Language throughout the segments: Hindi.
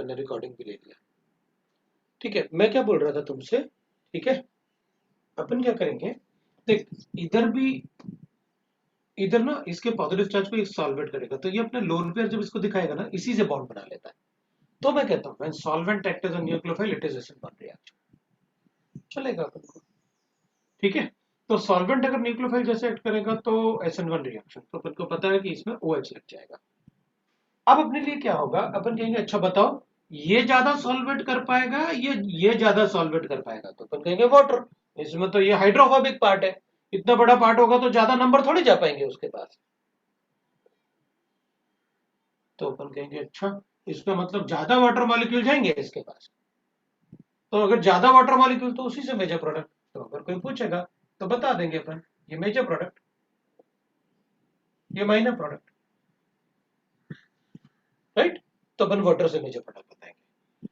अपन ने रिकॉर्डिंग भी ले लिया। ठीक है, मैं क्या बोल रहा था तुमसे, ठीक है, अपन क्या करेंगे, देख इधर ना इसके पॉजिटिव चार्ज को एक सॉल्वेंट करेगा, तो ये अपने लोन पेयर जब इसको दिखाएगा ना, इसी से बॉन्ड बना लेता है। तो मैं कहता हूं when solvent act as a nucleophile it is SN1 reaction, चलेगा अपन को। ठीक है, तो सॉल्वेंट अगर न्यूक्लियोफाइल जैसे एक्ट करेगा तो SN1 रिएक्शन, तो अपन को पता है कि इसमें OH लग जाएगा। अब अपने लिए क्या होगा, अपन कहेंगे अच्छा बताओ ये ज्यादा सॉल्वेट कर पाएगा ये ज्यादा सॉल्वेट कर पाएगा, तो अपन कहेंगे वाटर। इसमें तो ये हाइड्रोफोबिक पार्ट है, इतना बड़ा पार्ट होगा तो ज्यादा नंबर थोड़ी जा पाएंगे उसके पास, तो अपन कहेंगे अच्छा इसका मतलब ज्यादा वाटर मॉलिक्यूल जाएंगे इसके पास, तो अगर ज्यादा वाटर मॉलिक्यूल तो उसी से मेजर प्रोडक्ट, तो अगर कोई पूछेगा तो बता देंगे अपन ये मेजर प्रोडक्ट, ये माइनर प्रोडक्ट, राइट। तो अपन वाटर से मेजर प्रोडक्ट बताएंगे।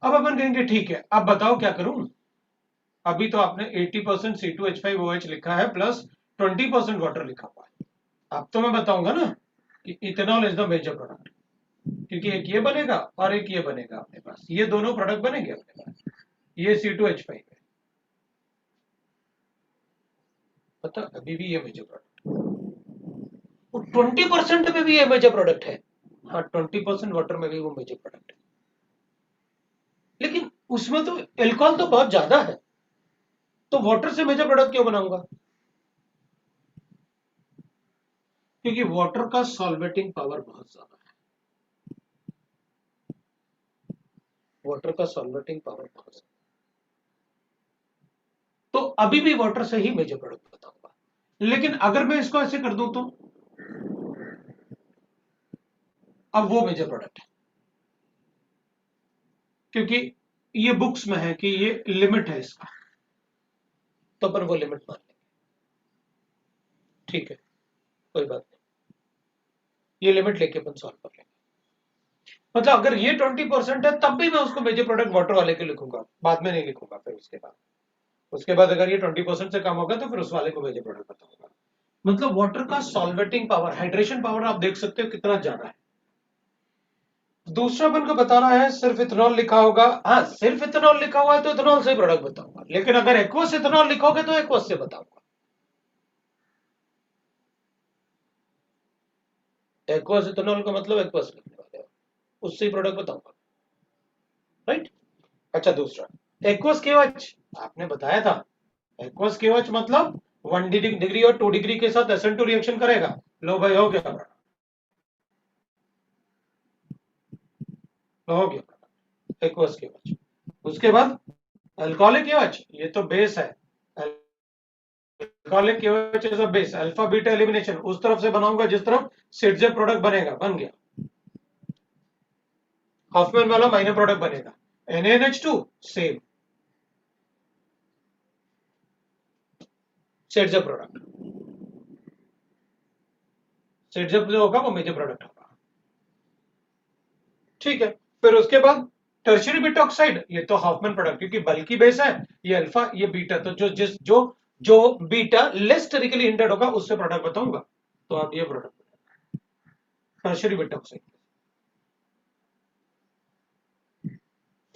अब अपन कहेंगे ठीक है अब बताओ क्या करूं, अभी तो आपने 80% C2H5OH लिखा है प्लस 20% वाटर लिखा हुआ है, अब तो मैं बताऊंगा ना कि ethanol is the major product, क्योंकि एक ये बनेगा और एक ये बनेगा अपने पास, ये दोनों प्रोडक्ट बनेंगे अपने पास, ये C2H5 है, पता अभी भी ये मेजर प्रोडक्ट, 20% में भी ये मेजर प्रोडक्ट है, हाँ 20% वाटर में भी वो मेजर प्रोडक्ट है, लेकिन उसमें तो एल्कोहल तो बहुत ज्यादा है, तो वाटर से मेजर प्रोडक्ट क्यों बनाऊंगा, क्योंकि वाटर का सॉल्वेटिंग पावर बहुत ज्यादा है, वाटर का सॉल्वेटिंग पावर बहुत ज्यादा, तो अभी भी वाटर से ही मेजर प्रोडक्ट बताऊंगा। लेकिन अगर मैं इसको ऐसे कर दूं तो अब वो मेजर प्रोडक्ट है, क्योंकि ये बुक्स में है कि ये लिमिट है इसका, तो अपन वो लिमिट मान लेंगे, ठीक है कोई बात नहीं, ये लिमिट लेके अपन सॉल्व कर लेंगे। मतलब अगर ये 20% है तब भी मैं उसको मेजर प्रोडक्ट वाटर वाले के लिखूंगा, बाद में नहीं लिखूंगा, फिर उसके बाद अगर ये 20% से कम होगा तो फिर उस वाले को मेजर प्रोडक्ट बताऊंगा। मतलब वाटर का सॉल्वेटिंग पावर, हाइड्रेशन पावर आप देख सकते हो कितना ज्यादा है। दूसरा अपन को बताना है सिर्फ इथेनॉल लिखा होगा, हाँ सिर्फ इथेनॉल लिखा हुआ है तो इथेनॉल से प्रोडक्ट बताऊंगा, लेकिन अगर एक्वस इथेनॉल लिखोगे तो एक्वस से बताऊंगा, एक्वस इथेनॉल का मतलब एक्वस लिखने वाले हो, उससे ही प्रोडक्ट बताऊंगा, राइट। अच्छा दूसरा एक्वस केवच, आपने बताया था एक्वस केवच मतलब 1 डिग्री और 2 डिग्री के साथ SN2 रिएक्शन करेगा, लो भाई हो गया, हो गया एक्वस केवच। उसके बाद अल्कोहलिक केवच, ये तो बेस है, अल्कोहलिक केवच is a base, alpha beta elimination उस तरफ से बनाऊंगा जिस तरफ सिडजे प्रोडक्ट बनेगा, बन गया, हॉफमैन वाला माइनर प्रोडक्ट बनेगा, NaNH2 सेम सिडजे प्रोडक्ट, सिडजे जो होगा वो मेजर प्रोडक्ट होगा, ठीक है। फिर उसके बाद टर्शियरी बीटा ऑक्साइड, ये तो हॉफमैन प्रोडक्ट, क्योंकि बल्कि बेस है, ये अल्फा ये बीटा, तो जो बीटा लेस स्टेरिकली हिंडेड होगा उससे प्रोडक्ट बताऊंगा, तो आप ये प्रोडक्ट टर्शियरी बीटा ऑक्साइड।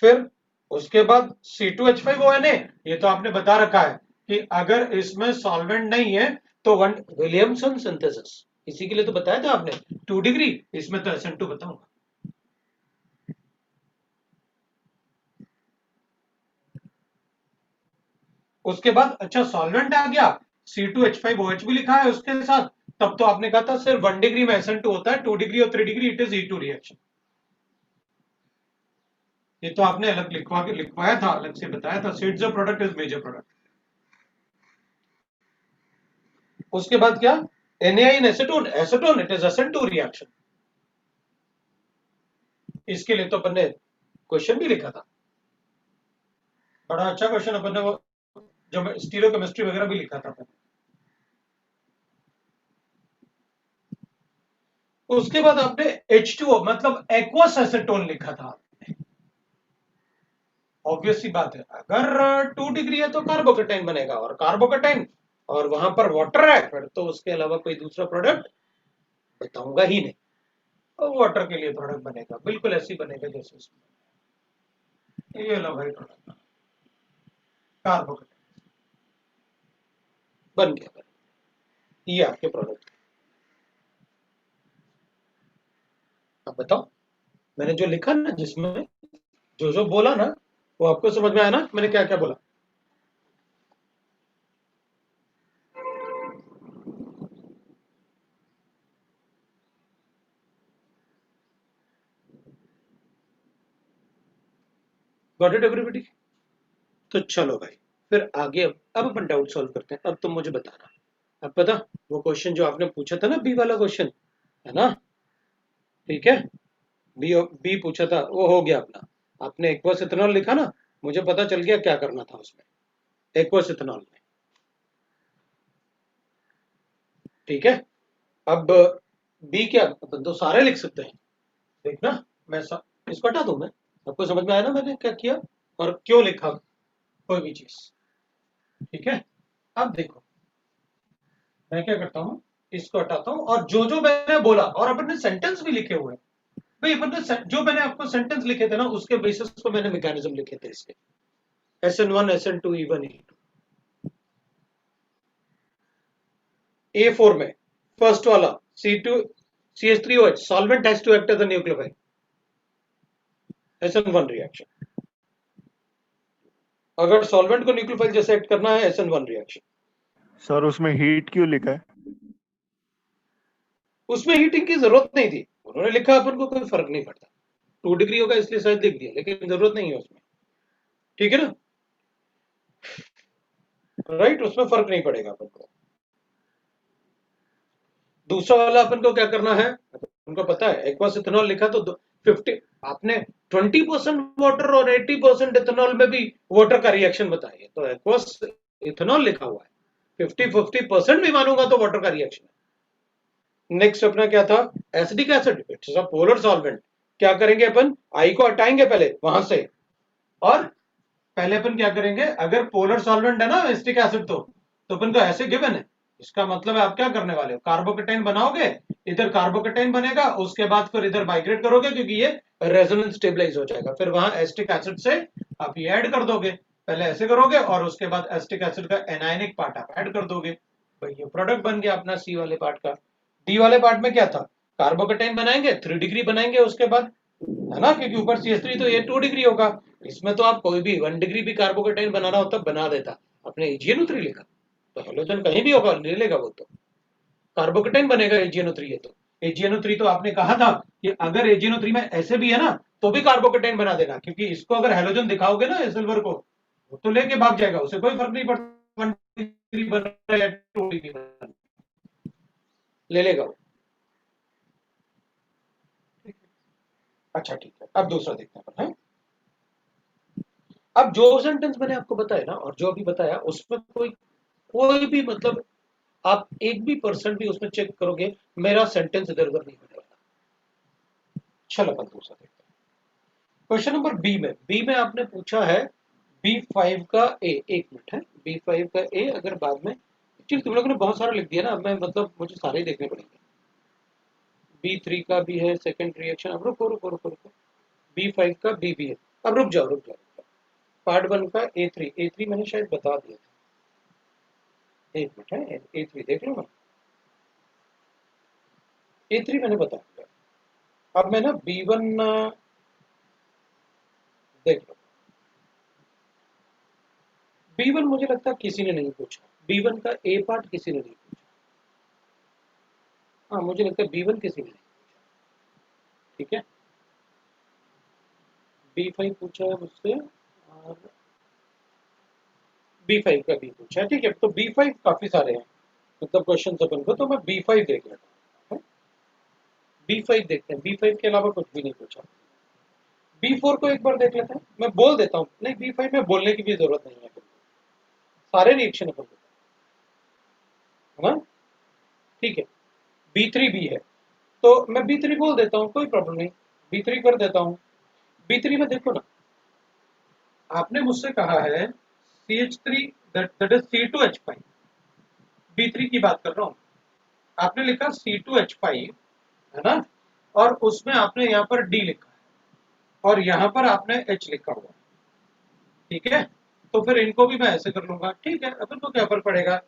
फिर उसके बाद C2H5ONA, ये तो आपने बता रखा है कि अगर इसमें सॉल्वेंट नहीं है तो वन विलियमसन सिंथेसिस, इसी के लिए तो बताया था आपने 2 डिग्री, इसमें तो SN2 बताऊंगा। उसके बाद अच्छा सॉल्वेंट आ गया, C2H5OH भी लिखा है उसके साथ, तब तो आपने कहा था सिर्फ 1 डिग्री में SN2 होता है, 2 डिग्री और 3 degree it is E2 reaction, ये तो आपने अलग लिखवाया था, अलग से बताया था, सिड्स प्रोडक्ट इज मेजर प्रोडक्ट। उसके बाद क्या, NaI in acetone, acetone it is SN2 reaction, इसके लिए तो अपन ने क्वेश्चन भी लिखा था, बड़ा अच्छा क्वेश्चन अपन ने वो जो स्टीरियोकेमिस्ट्री वगैरह भी लिखा था अपन। उसके बाद आपने H2O मतलब एक्वस एसीटोन लिखा था, ऑब्वियस सी बात है, अगर 2 डिग्री है तो कार्बोकेटाइन बनेगा, और कार्बोकेटाइन और वहां पर वाटर है, फिर तो उसके अलावा कोई दूसरा प्रोडक्ट बताऊंगा ही नहीं, और वाटर के लिए प्रोडक्ट बनेगा, बिल्कुल ऐसे ही बनेगा जैसे इसमें। ये लो भाई प्रोडक्ट कार्बोकेटाइन बन गया, ये आपके प्रोडक्ट। अब बताओ, मैंने जो लिखा ना, जिसमें जो जो बोला ना, वो आपको समझ में आया ना मैंने क्या क्या बोला? Got it everybody? तो चलो भाई, फिर आगे अब अपन डाउट सॉल्व करते हैं। अब तुम मुझे बताना, अब पता, वो क्वेश्चन जो आपने पूछा था ना, बी वाला क्वेश्चन, है ना? ठीक है, बी बी पूछा था, वो हो गया अपना। आपने एक्वस इथेनॉल लिखा ना, मुझे पता चल गया क्या करना था उसमें, एक्वस इथेनॉल में। ठीक है, अब बी क्या, अपन तो सारे लिख सकते हैं। देखना, मैं इसको हटा दूं मैं, आपको समझ में आया ना मैंने क्या किया और क्यों लिखा कोई भी चीज। ठीक है, अब देखो, मैं क्या करता हूँ, इसको हटाता हूँ और जो जो मैंने बोला, और अपन ने सेंटेंस भी लिखे हुए हैं भाई, अपन ने जो मैंने आपको सेंटेंस लिखे थे ना, उसके बेसिस पे मैंने मैकेनिज्म लिखे थे इसके, SN1 SN2 E1 E2। A4 में फर्स्ट वाला C2 CH3OH solvent has to act as a nucleophile, SN1 reaction. अगर सॉल्वेंट को न्यूक्लियोफाइल जैसे एक्ट करना है, SN1 रिएक्शन। सर उसमें हीट क्यों लिखा है? उसमें हीटिंग की जरूरत नहीं थी, उन्होंने लिखा, अपन को कोई फर्क नहीं पड़ता। 2 डिग्री होगा इसलिए शायद लिख दिया, लेकिन जरूरत नहीं है उसमें। ठीक है ना, राइट, उसमें फर्क नहीं पड़ेगा अपन को। दूसरा वाला अपन को क्या करना है, उनको पता है, एक्वस इथेनॉल लिखा तो 50, आपने 20% वाटर और 80% इथेनॉल में भी वाटर का रिएक्शन बताइए, तो एक्वस इथेनॉल लिखा हुआ है, 50-50% भी मानूंगा तो वाटर का रिएक्शन है। नेक्स्ट अपना क्या था, acidic acid, it's a polar solvent. क्या करेंगे अपन, आई को हटाएंगे पहले वहां से, और पहले अपन क्या करेंगे, अगर पोलर सॉल्वेंट है ना एसिटिक एसिड, तो अपन को ऐसे गिवन है, इसका मतलब है आप क्या करने वाले हो, कार्बोकेटाइन बनाओगे, इधर कार्बोकेटाइन बनेगा, उसके बाद फिर इधर माइग्रेट करोगे, क्योंकि ये रेजोनेंस स्टेबलाइज हो जाएगा, फिर वहां एसिटिक एसिड से आप ये ऐड कर दोगे, पहले ऐसे करोगे और उसके बाद एसिटिक एसिड का एनायनिक पार्ट आप ऐड कर दोगे, भाई ये प्रोडक्ट बन गया अपना सी वाले पार्ट का। डी वाले पार्ट में क्या था, कार्बोकेटाइन बनाएंगे, 3 डिग्री बनाएंगे उसके बाद, है ना, क्योंकि ऊपर CH3 तो ये 2 डिग्री होगा। इसमें तो आप कोई भी 1 डिग्री भी कार्बोकेटाइन बनाना होता बना देता, अपने AgNO3 लिखा, तो हेलोजन कहीं भी होगा ले लेगा वो, तो कार्बोकेटाइन बनेगा AgNO3 है तो। AgNO3 तो आपने कहा था कि अगर AgNO3 में ऐसे भी है ना, तो भी कार्बोकेटाइन बना देना, क्योंकि इसको अगर हेलोजन दिखाओगे ना सिल्वर को, वो तो लेके भाग जाएगा, उसे कोई फर्क नहीं पड़ता 1 डिग्री बन रहा है या 2 डिग्री बन रहा है, ले लेगा वो। अच्छा ठीक है, अब दूसरा देखते हैं अपन, है? अब जो सेंटेंस मैंने आपको बताया ना, और जो अभी बताया, उसमें कोई कोई भी मतलब आप एक भी परसेंट भी उसमें चेक करोगे, मेरा सेंटेंस इधर उधर नहीं होने वाला। चलो अपन दूसरा देखते हैं। क्वेश्चन नंबर बी में आपने पूछा है B5 का ए, एक मिनट है, B5 का ए, अगर बाद में एक्चुअली तुम लोगों ने बहुत सारा लिख दिया ना, अब मैं मतलब मुझे सारे ही देखने पड़ेंगे। B3 का भी है सेकंड रिएक्शन, अब रुको रुको रुको रुको, B5 का बी भी है, अब रुक जाओ। पार्ट 1 का A3 मैंने शायद बता दिया था, एक मिनट है, A3 देख लो ना, A3 मैंने बता दिया। अब मैं ना B1 देख लो, B1 मुझे लगता है किसी ने नहीं पूछा, B1 का ए पार्ट किसी ने नहीं पूछा, हाँ मुझे लगता है B1 किसी ने नहीं पूछा। ठीक है, B5 पूछा है मुझसे, और B5 का भी पूछा है, ठीक है, तो B5 काफी सारे हैं मतलब क्वेश्चन अपन को, तो मैं B5 देख लेता हूँ। B5 देखते हैं, B5 के अलावा कुछ भी नहीं पूछा। B4 को एक बार देख लेते हैं, मैं बोल देता हूँ, नहीं B5 में बोलने की भी जरूरत नहीं है, सारे रिएक्शन अपन को, है ना? ठीक है, B3 भी है, तो मैं B3 बोल देता हूँ, कोई प्रॉब्लम नहीं, B3 कर देता हूँ। B3 में देखो ना, आपने मुझसे कहा है CH3 that is C2H5, B3 की बात कर रहा हूँ, आपने लिखा C2H5, है ना, और उसमें आपने यहाँ पर डी लिखा है और यहाँ पर आपने एच लिखा हुआ, ठीक है। तो फिर इनको भी मैं ऐसे कर लूंगा, ठीक है। अपन को क्या फर्क पड़ेगा,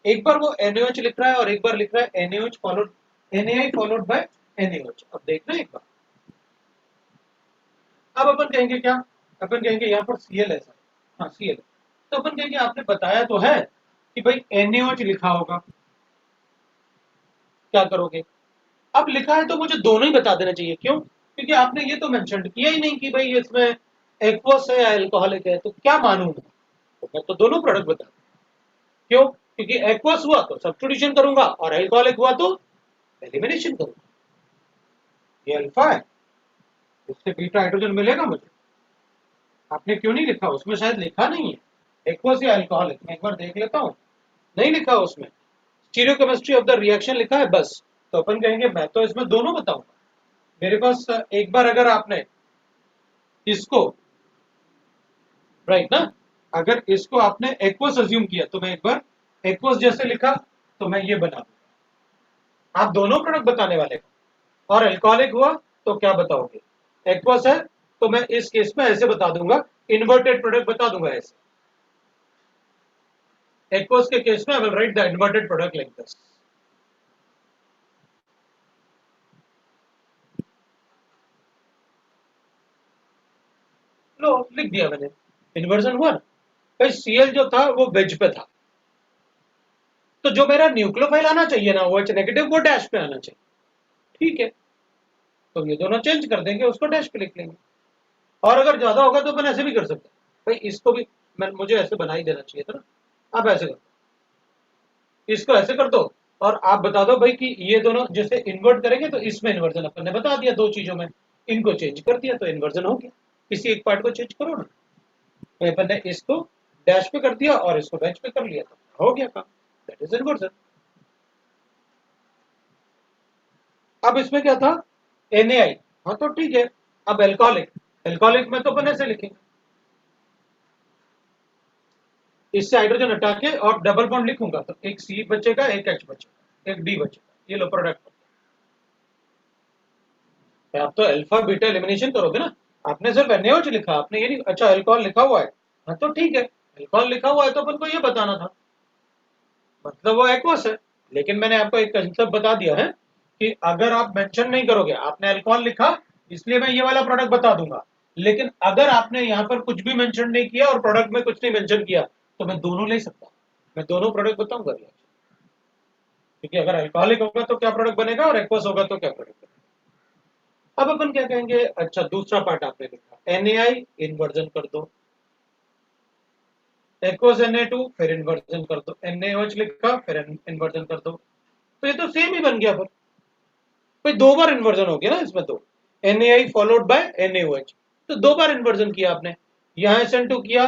एक बार वो NaOH लिख रहा है और एक बार लिख रहा है NaOH followed NaI followed by NaOH। अब देखना एक बार, अब अपन कहेंगे क्या, अपन कहेंगे यहाँ पर Cl है सर, हाँ Cl, तो अपन कहेंगे आपने बताया तो है कि भाई NaOH लिखा होगा, क्या करोगे। अब लिखा है तो मुझे दोनों ही बता देना चाहिए, क्यों, क्योंकि आपने ये तो मेंशन किया ही नहीं कि भाई इसमें एक्वस है या अल्कोहलिक है, तो क्या मानूं मैं, तो मैं तो दोनों प्रोडक्ट बता, क्यों, क्योंकि एक्वस हुआ तो सब्स्टिट्यूशन करूंगा और अल्कोहलिक हुआ तो एलिमिनेशन करूंगा। ये अल्फा है, इससे बीटा हाइड्रोजन मिलेगा मुझे, आपने क्यों नहीं लिखा, उसमें शायद लिखा नहीं है एक्वस या अल्कोहलिक, मैं एक बार देख लेता हूँ, नहीं लिखा उसमें, स्टीरियोकेमिस्ट्री ऑफ द रिएक्शन लिखा है बस। तो अपन कहेंगे मैं तो इसमें दोनों बताऊंगा, मेरे पास एक बार अगर आपने इसको, राइट ना, अगर इसको आपने एक्वस अज्यूम किया तो मैं एक बार एक्वस जैसे लिखा तो मैं ये बना, आप दोनों प्रोडक्ट बताने वाले हो। और अल्कोहलिक हुआ तो क्या बताओगे, एक्वस है तो मैं इस केस में ऐसे बता दूंगा, इन्वर्टेड प्रोडक्ट बता दूंगा ऐसे, एक्वस के केस में I will write the inverted product like this. लो लिख दिया मैंने, इन्वर्जन हुआ ना भाई, Cl जो था वो वेज पे था, तो जो मेरा न्यूक्लियोफाइल आना चाहिए ना वो OH नेगेटिव वो डैश पे आना चाहिए, ठीक है। तो ये दोनों चेंज कर देंगे, उसको डैश पे लिख लेंगे। और अगर ज्यादा होगा तो अपन ऐसे भी कर सकते हैं, भाई इसको भी मुझे ऐसे बना ही देना चाहिए था ना, आप ऐसे कर दो, इसको ऐसे कर दो और आप बता दो भाई कि ये दोनों जैसे इन्वर्ट करेंगे तो इसमें इन्वर्जन अपन ने बता दिया, दो चीजों में इनको चेंज कर दिया तो इन्वर्जन हो गया, किसी एक पार्ट को चेंज करो ना, तो अपन ने इसको डैश पे कर दिया और इसको डैश पे कर लिया, तो हो गया काम, दैट इज इन्वर्जन। अब इसमें क्या था, NaI, हाँ तो ठीक है। अब एल्कोहलिक, एल्कोहलिक में तो अपन ऐसे लिखेंगे, इससे हाइड्रोजन हटा के और डबल बॉन्ड लिखूंगा तो एक सी बचेगा, एक एच बचेगा, एक डी बचेगा, ये लो प्रोडक्ट। आप तो अल्फा बीटा एलिमिनेशन करोगे ना, आपने सिर्फ NaOH लिखा, आपने ये नहीं, अच्छा अल्कोहल लिखा हुआ है, हाँ तो ठीक है, अल्कोहल लिखा हुआ है तो अपन को ये बताना था, मतलब वो एक्वस है। लेकिन मैंने आपको एक कंसेप्ट बता दिया है कि अगर आप मेंशन नहीं करोगे, आपने अल्कोहल लिखा इसलिए मैं ये वाला प्रोडक्ट बता दूंगा, लेकिन अगर आपने यहाँ पर कुछ भी मेंशन नहीं किया और प्रोडक्ट में कुछ नहीं मेंशन किया तो मैं दोनों ले सकता हूँ, मैं दोनों प्रोडक्ट बताऊंगा, क्योंकि अगर अल्कोहलिक होगा तो क्या प्रोडक्ट बनेगा और एक्वस होगा तो क्या प्रोडक्ट बनेगा। अब अपन क्या कहेंगे, अच्छा दूसरा पार्ट आपने लिखा NaI इन्वर्जन कर दो, एक्वस Na2 फिर इन्वर्जन कर दो, NaOH लिखा फिर इन्वर्जन कर दो, तो ये तो सेम ही बन गया, फिर भाई दो बार इन्वर्जन हो गया ना इसमें, तो NaI फॉलोड बाय NaOH, तो दो बार इन्वर्जन किया आपने, यहाँ SN2 किया,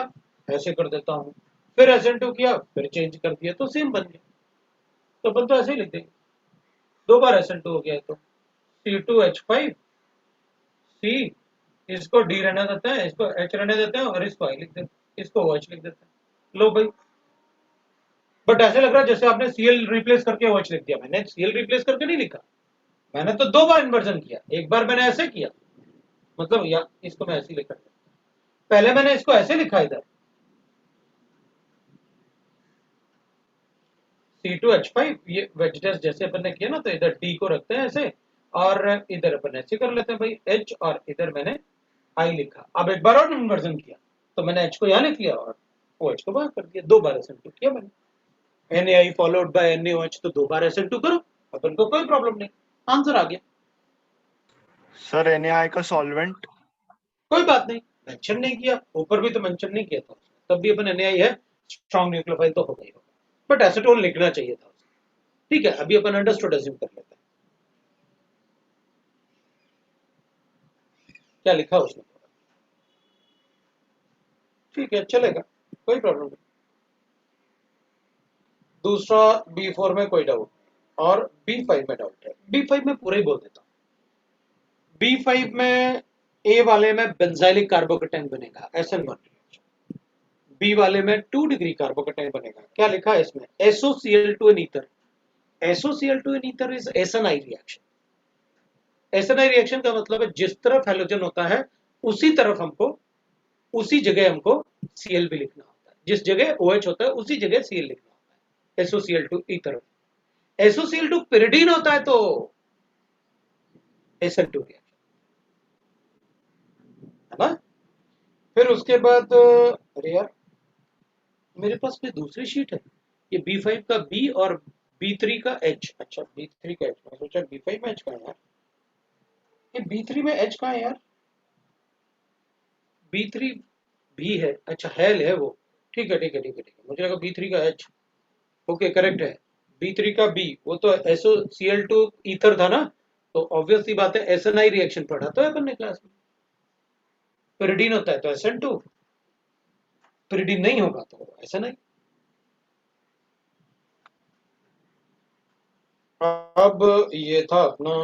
ऐसे कर देता हूँ, फिर SN2 किया फिर चेंज कर दिया, तो सेम बन गया, तो अपन तो ऐसे ही लिख देंगे, दो बार SN2 हो गया तो C2H5 C, इसको D रहने देते हैं, इसको H रहने देते हैं और इसको I लिख देते हैं, इसको OH लिख देते हैं, लो भाई। बट ऐसे लग रहा है जैसे आपने Cl रिप्लेस करके OH लिख दिया, मैंने Cl रिप्लेस करके नहीं लिखा, मैंने तो दो बार इन्वर्जन किया, एक बार मैंने ऐसे किया, मतलब या इसको मैं ऐसे लिखा, पहले मैंने इसको ऐसे लिखा इधर C2H5, ये वेजिटेस जैसे अपन ने किया ना, तो इधर D को रखते हैं ऐसे और इधर अपन ऐसे कर लेते हैं भाई H, और इधर मैंने I लिखा। अब एक बार और इन्वर्जन किया तो मैंने H को यहाँ लिख लिया और OH को बाहर कर दिया, दो बार SN2 किया मैंने, NaI फॉलोड बाय NaOH, तो दो बार SN2 करो, अपन को कोई प्रॉब्लम नहीं, आंसर आ गया। सर NaI का सॉल्वेंट? कोई बात नहीं, मेंशन नहीं किया, ऊपर भी तो मेंशन नहीं किया था, तब भी अपन NaI है, स्ट्रॉन्ग न्यूक्लियोफाइल तो होगा ही होगा, बट एसीटोन लिखना चाहिए था, ठीक है। अभी अपन अंडरस्टूड अज्यूम कर लेते हैं, क्या लिखा उसने, ठीक है चलेगा, कोई प्रॉब्लम नहीं। दूसरा B4 में कोई डाउट, और B5 में डाउट है, B5 में पूरा ही बोल देता हूँ। B5 में A वाले में बेंजाइलिक कार्बोकेटाइन बनेगा SN1, B वाले में 2 डिग्री कार्बोकेटाइन बनेगा, क्या लिखा है इसमें, SOCl2 in ether, SOCl2 in ether is SNI reaction, SNI reaction का मतलब है जिस तरफ हैलोजन होता है उसी तरफ हमको, उसी जगह हमको Cl भी लिखना होता है, जिस जगह OH होता है उसी जगह Cl लिखना होता है, SOCl2 ई तरफ। SOCl2 pyridine होता है तो SN2 रिएक्शन, है ना। फिर उसके बाद अरे यार मेरे पास कोई दूसरी शीट है, ये B5 का B और B3 का H। अच्छा B3 का H, मैं सोचा B5 में H कहाँ है यार, ये B3 में H कहाँ है यार, B3 भी है, अच्छा हेल है वो, ठीक है ठीक है ठीक है ठीक है, मुझे लगा B3 का H। ओके करेक्ट है, B3 का B, वो तो SOCl2 ईथर था ना, तो ऑब्वियस सी बात है SNI रिएक्शन पढ़ा तो है अपन ने क्लास में। pyridine होता है तो SN2, pyridine नहीं होगा तो SNI। अब ये था अपना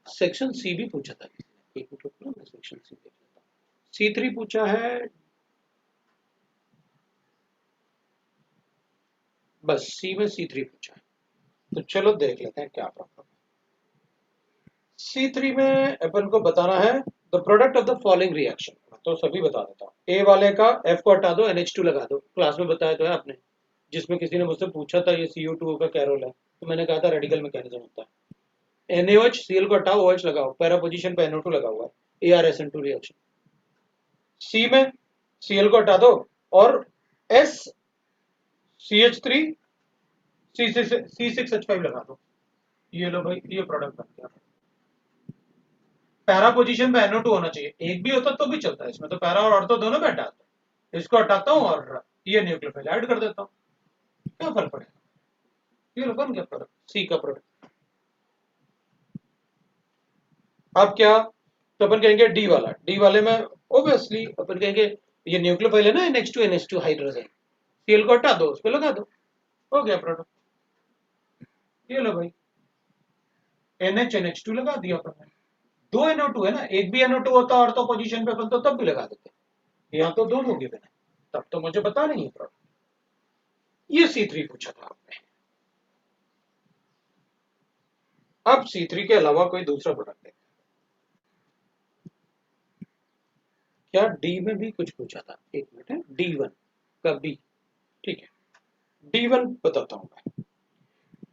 सेक्शन सी भी पूछा था किसी ने, एक मिनट रुकना मैं सेक्शन सी देख लेता हूँ। C3 पूछा है, बस सी में C3 पूछा है, तो चलो देख लेते हैं क्या प्रॉब्लम है। C3 में अपन को बताना है the product of the following reaction, तो सभी बता देता हूँ। ए वाले का F को हटा दो, NH2 लगा दो, क्लास में बताया तो है आपने, जिसमें किसी ने मुझसे पूछा था ये CO2 का क्या रोल है, तो मैंने कहा था रेडिकल मैकेनिज्म होता है। NaOH Cl को हटाओ, OH लगाओ, पैरा पोजीशन पे NO2 लगा हुआ है, ArSN2 रिएक्शन। C में Cl को हटा दो और S CH3 C6H5 लगा दो, ये लो भाई ये प्रोडक्ट बन गया। पैरा पोजीशन पे NO2 होना चाहिए, एक भी होता तो भी चलता है, इसमें तो पैरा और ऑर्थो दोनों पे हटाता हूं, इसको हटाता हूँ और ये न्यूक्लियोफाइल ऐड कर देता हूँ, क्या फर्क पड़ेगा, ये लो बन गया प्रोडक्ट, सी का प्रोडक्ट। अब क्या, तो अपन कहेंगे डी वाला, डी वाले में ओबियसली अपन कहेंगे ये न्यूक्लियोफाइल है ना, NH2 हाइड्रोजन, Cl को हटा दो, उस पर लगा दो, हो गया प्रोडक्ट। ये लो भाई NH2 लगा दिया अपन ने, दो NO2 है ना, एक भी NO2 होता और तो पोजीशन पे अपन तो तब भी लगा देते, यहाँ तो दोनों गिवन है, तब तो मुझे पता नहीं है प्रोडक्ट। ये C3 पूछा था आपने। अब C3 के अलावा कोई दूसरा प्रोडक्ट है क्या, D में भी कुछ पूछा था, एक मिनट है, D1 का B, ठीक है, D1 बताता हूं मैं।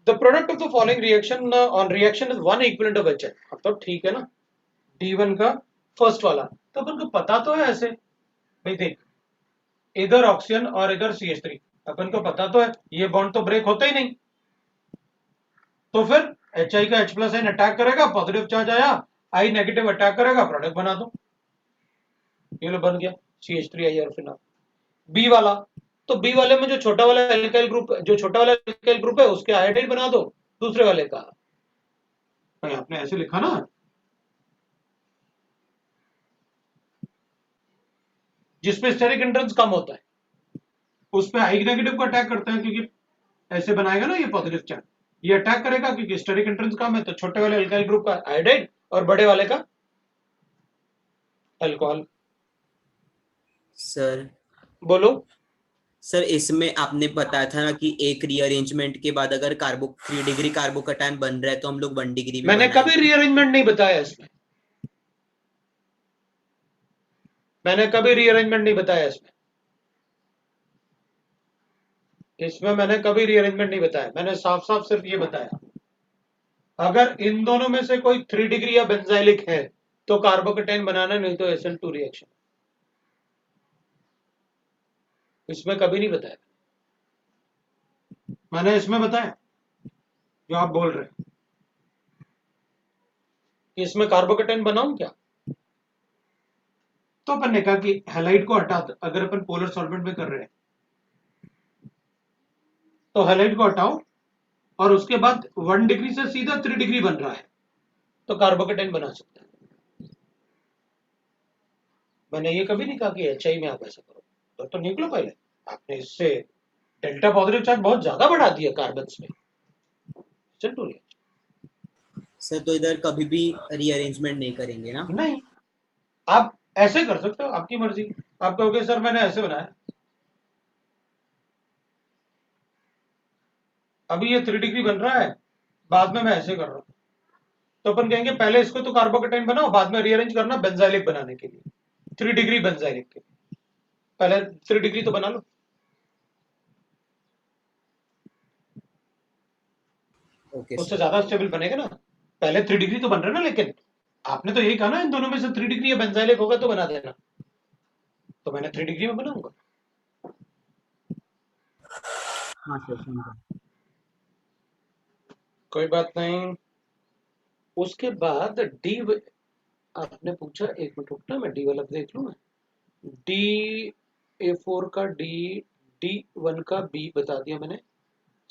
The product of the following reaction on reaction is one equivalent of HN, अब तो ठीक है ना, D1 का फर्स्ट वाला, तो अपन को पता तो है ऐसे, भाई देख इधर ऑक्सीजन और इधर CH3, अपन को पता तो है ये बॉन्ड तो ब्रेक होता ही नहीं, तो फिर HI का H+N अटैक करेगा, पॉजिटिव चार्ज आया, I नेगेटिव अटैक करेगा, प्रोडक्ट बना दो, ये लो बन गया CH3I और फिनॉल। बी वाला, तो बी वाले में जो छोटा वाला एल्काइल ग्रुप, जो छोटा वाला एल्काइल ग्रुप है उसके आयोडाइड बना दो, दूसरे वाले का, भाई आपने ऐसे लिखा ना, जिसपे स्टेरिक एंट्रेंस कम होता है उस पे I नेगेटिव को अटैक करता है, क्योंकि ऐसे बनाएगा ना ये पॉजिटिव चार्ज, ये अटैक करेगा क्योंकि स्टेरिक एंट्रेंस कम है, तो छोटे वाले एल्काइल ग्रुप का आयोडाइड और बड़े वाले का अल्कोहल। सर बोलो। सर इसमें आपने बताया था ना कि एक रीअरेंजमेंट के बाद अगर 3 डिग्री कार्बोकैटायन बन रहा है तो हम लोग 1 डिग्री भी मैंने कभी बनाएंगे। रीअरेंजमेंट नहीं बताया इसमें, मैंने कभी रीअरेंजमेंट नहीं बताया इसमें, इसमें मैंने कभी रीअरेंजमेंट नहीं बताया, मैंने साफ साफ सिर्फ ये बताया अगर इन दोनों में से कोई 3 डिग्री या बेंजाइलिक है तो कार्बोकेटाइन बनाना, नहीं तो SN2 रिएक्शन, इसमें कभी नहीं बताया, मैंने इसमें बताया जो आप बोल रहे हैं कि इसमें कार्बोकेटाइन बनाऊं क्या, तो अपन ने कहा कि हैलाइड को हटा, अगर अपन पोलर सॉल्वेंट में कर रहे हैं तो हैलाइड को हटाओ और उसके बाद 1 डिग्री से सीधा 3 डिग्री बन रहा है तो कार्बोकेटाइन बना सकते हैं। मैंने ये कभी नहीं कहा कि HI में आप ऐसा करो, तो न्यूक्लियोफाइल है, आपने इससे डेल्टा पॉजिटिव चार्ज बहुत ज्यादा बढ़ा दिया कार्बन में, SN2 रिएक्शन। सर तो इधर कभी भी रीअरेंजमेंट नहीं करेंगे ना? नहीं, आप ऐसे कर सकते हो, आपकी मर्जी, आप कहोगे सर मैंने ऐसे बनाया, अभी ये 3 डिग्री बन रहा है, बाद में मैं ऐसे कर रहा हूं, तो अपन कहेंगे पहले इसको तो कार्बोकेटाइन बनाओ, बाद में रीअरेंज करना बेंजाइलिक बनाने के लिए, 3 डिग्री बेंजाइलिक के, पहले 3 डिग्री तो बना लो। ओके उससे सर। ज्यादा स्टेबल बनेगा ना, पहले 3 डिग्री तो बन रहा है ना, लेकिन आपने तो यही कहा ना इन दोनों में से 3 डिग्री या बेंजाइलिक होगा तो बना देना, तो मैंने 3 डिग्री में बनाऊंगा। हाँ सर समझा। कोई कोई बात नहीं। उसके बाद डी, आपने पूछा, एक मिनट रुकना, मैं डी वाला देख लूं। डी A4 का डी, D1 का बी बता दिया मैंने।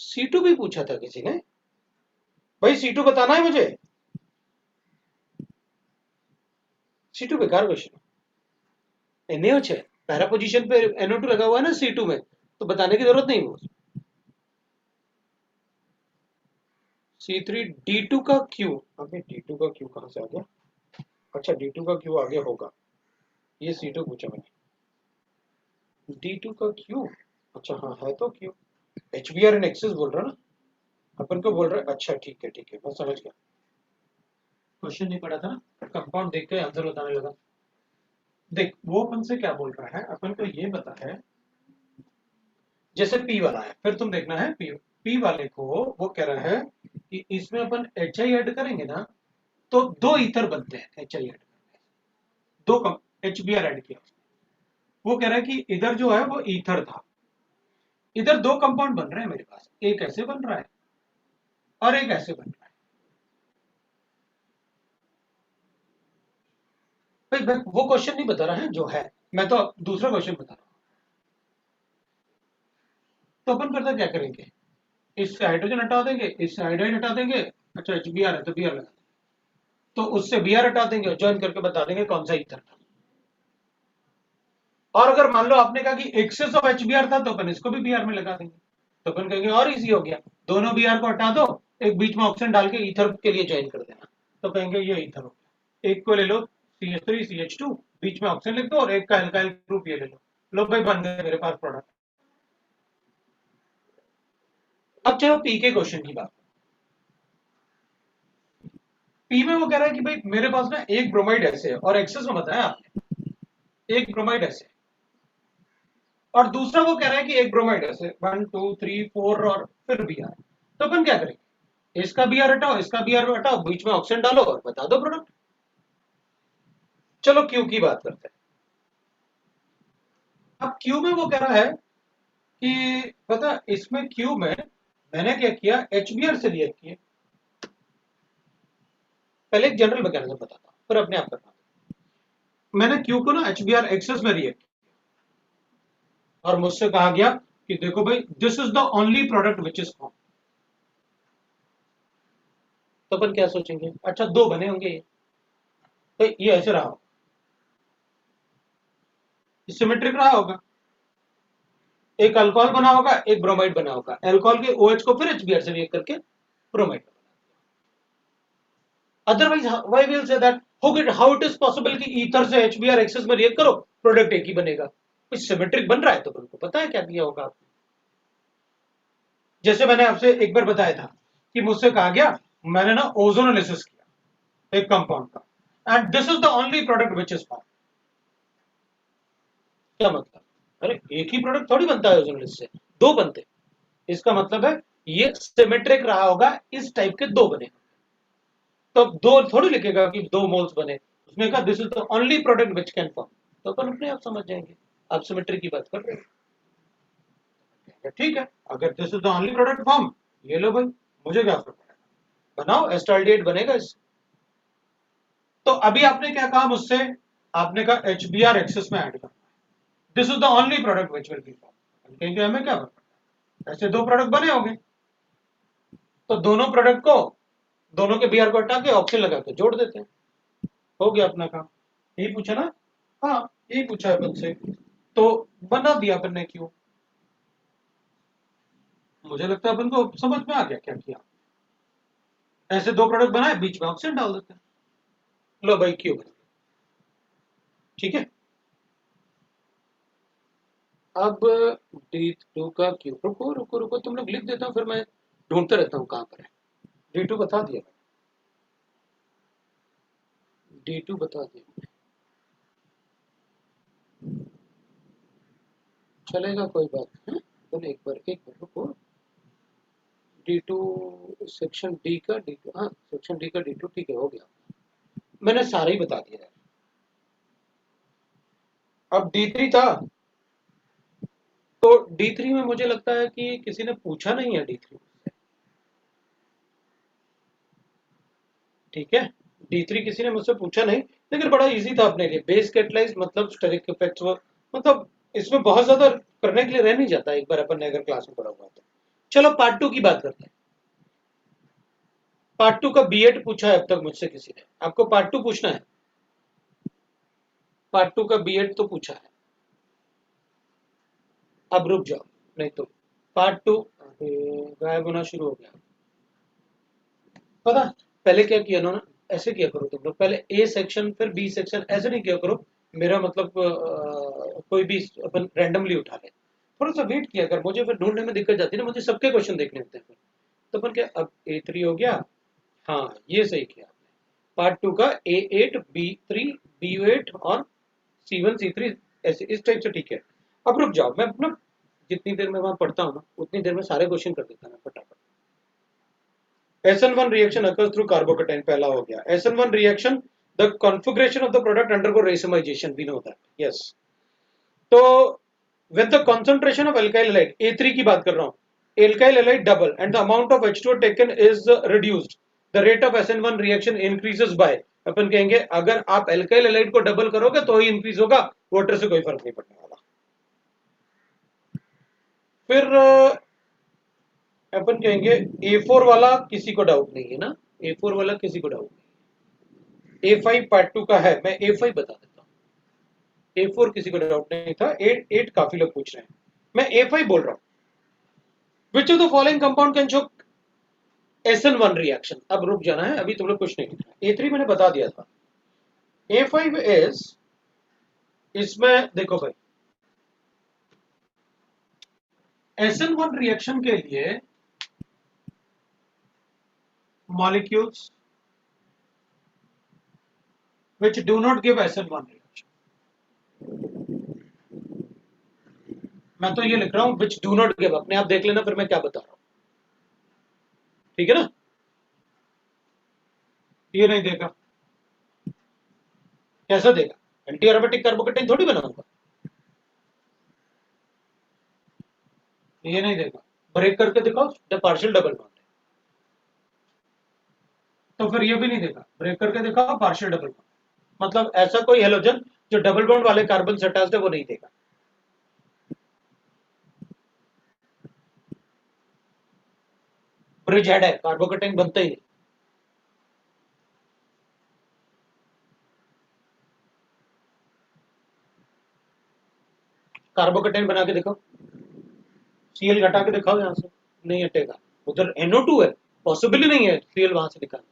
C2 भी पूछा था किसी ने, भाई C2 बताना है मुझे। C2 बेकार क्वेश्चन है, NaOH है, पहला पोजीशन पे NO2 लगा हुआ है ना C2 में, तो बताने की जरूरत नहीं वो। C3 D2 का Q, अबे D2 का Q कहां से आ गया? अच्छा D2 का Q आगे होगा, ये C2 पूछा मैंने। D2 का Q, अच्छा हाँ है तो Q, HBr इन एक्सेस बोल रहा ना अपन को, बोल रहा है। अच्छा ठीक है ठीक है, मैं समझ गया, क्वेश्चन नहीं पढ़ा था ना, कंपाउंड देख के आंसर बताने लगा। देख वो अपन से क्या बोल रहा है, अपन को ये बता है, जैसे P वाला है, फिर तुम देखना है P वाले को, वो कह रहा है कि इसमें अपन HI ऐड करेंगे ना, तो 2 ईथर बनते हैं HI ऐड, दो कम HBr ऐड किया। वो कह रहा है कि इधर जो है वो ईथर था, इधर 2 कंपाउंड बन रहे हैं मेरे पास, एक ऐसे बन रहा है और एक ऐसे बन रहा है। भाई वो क्वेश्चन नहीं बता रहा है जो है, मैं तो दूसरा क्वेश्चन बता रहा हूँ। तो अपन करता क्या करेंगे, इससे हाइड्रोजन हटा देंगे, इससे हाइड्रोजन हटा देंगे, अच्छा HBr है तो Br लगा, तो उससे Br हटा देंगे और ज्वाइन करके बता देंगे कौन सा ईथर था। और अगर मान लो आपने कहा कि एक्सेस ऑफ HBr था, तो अपन इसको भी Br में लगा देंगे, तो अपन कहेंगे और इजी हो गया, दोनों Br को हटा दो, एक बीच में ऑक्सीजन डाल के ईथर के लिए ज्वाइन कर देना, तो कहेंगे ये ईथर हो गया। एक को ले लो CH3 CH2, बीच में ऑक्सीजन लिख दो और एक का एल्काइल ग्रुप ये ले लो भाई बन गए मेरे पास प्रोडक्ट। अब चलो पी के क्वेश्चन की बात। पी में वो कह रहा है कि भाई मेरे पास ना एक ब्रोमाइड ऐसे है, और एक्सेस में बताया आपने एक ब्रोमाइड ऐसे, और दूसरा वो कह रहा है कि एक ब्रोमाइड ऐसे 1 2 3 4 और फिर Br, तो अपन क्या करेंगे, इसका Br हटाओ, इसका Br हटाओ, बीच में ऑक्सीजन डालो और बता दो प्रोडक्ट। चलो क्यू की बात करते हैं। अब क्यू में वो कह रहा है कि पता, इसमें क्यू में मैंने क्या किया, HBr से रिएक्ट किया, पहले एक जनरल मैकेनिज्म बताता हूं फिर अपने आप करना। मैंने क्यू को ना HBr एक्सेस में रिएक्ट किया और मुझसे कहा गया कि देखो भाई this is the only product which is form. तो अपन क्या सोचेंगे, अच्छा 2 बने होंगे ये, तो ये ऐसे रहा होगा, सिमेट्रिक रहा होगा, एक अल्कोहल बना होगा, एक ब्रोमाइड बना होगा, अल्कोहल के OH को फिर HBr से रिएक्ट करके bromide. Otherwise why will say that how it is possible कि ईथर से HBr एक्सेस में रिएक्ट करो प्रोडक्ट एक ही बनेगा, कुछ सिमेट्रिक बन रहा है, तो उनको पता है क्या किया होगा आपने। जैसे मैंने आपसे एक बार बताया था कि मुझसे कहा गया, मैंने ना ओजोनोलिसिस किया एक कंपाउंड का, and this is the only product which is form. क्या मतलब, अरे एक ही प्रोडक्ट थोड़ी बनता है ओजोनोलिसिस से, 2 बनते, इसका मतलब है ये सिमेट्रिक रहा होगा, इस टाइप के 2 बने, तो 2 थोड़ी लिखेगा कि 2 मोल्स बने, उसने कहा this is the only product which can form, तो अपन अपने आप समझ जाएंगे आप सिमेट्री की बात कर रहे हैं। ठीक है, अगर this is the only product form, ये लो भाई, मुझे क्या फर्क पड़ेगा, बनाओ एस्टाल्डिहाइड बनेगा इससे। तो अभी आपने क्या कहा मुझसे, आपने कहा HBr एक्सेस में ऐड करना, this is the only product which will be form, कहेंगे हमें क्या फर्क पड़ता है, ऐसे 2 प्रोडक्ट बने होंगे, तो दोनों प्रोडक्ट को, दोनों के Br को हटा के ऑक्सीजन लगा के जोड़ देते हैं, हो गया अपना काम। यही पूछा ना, हाँ यही पूछा है अपन से, तो बना दिया अपन ने क्यों। मुझे लगता है अपन को समझ में आ गया क्या किया, ऐसे 2 प्रोडक्ट बनाए, बीच में ऑक्सीजन डाल देते हैं, लो भाई क्यों बना, ठीक है। अब D2 का क्यू, रुको रुको रुको, तुम लोग लिख देता हूँ, फिर मैं ढूंढते रहता हूँ कहाँ पर है। D2 बता दिया, D2 बता दिया, चलेगा कोई बात नहीं। तो एक बार रुको। D2 सेक्शन डी का D2, हाँ सेक्शन डी का D2 ठीक है, हो गया। मैंने सारे ही बता दिया है। अब D3 था, तो D3 में मुझे लगता है कि किसी ने पूछा नहीं है D3 से, ठीक है। D3 किसी ने मुझसे पूछा नहीं, लेकिन बड़ा इजी था अपने लिए। बेस कैटलाइज मतलब स्टेरिक इफेक्ट्स, मतलब इसमें बहुत ज्यादा करने के लिए रह नहीं जाता, एक बार अपन ने अगर क्लास में पढ़ा हुआ तो। चलो पार्ट 2 की बात करते हैं। पार्ट 2 का B8 पूछा है अब तक मुझसे किसी ने। आपको पार्ट 2 पूछना है? पार्ट 2 का B8 तो पूछा है। अब रुक जाओ, नहीं तो पार्ट 2 गायब होना शुरू हो गया। पता पहले क्या किया ना, ऐसे किया करो तुम लोग, पहले ए सेक्शन फिर बी सेक्शन, ऐसे नहीं किया करो। मेरा मतलब कोई भी अपन रैंडमली उठा ले, थोड़ा सा वेट किया कर। मुझे फिर ढूंढने में दिक्कत जाती है ना, मुझे सबके क्वेश्चन देखने होते हैं फिर। तो अपन क्या, अब A3 हो गया, हाँ ये सही किया आपने। पार्ट 2 का A8 B3 B8 और C1 C3 ऐसे इस टाइप से, ठीक है। अब रुक जाओ, मैं अपना जितनी देर में वहां पढ़ता हूँ ना, उतनी देर में सारे क्वेश्चन कर देता हूँ फटाफट। SN1 reaction occurs through carbocation, पहला हो गया। SN1 reaction, the configuration of the product undergo racemization, we know that, yes. तो when the concentration of alkyl halide, A3 की बात कर रहा हूँ, alkyl halide double and the amount of H2O taken is reduced, the rate of SN1 reaction increases by, अपन कहेंगे अगर आप alkyl halide को डबल करोगे तो ही इंक्रीज होगा, वाटर से कोई फर्क नहीं पड़ने वाला। फिर अपन कहेंगे A4 वाला किसी को डाउट नहीं है ना, A4 वाला किसी को डाउट नहीं। A5 पार्ट 2 का है, मैं A5 बता देता हूँ। A4 किसी को डाउट नहीं था, 8 काफी लोग पूछ रहे हैं, मैं A5 बोल रहा हूँ। Which of the following compound can show SN1 reaction? अब रुक जाना है, अभी तुम लोग कुछ नहीं लिख रहे। A3 मैंने बता दिया था। A5 इज, इसमें देखो भाई, SN1 रिएक्शन के लिए molecules which do not give SN1 reaction, मैं तो ये लिख रहा हूं which do not give, अपने आप देख लेना फिर मैं क्या बता रहा हूं, ठीक है ना। ये नहीं देगा, कैसा देगा? एंटी एरोमेटिक कार्बोकेटाइन थोड़ी बनाऊंगा, ये नहीं देगा। ब्रेक करके दिखाओ, पार्शियल डबल बॉन्ड है, तो फिर ये भी नहीं देगा। ब्रेक करके दिखाओ पार्शियल डबल बॉन्ड, मतलब ऐसा कोई हेलोजन जो डबल बॉन्ड वाले कार्बन से अटैच्ड है वो नहीं देगा। ब्रिज हेड है, कार्बोकेटाइन बनता ही नहीं। कार्बोकेटाइन बना के दिखाओ, Cl घटा के दिखाओ, यहां से नहीं हटेगा। उधर NO2 है, पॉसिबल ही नहीं है Cl वहां से निकालना।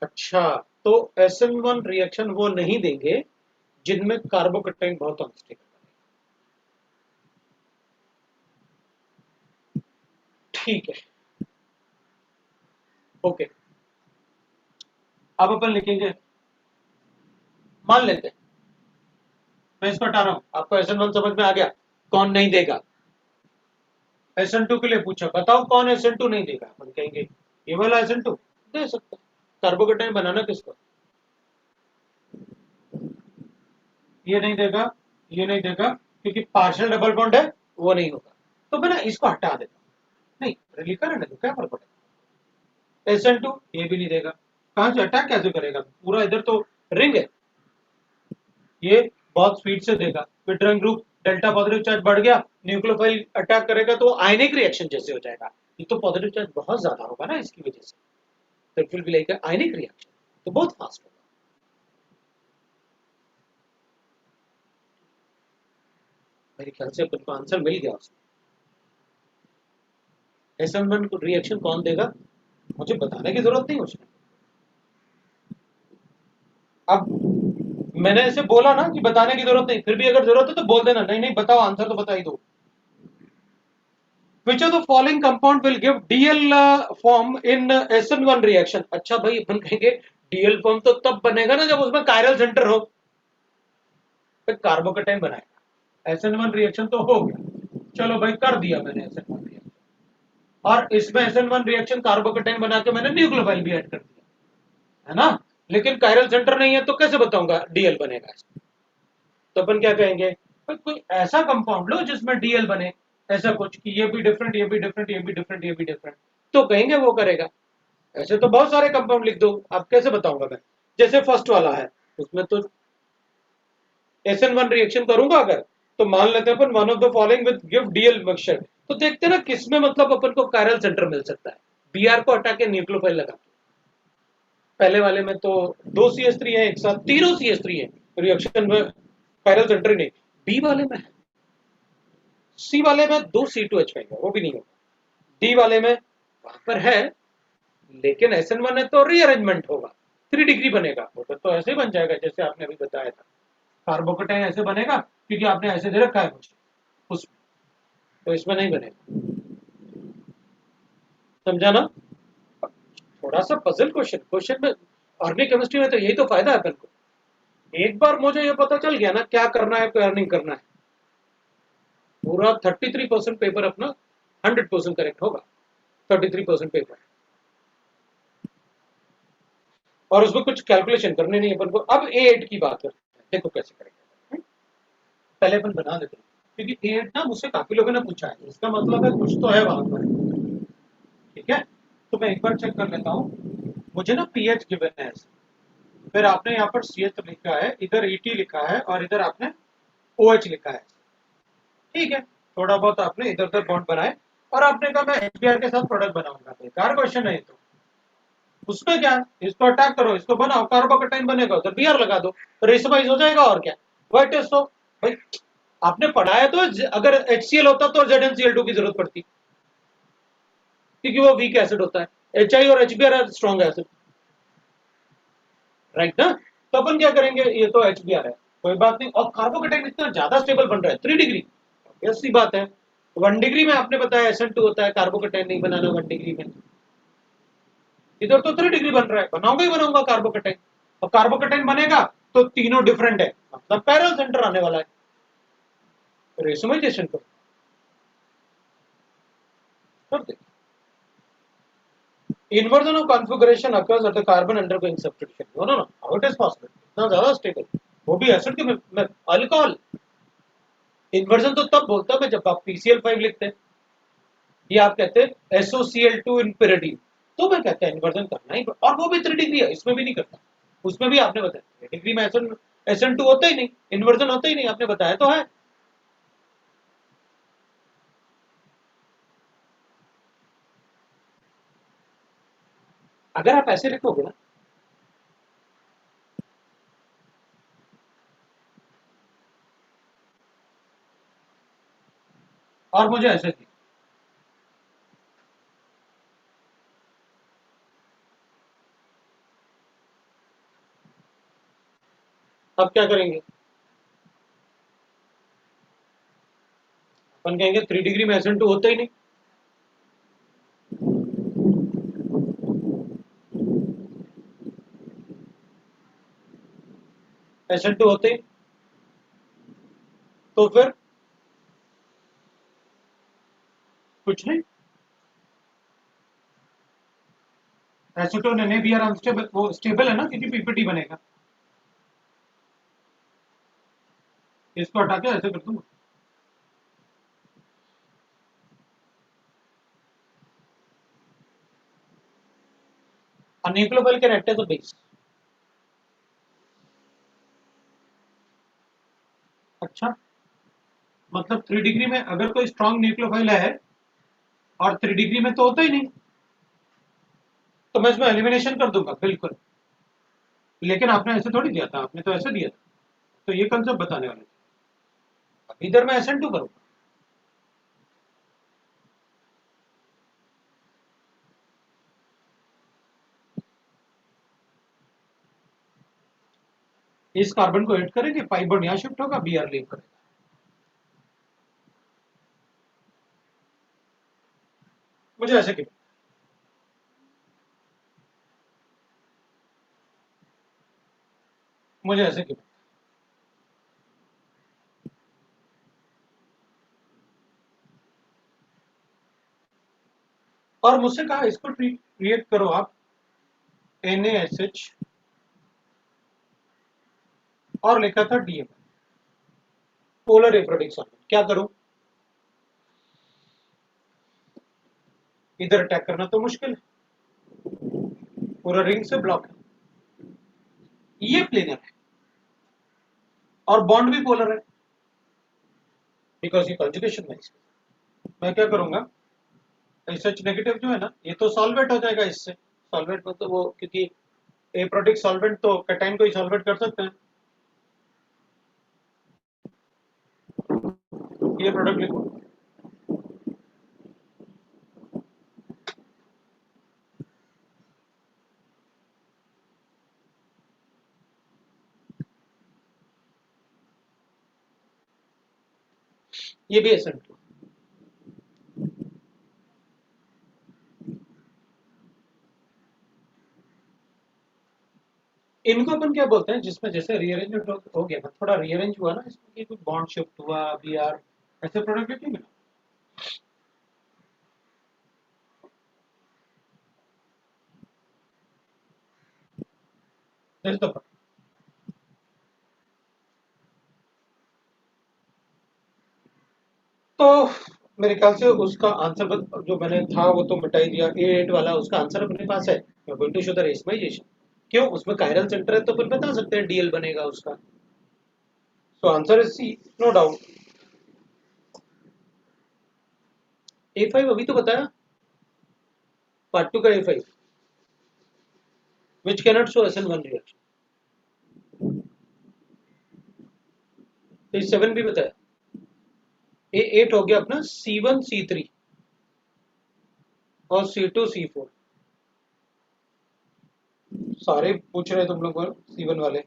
अच्छा, तो SN1 रिएक्शन वो नहीं देंगे जिनमें कार्बोकेटाइन बहुत अनस्टेबल है, ठीक है, ओके। अब अपन लिखेंगे, मान लेते हैं मैं इसको हटा रहा हूं, आपको SN1 समझ में आ गया कौन नहीं देगा। SN2 के लिए पूछा, बताओ कौन SN2 नहीं देगा? अपन कहेंगे ये वाला SN2 दे सकता है। कार्बोकेटाइन बनाना किसको? ये नहीं देगा, ये नहीं देगा, क्योंकि पार्शियल डबल बॉन्ड है, वो नहीं होगा। तो मैं ना इसको हटा देता हूं, नहीं लिखा रहने दो, क्या फर्क पड़ेगा। SN2 ये भी नहीं देगा, कहां से अटैक कैसे करेगा? पूरा इधर तो रिंग है, ये बहुत स्पीड से देगा। Withdrawing group delta positive charge बढ़ गया, न्यूक्लियोफाइल अटैक करेगा तो आयनिक रिएक्शन जैसे हो जाएगा। ये तो पॉजिटिव चार्ज बहुत ज्यादा होगा ना इसकी वजह से, तो it will be like ionic reaction, तो बहुत फास्ट होगा। मेरे ख्याल से अपन को आंसर मिल गया उसमें। SN1 को रिएक्शन कौन देगा मुझे बताने की जरूरत नहीं उसमें। अब मैंने ऐसे बोला ना कि बताने की जरूरत नहीं, फिर भी अगर जरूरत है तो बोल देना, नहीं नहीं बताओ, आंसर तो बता ही दो। Which of the following compound will give DL form in SN1 reaction. अच्छा भाई, अपन कहेंगे डीएल फॉर्म तो तब बनेगा ना जब उसमें कायरल सेंटर हो, फिर कार्बोकेटाइन बनाएगा। SN1 रिएक्शन तो हो गया, चलो भाई कर दिया मैंने SN1 रिएक्शन, और इसमें SN1 रिएक्शन कार्बोकेटाइन बना के मैंने न्यूक्लियोफाइल भी ऐड कर दिया, है ना, लेकिन कायरल सेंटर नहीं है तो कैसे बताऊंगा डीएल बनेगा। तो अपन क्या कहेंगे, कोई ऐसा कंपाउंड लो जिसमें डीएल बने, ऐसा कुछ कि ये भी डिफरेंट, ये भी डिफरेंट, ये भी डिफरेंट, ये भी डिफरेंट, तो कहेंगे वो करेगा। ऐसे तो बहुत सारे कंपाउंड लिख दो, आप कैसे बताऊंगा मैं। जैसे फर्स्ट वाला है, उसमें तो SN1 रिएक्शन करूंगा अगर, तो मान लेते हैं अपन one of the following with give DL mixture, तो देखते हैं ना किसमें मतलब अपन को कायरल सेंटर मिल सकता है। बीआर को हटा के न्यूक्लियोफाइल लगा, पहले वाले में तो 2 CH3 है एक साथ, तीनों CH3 है, रिएक्शन में कायरल सेंटर ही नहीं। बी वाले में, सी वाले में 2C2H5 है, वो भी नहीं होगा। डी वाले में वहां पर है, लेकिन SN1 है तो रीअरेंजमेंट होगा, 3 डिग्री बनेगा, वो तो ऐसे ही बन जाएगा जैसे आपने अभी बताया था। कार्बोकेटाइन ऐसे बनेगा क्योंकि आपने ऐसे दे रखा है कुछ उसमें, तो इसमें नहीं बनेगा। समझा ना? थोड़ा सा पजल क्वेश्चन, क्वेश्चन में ऑर्गेनिक केमिस्ट्री में तो यही तो फायदा है अपन को, एक बार मुझे ये पता चल गया ना क्या करना है क्या नहीं करना है, पूरा 33% पेपर अपना 100% करेक्ट होगा। 33% पेपर, और उसमें कुछ कैलकुलेशन करने नहीं अपन को। अब A8 की बात करते हैं, देखो कैसे करेंगे। पहले अपन बना देते हैं, क्योंकि A8 ना मुझसे काफी लोगों ने पूछा है, इसका मतलब है कुछ तो है वहां पर। ठीक है, तो मैं एक बार चेक कर लेता हूँ। मुझे ना पीएच गिवन है, फिर आपने यहाँ पर CH लिखा है, इधर ET लिखा है, और इधर आपने OH लिखा है। ठीक है, थोड़ा बहुत आपने इधर उधर बॉन्ड बनाए, और आपने कहा मैं HBr के साथ प्रोडक्ट बनाऊंगा। बेकार क्वेश्चन है तो, उसमें क्या, इसको अटैक करो, इसको बनाओ, कार्बोकेटाइन बनेगा, उधर बीआर लगा दो, रेसोमाइज हो जाएगा, और क्या व्हाइट टेस्ट हो। भाई आपने पढ़ाया तो अगर HCl होता तो ZnCl2 की जरूरत पड़ती, क्योंकि वो वीक एसिड होता है। HI और HBr स्ट्रॉन्ग एसिड, राइट ना। तो अपन क्या करेंगे, ये तो HBr है, कोई बात नहीं, और कार्बोकेटाइन इतना ज्यादा स्टेबल बन रहा है 3 डिग्री, ऐसी बात है। 1 डिग्री में आपने बताया SN2 होता है, कार्बोकेटाइन नहीं बनाना 1 डिग्री में, इधर तो 3 डिग्री बन रहा है, बनाऊंगा ही बनाऊंगा कार्बोकेटाइन, और कार्बोकेटाइन बनेगा तो तीनों डिफरेंट है, मतलब पैरेलल सेंटर आने वाला है, रेसोमाइजेशन कर दे। Inversion of configuration occurs at the carbon undergoing substitution. No. How it is possible? इतना ज्यादा स्टेबल, वो भी एसिड के में अल्कोहल। इन्वर्जन तो तब बोलता है जब आप PCl5 लिखते हैं, या आप कहते हैं SOCl2 in pyridine, तो मैं कहता है इन्वर्जन करना ही, और वो भी 3 डिग्री है, इसमें भी नहीं करता। उसमें भी आपने बताया 3 डिग्री में SN2 होता ही नहीं, इन्वर्जन होता ही नहीं, आपने बताया तो है। अगर आप ऐसे लिखोगे ना, और मुझे ऐसे थी, अब क्या करेंगे, अपन कहेंगे 3 डिग्री में SN2 होता ही नहीं, SN2 होते ही, तो फिर कुछ नहीं, एसीटोन NaBr अनस्टेबल, वो स्टेबल है ना क्योंकि PPT बनेगा, इसको हटा के ऐसे कर दूंगा। न्यूक्लियोफाइल के रेक्ट तो बेस, अच्छा, मतलब 3 डिग्री में अगर कोई स्ट्रॉन्ग न्यूक्लियोफाइल है, और 3 डिग्री में तो होता ही नहीं, तो मैं इसमें एलिमिनेशन कर दूंगा बिल्कुल। लेकिन आपने ऐसे थोड़ी दिया था, आपने तो ऐसे दिया था, तो ये कंसेप्ट बताने वाले थे। इधर मैं SN2 करूंगा, इस कार्बन को हिट करेंगे, पाई बॉन्ड यहाँ शिफ्ट होगा, Br लीव करेगा। मुझे ऐसे गिवन, मुझे ऐसे गिवन, और मुझसे कहा इसको क्रिएट करो आप NaSH और लिखा था DM, पोलर एप्रोडिक सॉल्वेंट। क्या करूं, इधर अटैक करना तो मुश्किल है, पूरा रिंग से ब्लॉक है, ये प्लेनर है और बॉन्ड भी पोलर है बिकॉज ये कंजुगेशन में। मैं क्या करूंगा, SH नेगेटिव जो है ना, ये तो सॉल्वेट हो जाएगा इससे, सॉल्वेट मतलब वो, क्योंकि एप्रोडिक सॉल्वेंट तो कैटाइन को ही सॉल्वेट कर सकते हैं। ये प्रोडक्ट लिखो, ये भी SN2। इनको अपन क्या बोलते हैं, जिसमें जैसे रीअरेंजमेंट हो गया ना, थोड़ा रीअरेंज हुआ ना इसमें, कि कुछ बॉन्ड शिफ्ट हुआ, BR, ऐसे प्रोडक्ट लिखेंगे ना। This is the product। तो मेरे ख्याल से उसका आंसर जो मैंने था वो तो मिटा ही दिया, A8 वाला उसका आंसर अपने पास है। मैं गोइंग टू शो द रेशमाइजेशन, क्यों, उसमें कायरल सेंटर है तो फिर बता सकते हैं DL बनेगा उसका। So answer is C, no doubt. A5 अभी तो बताया, पार्ट 2 का A5 which cannot show SN1 reaction। तो 7 भी बताया। A8 हो गया अपना C1 C3 और C2 C4, सारे पूछ रहे तुम लोग C1 वाले।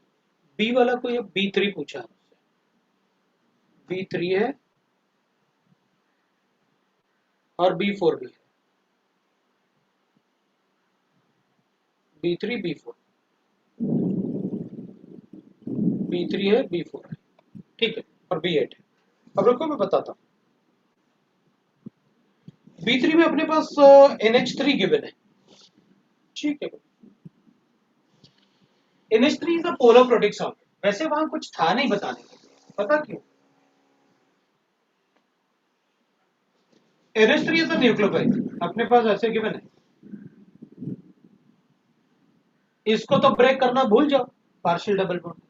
B वाला कोई B3 पूछा है, B3 है और B4 भी है, B3 B4, B3 है B4 है, ठीक है, और B8 है। अब रुको मैं बताता हूँ। B3 में अपने पास NH3 गिवन है, ठीक है। NH3 is a polar protic solvent. वैसे वहां कुछ था नहीं बताने के लिए, पता क्यों? NH3 इज अ न्यूक्लियोफाइल, अपने पास ऐसे गिवन है, इसको तो ब्रेक करना भूल जाओ, पार्शियल डबल बॉन्ड।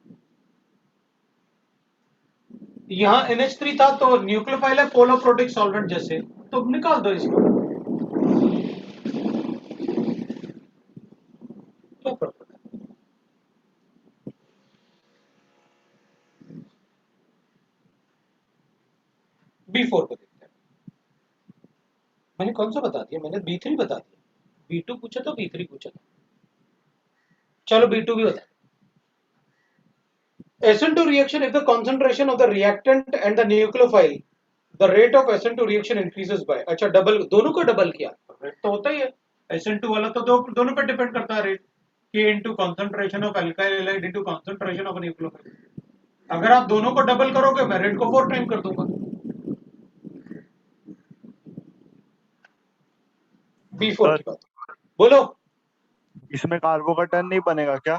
यहाँ NH3 था तो न्यूक्लियोफाइल है, पोलर प्रोटिक सॉल्वेंट जैसे, तो निकाल दो इसको, क्या प्रॉब्लम है। B4 को देखते हैं। मैंने कौन सा बता दिया, मैंने B3 बता दिया, B2 पूछा था, B3 पूछा था, चलो B2 भी बता। SN2 reaction, if the concentration of the reactant and the nucleophile, the rate of SN2 reaction increases by, अच्छा डबल, दोनों का डबल किया, रेट तो होता ही है। SN2 वाला तो दोनों पे डिपेंड करता है rate, K into concentration of alkyl halide into concentration of a nucleophile। अगर आप दोनों को डबल करोगे मैं रेट को 4 टाइम कर दूंगा। B4 की बात बोलो। इसमें कार्बोकटन नहीं बनेगा क्या?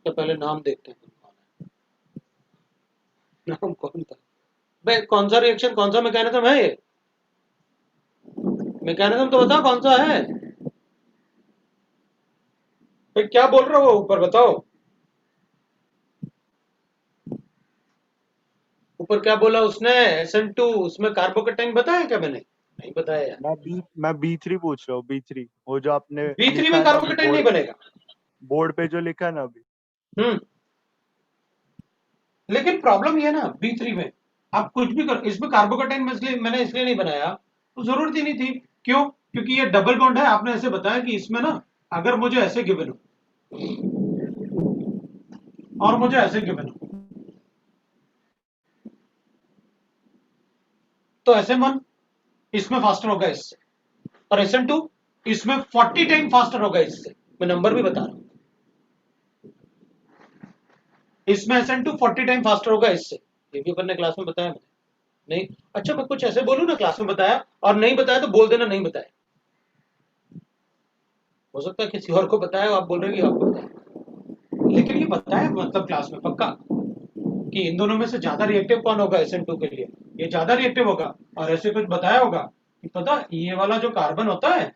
तो पहले नाम देखते हैं, नाम कौन था भाई, कौन सा रिएक्शन, कौन सा मैकेनिज्म है ये, मैकेनिज्म तो बताओ कौन सा है, फिर क्या बोल रहे हो ऊपर बताओ, ऊपर क्या बोला उसने, SN2 उसमें कार्बोकटाइन बताया क्या मैंने, नहीं बताया यार। मैं B3 पूछ रहा हूँ, B3 वो जो आपने B3 लिखा में है ना अभी कार्बोकटाइन नहीं बनेगा। बोर्ड पे जो लिखा है ना अभी। हम्म, लेकिन प्रॉब्लम ये है ना B3 में आप कुछ भी कर, इसमें कार्बोकटाइन मैंने इसलिए नहीं बनाया, तो जरूरत ही नहीं थी। क्यों, क्योंकि ये डबल बॉन्ड है, आपने ऐसे बताया कि इसमें ना अगर मुझे ऐसे गिवन हो और मुझे ऐसे गिवन हो तो ऐसे मन इसमें फास्टर होगा इससे, और SN2 इसमें 40 टाइम फास्टर होगा इससे। मैं नंबर भी बता रहा हूं, इसमें SN2 40 टाइम फास्टर होगा इससे। ये भी अपन ने क्लास में बताया मैंने, नहीं? अच्छा, मैं कुछ ऐसे बोलूं ना क्लास में बताया, और नहीं बताया तो बोल देना नहीं बताया। हो सकता है किसी और को बताया, आप बोल रहे हैं कि आपको बताया, लेकिन ये बताया मतलब क्लास में पक्का कि इन दोनों में से ज्यादा रिएक्टिव कौन होगा SN2 के लिए, ये ज्यादा रिएक्टिव होगा। और ऐसे कुछ बताया होगा कि पता, ये वाला जो कार्बन होता है,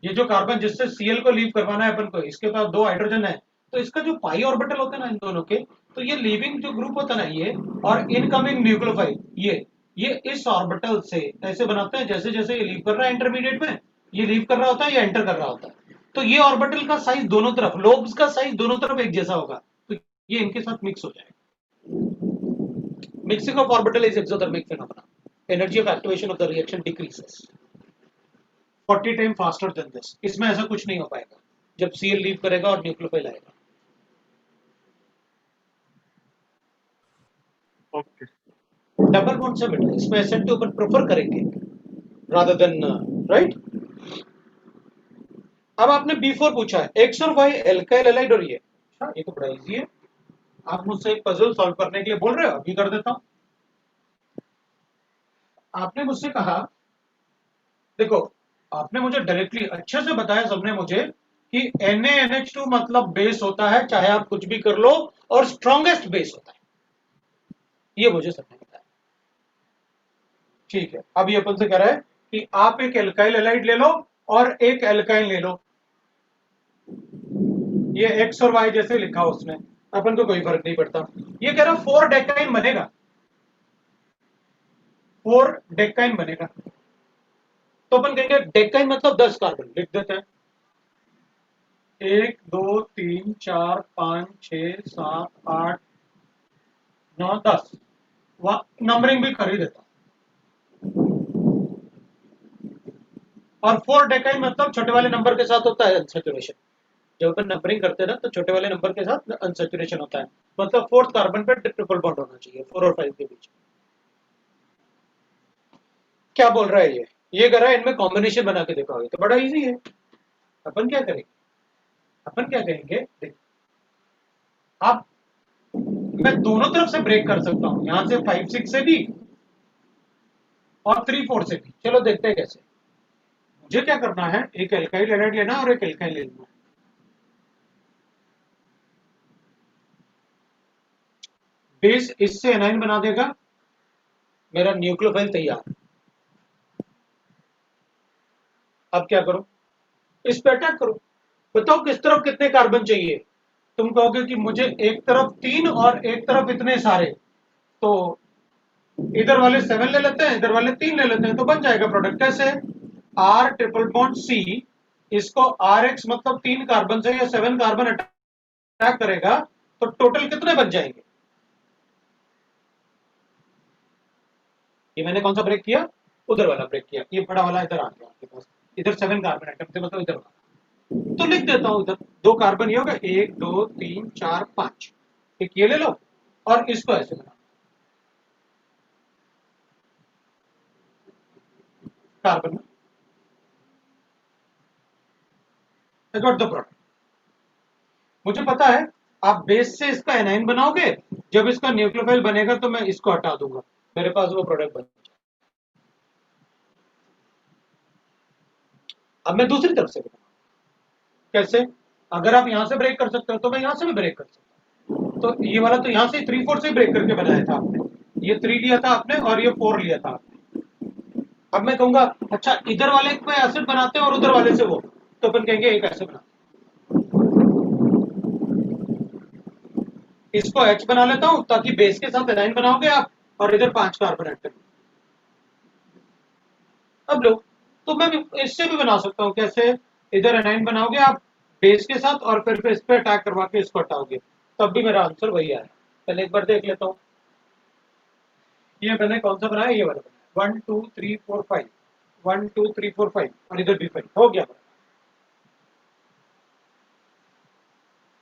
ये जो कार्बन जिससे Cl को लीव करवाना है अपन को, इसके पास 2 हाइड्रोजन है, तो इसका जो पाई ऑर्बिटल होता है ना इन दोनों के, तो ये लीविंग जो ग्रुप होता है ना ये, और इनकमिंग न्यूक्लियोफाइल, ये इस ऑर्बिटल से ऐसे बनाते हैं, जैसे जैसे ये लीव कर रहा है इंटरमीडिएट में, ये लीव कर रहा होता है या एंटर कर रहा होता है, तो ये ऑर्बिटल का साइज दोनों तरफ, लोब्स का साइज दोनों तरफ एक जैसा होगा, तो ये इनके साथ मिक्स हो जाएगा। Mixing of orbital is exothermic phenomena, energy of activation of the reaction decreases 40 time faster than this. इसमें ऐसा कुछ नहीं हो पाएगा जब Cl लीव करेगा और न्यूक्लियोफाइल आएगा। ओके। डबल बॉन्ड से बेटा इसमें SN2 अपन प्रेफर करेंगे रादर देन, राइट। अब आपने B4 पूछा है, X और Y एल्काइल हैलाइड, और ये अच्छा, ये तो बड़ा इजी है। आप मुझसे एक पजल सॉल्व करने के लिए बोल रहे हो, अभी कर देता हूं। आपने मुझसे कहा, देखो, आपने मुझे डायरेक्टली अच्छे से बताया सबने मुझे कि NaNH2 मतलब बेस होता है, चाहे आप कुछ भी कर लो, और स्ट्रॉन्गेस्ट बेस होता है, ये मुझे सबने बताया। ठीक है, अब ये अपन से कह रहा है कि आप एक एल्काइल हैलाइड ले लो और एक एल्काइन ले लो, ये X और Y जैसे लिखा उसने, अपन को कोई फर्क नहीं पड़ता। ये कह रहा 4 डेकाइन बनेगा, 4 डेकाइन बनेगा, तो अपन कहेंगे डेकाइन मतलब 10 कार्बन, लिख देते हैं 1 2 3 4 5 6 7 8 9 10, नंबरिंग भी कर ही देता। और 4 डेकाइन मतलब छोटे वाले नंबर के साथ होता है अनसैचुरेशन, जब अपन नंबरिंग करते हैं ना तो छोटे वाले नंबर के साथ अनसैचुरेशन होता है, मतलब 4th कार्बन पे ट्रिपल बॉन्ड होना चाहिए 4 और 5 के बीच। क्या बोल रहा है ये कह रहा है इनमें कॉम्बिनेशन बना के दिखाओ, तो बड़ा इजी है। अपन क्या करेंगे, अपन क्या करेंगे, देख, आप, मैं दोनों तरफ से ब्रेक कर सकता हूं, यहां से 5 6 से भी और 3 4 से भी। चलो देखते हैं कैसे। मुझे क्या करना है, एक एल्काइल हैलाइड लेना और एक एल्काइन लेना। बेस इससे एनाइन बना देगा, मेरा न्यूक्लियोफाइल तैयार। अब क्या करूं, इस पे अटैक करो, बताओ किस तरफ कितने कार्बन चाहिए। तुम कहोगे कि मुझे एक तरफ 3 और एक तरफ इतने सारे, तो इधर वाले 7 ले लेते हैं, इधर वाले 3 ले लेते हैं, तो बन जाएगा प्रोडक्ट। कैसे, R ट्रिपल बॉन्ड C, इसको RX मतलब 3 कार्बन से या 7 कार्बन अटैक करेगा, तो टोटल कितने बन जाएंगे। ये मैंने कौन सा ब्रेक किया, उधर वाला ब्रेक किया, ये बड़ा वाला इधर आ गया आपके पास, इधर 7 कार्बन एटम थे, मतलब इधर वाला। तो लिख देता हूं, इधर 2 कार्बन ये होगा, 1 2 3 4 5, एक ये ले लो और इसको ऐसे बना, कार्बन में गॉट द प्रोडक्ट। मुझे पता है आप बेस से इसका एनाइन बनाओगे, जब इसका न्यूक्लियोफाइल बनेगा तो मैं इसको हटा दूंगा, मेरे पास वो प्रोडक्ट बन। अब मैं दूसरी तरफ से बनाऊं, कैसे, अगर आप यहां से ब्रेक कर सकते हो तो मैं यहां से भी ब्रेक कर सकता हूं। तो ये वाला तो यहां से 3 4 से ही ब्रेक करके बनाया था आपने, ये 3 लिया था आपने और ये 4 लिया था आपने। अब मैं कहूंगा अच्छा इधर वाले पे एसिड बनाते हैं और उधर वाले से वो, तो अपन कहेंगे एक ऐसे बना, इसको H बना लेता हूं ताकि बेस के साथ एनाइन बनाओगे आप, और इधर 5 कार्बन ऐड करेंगे। अब लो, तो मैं इससे भी बना सकता हूं, कैसे, इधर एनाइन बनाओगे आप बेस के साथ और फिर इस पे अटैक करवा के इसको हटाओगे, तब भी मेरा आंसर वही आया। पहले एक बार देख लेता हूं, ये मैंने कौन सा बनाया, ये वाला बनाया, 1 2 3 4 5, 1 2 3 4 5, और इधर भी 5 हो गया,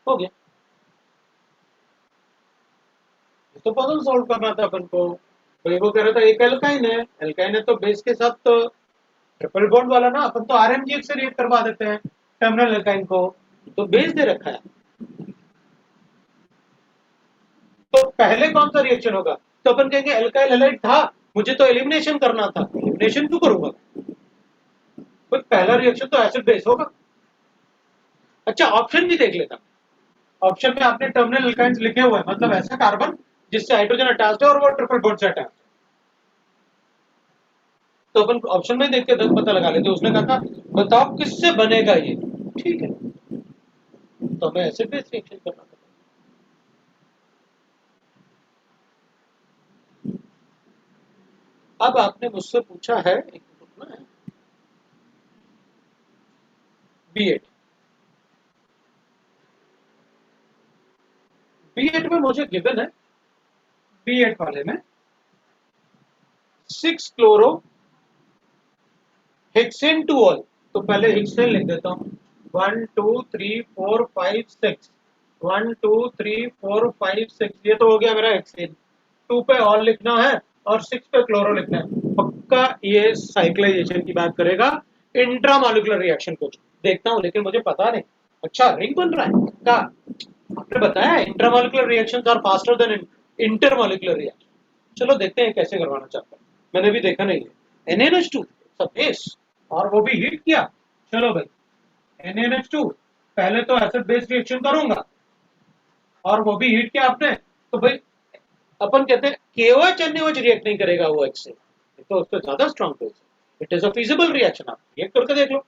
हो गया। तो पजल सॉल्व करना था अपन को, भाई वो कह रहा था एक एल्काइन है तो बेस के साथ तो ट्रिपल बॉन्ड वाला ना, अपन तो आरएमजीएफ से रिएक्ट करवा देते हैं टर्मिनल एल्काइन को, तो बेस दे रखा है। तो पहले कौन सा रिएक्शन होगा? तो अपन कहेंगे एल्काइल हैलाइड था, मुझे तो एलिमिनेशन करना था, एलिमिनेशन क्यों करूंगा? कोई पहला रिएक्शन तो एसिड बेस होगा। अच्छा ऑप्शन भी देख लेता, ऑप्शन में आपने टर्मिनल एल्काइंस लिखे हुए हैं, मतलब ऐसा कार्बन जिससे हाइड्रोजन अटैच्ड है और वो ट्रिपल बॉन्ड से अटैच्ड है। तो अपन ऑप्शन में देख के पता लगा लेते। उसने कहा था बताओ किससे बनेगा ये, ठीक है, तो हमें एसिड बेस रिएक्शन करना था। अब आपने मुझसे पूछा है एक रुकना है B8। B8 में मुझे गिवन है, B8 वाले में 6 क्लोरो हेक्सेन टू ऑल, तो पहले हेक्सेन लिख देता हूं 1 2 3 4 5 6 1 2 3 4 5 6, ये तो हो गया मेरा हेक्सेन। 2 पे ऑल लिखना है और 6 पे क्लोरो लिखना है। पक्का ये साइक्लाइजेशन की बात करेगा, इंट्रामोलिकुलर रिएक्शन कुछ देखता हूं, लेकिन मुझे पता नहीं। अच्छा रिंग बन रहा है क्या? आपने बताया intramolecular reactions are faster than intermolecular reaction. चलो देखते हैं कैसे करवाना चाहता है, मैंने भी देखा नहीं है। NaNH2 बेस और वो भी हीट किया। चलो भाई NaNH2 पहले तो एसिड बेस रिएक्शन करूंगा और वो भी हीट किया आपने, तो भाई अपन कहते हैं KOH NaOH रिएक्ट नहीं करेगा OH से, तो उससे ज्यादा स्ट्रॉन्ग बेस है। It is a feasible reaction, आप रिएक्ट करके देख लो।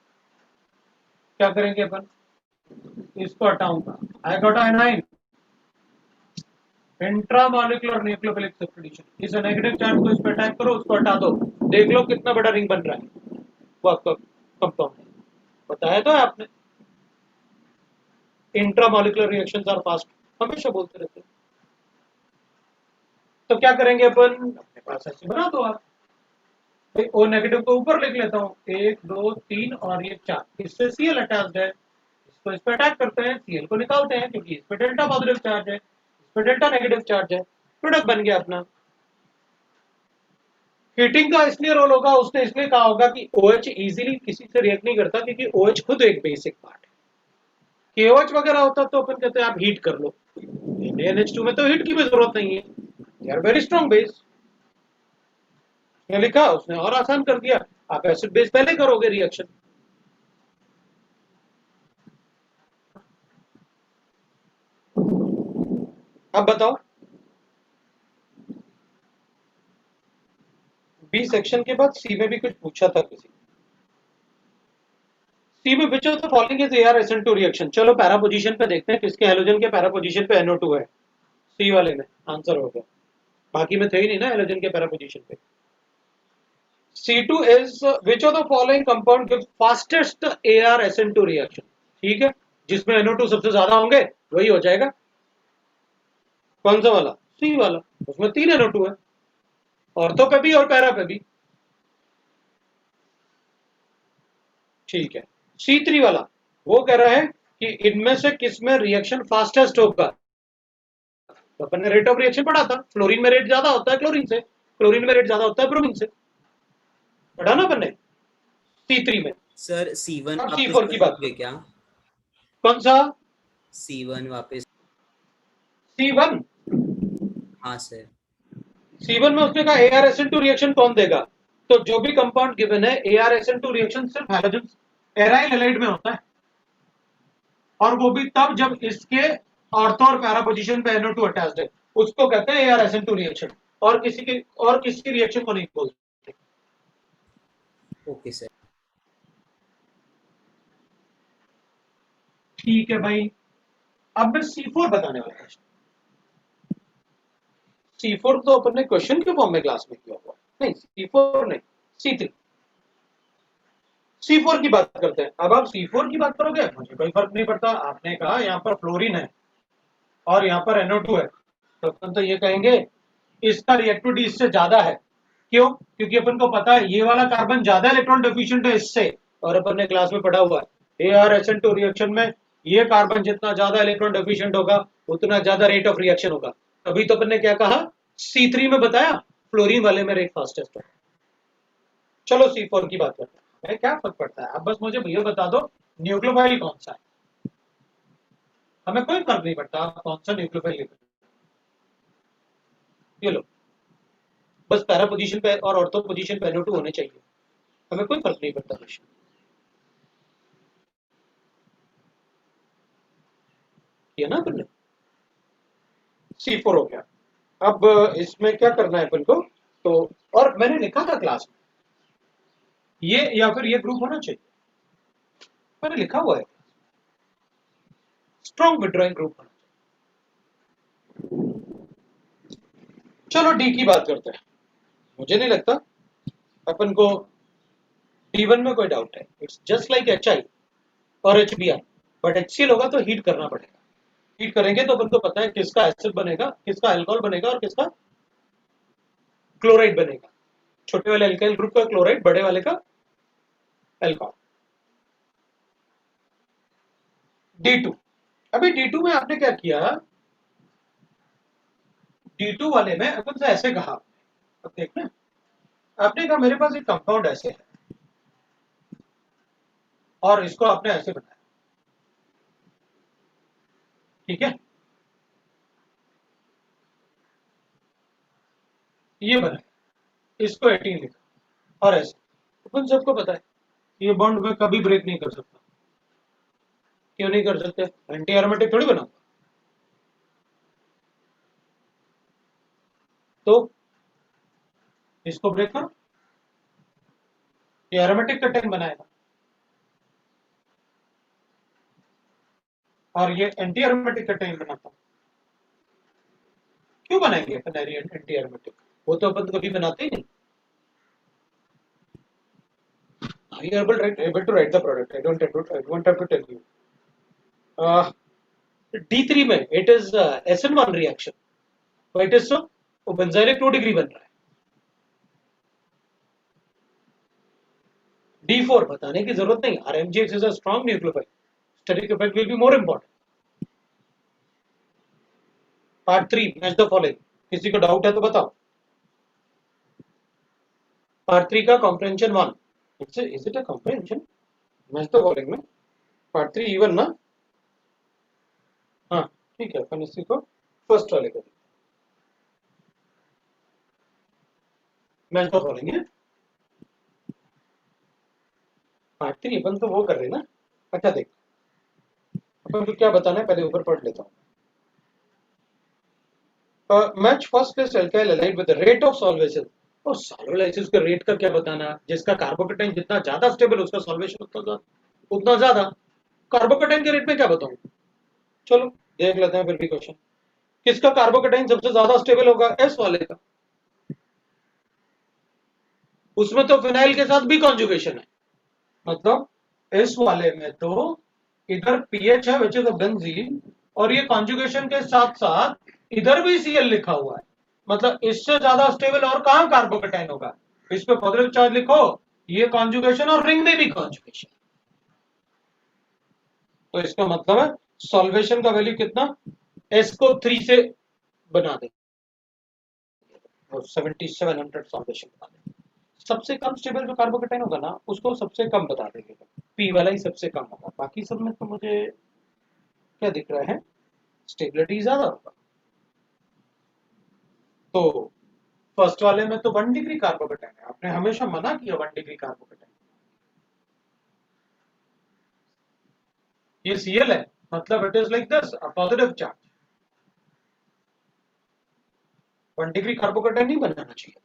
क्या करेंगे अपन, इसको हटाऊंगा, I got SNi intramolecular nucleophilic substitution. इस नेगेटिव चार्ज को इस पे अटैक करो, उसको हटा दो, देख लो कितना बड़ा रिंग बन रहा है। वो आपका कंपाउंड है, बताया तो है आपने। इंट्रामोलिकुलर रिएक्शंस आर फास्ट, हमेशा बोलते रहते हैं। तो क्या करेंगे अपन, अपने पास ऐसे बना दो आप। O नेगेटिव को ऊपर लिख लेता हूँ, 1 2 3 और ये 4, इससे Cl अटैच्ड है, इसको इस पे अटैक करते हैं, Cl को निकालते हैं क्योंकि इस पे डेल्टा पॉजिटिव चार्ज है, इस पे डेल्टा नेगेटिव चार्ज है, प्रोडक्ट बन गया अपना। हीटिंग का इसलिए रोल होगा, उसने इसलिए कहा होगा कि OH इजीली किसी से रिएक्ट नहीं करता क्योंकि OH खुद एक बेसिक पार्ट है। KOH वगैरह होता तो अपन कहते हैं आप हीट कर लो, NaNH2 में तो हीट की भी जरूरत नहीं है, they are very strong base. लिखा उसने और आसान कर दिया, आप एसिड बेस पहले करोगे रिएक्शन। अब बताओ बी सेक्शन के बाद सी में भी कुछ पूछा था किसी, सी में which of the following is ArSN2 reaction. चलो पैरा पोजीशन पे देखते हैं किसके हैलोजन के पैरा पोजीशन पे NO2 है। सी वाले में आंसर हो गया, बाकी में थे ही नहीं ना हैलोजन के पैरा पोजीशन पे। C2 is which of the following compound gives fastest ArSN2 reaction। ठीक है, जिसमें NO2 सबसे ज्यादा होंगे वही हो जाएगा। कौन सा वाला? सी वाला, उसमें 3 NO2 है, ऑर्थो पे भी और पैरा पे भी। ठीक है, C3 वाला वो कह रहा है कि इनमें से किसमें रिएक्शन फास्टेस्ट होगा। तो अपन ने रेट ऑफ रिएक्शन पढ़ा था, फ्लोरीन में रेट ज्यादा होता है क्लोरीन से, क्लोरीन में रेट ज्यादा होता है ब्रोमीन से, पढ़ा ना अपन ने C3 में। सर C1 अब वापस C4 की बात बताओगे क्या? कौन सा? C1 वापस। C1, हाँ सर। C1 में उसने कहा ArSN2 रिएक्शन कौन देगा, तो जो भी कंपाउंड गिवन है ArSN2 रिएक्शन सिर्फ हैलोजन एराइल हैलाइड में होता है, और वो भी तब जब इसके ऑर्थो और पैरा पोजीशन पे NO2 अटैच्ड है, उसको कहते हैं ArSN2 रिएक्शन, और किसी रिएक्शन को नहीं बोलते। Okay sir. ठीक है भाई, अब मैं C4 बताने वाला हूं। C4 तो अपन ने क्वेश्चन के फॉर्म में क्लास में किया हुआ, नहीं C4 नहीं, C3। C4 की बात करते हैं। अब आप C4 की बात करोगे मुझे कोई फर्क नहीं पड़ता, आपने कहा यहाँ पर फ्लोरीन है और यहाँ पर NO2 है, तो अपन तो ये कहेंगे इसका रिएक्टिविटी इससे ज्यादा है। क्यों? क्योंकि अपन को पता है ये वाला कार्बन ज्यादा इलेक्ट्रॉन डेफिशिएंट है इससे, और अपन ने क्लास में पढ़ा हुआ है ArSN2 रिएक्शन में ये कार्बन जितना ज्यादा इलेक्ट्रॉन डेफिशिएंट होगा उतना ज्यादा रेट ऑफ रिएक्शन होगा। तभी तो अपन ने क्या कहा C3 में बताया फ्लोरीन वाले में रेट फास्टेस्ट होगा। चलो C4 की बात करते हैं। भाई क्या फर्क पड़ता है, अब बस मुझे भैया बता दो न्यूक्लियोफाइल कौन सा है, हमें कोई फर्क नहीं पड़ता आप कौन सा न्यूक्लियोफाइल लिखो, ये लो बस पैरा पोजीशन पे और ऑर्थो पोजीशन पे NO2 होने चाहिए, हमें कोई फर्क नहीं पड़ता। किया ना अपन ने, C4 हो गया। अब इसमें क्या करना है अपन को, तो और मैंने लिखा था क्लास में ये या फिर ये ग्रुप होना चाहिए, मैंने लिखा हुआ है स्ट्रॉन्ग विड्रॉइंग ग्रुप होना चाहिए। चलो डी की बात करते हैं। मुझे नहीं लगता अपन को D1 में कोई डाउट है, इट्स जस्ट लाइक HI और HBr, बट HCl होगा तो हीट करना पड़ेगा, हीट करेंगे तो अपन को पता है किसका एसिड बनेगा, किसका अल्कोहल बनेगा और किसका क्लोराइड बनेगा। छोटे वाले अल्काइल ग्रुप का क्लोराइड, बड़े वाले का अल्कोहल। D2, अभी D2 में आपने क्या किया, D2 वाले में अपन से ऐसे कहा, अब देखना आपने कहा मेरे पास एक कंपाउंड ऐसे है और इसको आपने ऐसे बनाया, ठीक है, ये बनाया, इसको 18 लिखा और ऐसे, अपन सबको पता है ये बॉन्ड में कभी ब्रेक नहीं कर सकता। क्यों नहीं कर सकते, एंटी एरोमेटिक थोड़ी बना, तो इसको ब्रेक करो, ये एरोमेटिक कटिंग बनाएगा और ये एंटी एरोमेटिक कटिंग बनाता। क्यों बनाएंगे अपन एंटी एरोमेटिक, वो तो अपन कभी बनाते ही नहीं। Are you able to write the product? I don't have to tell you. D3 में it is SN1 reaction. Why it is so? वो बेंजाइलिक 2 डिग्री बन रहा है। D4 बताने की जरूरत नहीं, RMGX is a strong nucleophile. Steric effect will be more important. Part 3 match the following. किसी को डाउट है तो बताओ। Part 3 का comprehension 1. Is it a comprehension? Match the following में Part 3 even ना, हाँ ठीक है, अपन इसी को फर्स्ट वाले को मैच द फॉलोइंग है। पार्ट 3 अपन तो वो कर रहे ना। अच्छा देख अपन को क्या बताना है, पहले ऊपर पढ़ लेता हूँ। Match first place alkyl halide with the rate of solvation. और सॉल्वोलाइसिस के रेट का क्या बताना, जिसका कार्बोकेटाइन जितना ज्यादा स्टेबल उसका सॉल्वेशन उतना ज्यादा। कार्बोकेटाइन के रेट में क्या बताऊं, चलो देख लेते हैं फिर भी क्वेश्चन। किसका कार्बोकेटाइन सबसे ज्यादा स्टेबल होगा, एस वाले का, उसमें तो फिनाइल के साथ भी कॉन्जुगेशन है, मतलब इस वाले में तो इधर पीएच है विच इज अ बेंजीन और ये कॉन्जुगेशन के साथ साथ इधर भी Cl लिखा हुआ है, मतलब इससे ज्यादा स्टेबल और कहां कार्बोकेटाइन होगा। इस पे पॉजिटिव चार्ज लिखो, ये कॉन्जुगेशन और रिंग में भी कॉन्जुगेशन, तो इसका मतलब है सॉल्वेशन का वैल्यू कितना, S को 3 से बना दे और 7700 सॉल्वेशन बना दे। सबसे कम स्टेबल जो कार्बोकेटाइन होगा ना उसको सबसे कम बता देंगे, पी वाला ही सबसे कम होगा, बाकी सब में तो मुझे क्या दिख रहा है स्टेबिलिटी ज्यादा होगा। तो फर्स्ट वाले में तो 1 डिग्री कार्बोकेटाइन है, आपने हमेशा मना किया 1 डिग्री कार्बोकेटाइन, ये Cl है, मतलब it is like this a positive charge. 1 degree carbocation नहीं बनाना चाहिए,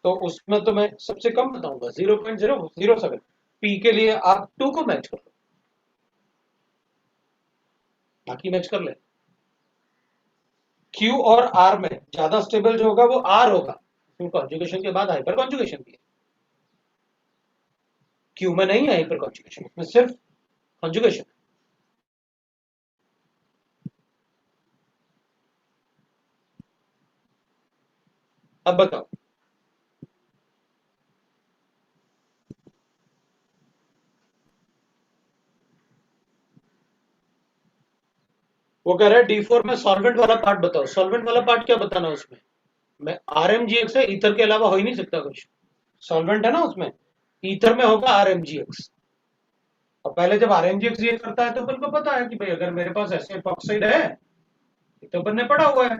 तो उसमें तो मैं सबसे कम बताऊंगा 0.007। पी के लिए आप 2 को मैच कर लो, बाकी मैच कर ले। क्यू और आर में ज्यादा स्टेबल जो होगा वो आर होगा, क्योंकि कॉन्जुगेशन के बाद हाइपर कॉन्जुगेशन भी है। क्यू में नहीं है हाइपर कॉन्जुगेशन, उसमें सिर्फ कॉन्जुगेशन। अब बताओ वो कह रहा है D4 में सॉल्वेंट वाला पार्ट बताओ, सॉल्वेंट वाला पार्ट क्या बताना उसमें, मैं RMGX है, ईथर के अलावा हो ही नहीं सकता कुछ, सॉल्वेंट है ना उसमें, ईथर में होगा RMGX। और पहले जब RMGX ये करता है तो अपन को पता है कि भाई अगर मेरे पास ऐसे एपॉक्साइड है, ये तो अपन ने पढ़ा हुआ है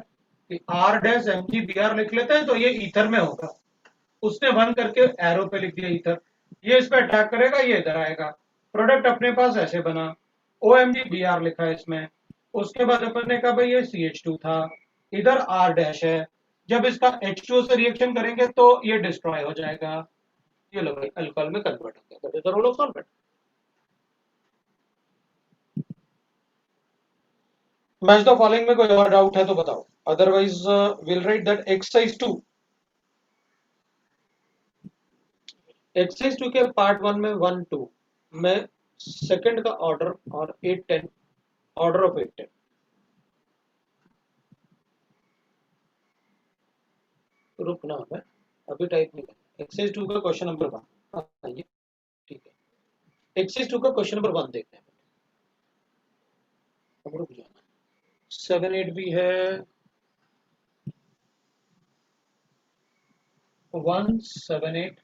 कि R-MgBr लिख लेते हैं तो ये ईथर में होगा। उसने 1 करके एरो पे लिख दिया ईथर, ये इस पे अटैक करेगा, ये इधर आएगा, प्रोडक्ट अपने पास ऐसे बना, OMgBr लिखा है इसमें। उसके बाद अपन ने कहा भाई ये CH2 था, इधर R- है, जब इसका H2O से रिएक्शन करेंगे तो ये डिस्ट्रॉय हो जाएगा, ये लो भाई अल्कोहल में कन्वर्ट हो गया, इधर role of solvent. Match the following में कोई और डाउट है तो बताओ, otherwise will write that exercise 2। Exercise 2 के पार्ट 1 में 1 2 में सेकंड का ऑर्डर और 8 10 ऑर्डर ऑफ 8 10 रुकना है, अभी टाइप नहीं करना। एक्सरसाइज 2 का क्वेश्चन नंबर 1 आइए, ठीक है। एक्सरसाइज 2 का क्वेश्चन नंबर 1 देखते हैं, हम रुक जाना। 7 8 भी है, 1 7 8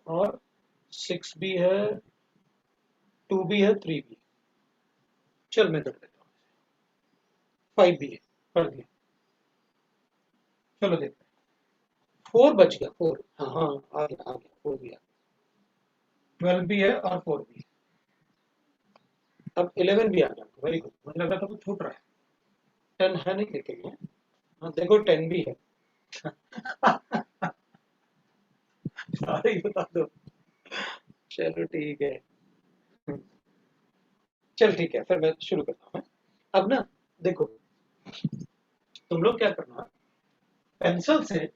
और 6 भी है, 2 भी है, 3 भी है। चल मैं कर देता हूँ, 5 भी है, कर दिया। चलो देखते हैं, 4 बच गया, 4, हाँ हाँ आ गया 4 भी आ गया, 12 भी है और 4 भी है। अब 11 भी आ गया, वेरी गुड, मुझे लगा था कुछ छूट रहा है। 10 है नहीं लेकिन है, हाँ देखो 10 भी है। सारे ही बता दो, चलो ठीक है। चल ठीक है, फिर मैं शुरू करता हूँ। अब ना देखो, तुम लोग क्या करना, पेंसिल से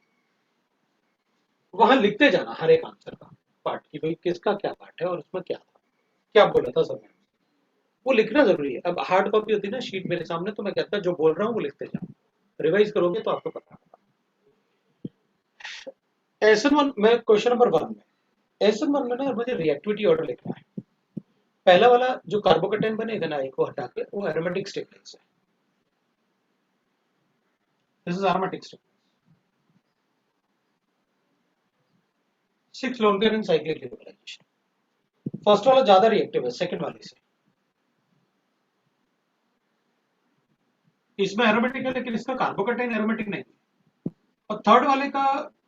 वहां लिखते जाना हर एक आंसर का पार्ट की, भाई किसका क्या पार्ट है और उसमें क्या था, क्या बोला था सब, वो लिखना जरूरी है। अब हार्ड कॉपी होती है ना शीट मेरे सामने, तो मैं कहता जो बोल रहा हूँ वो लिखते जाओ, रिवाइज करोगे तो आपको पता होगा। SN1 में क्वेश्चन नंबर 1 में, SN1 में ना मुझे रिएक्टिविटी ऑर्डर लिखना है। पहला वाला जो कार्बोकेटाइन बनेगा ना, एक को हटा के, वो एरोमेटिक स्टेटमेंट्स है, this is aromatic statement. 6 lone pair in cyclic lipolization, first वाला ज्यादा रिएक्टिव है सेकंड वाले से, इसमें एरोमेटिक है लेकिन इसका कार्बोकेटाइन एरोमेटिक नहीं है। और थर्ड वाले का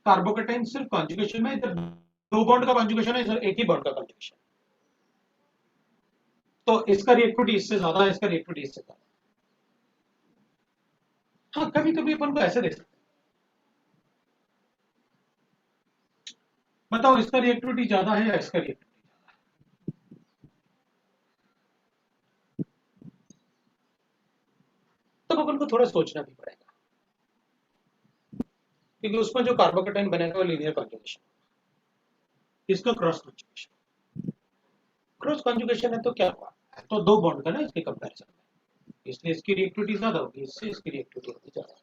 कार्बोकेटाइन सिर्फ कॉन्जुगेशन में, इधर 2 बॉन्ड का कॉन्जुगेशन है, इधर एक ही बॉन्ड का कॉन्जुगेशन, तो इसका रिएक्टिविटी इससे ज्यादा है, इसका रिएक्टिविटी इससे ज्यादा। हाँ कभी कभी अपन को ऐसे देख सकते हैं, बताओ इसका रिएक्टिविटी ज्यादा है या इसका रिएक्टिविटी, तब अपन को थोड़ा सोचना भी पड़ेगा, क्योंकि उसमें जो कार्बोकेटाइन बनेगा वो लीनियर कॉन्जुगेशन, इसका क्रॉस कॉन्जुगेशन, क्रॉस कॉन्जुगेशन है तो क्या हुआ, तो 2 बॉन्ड का ना इसके कंपैरिजन में, इसलिए इसकी रिएक्टिविटी ज्यादा होगी, इससे इसकी रिएक्टिविटी होगी ज्यादा,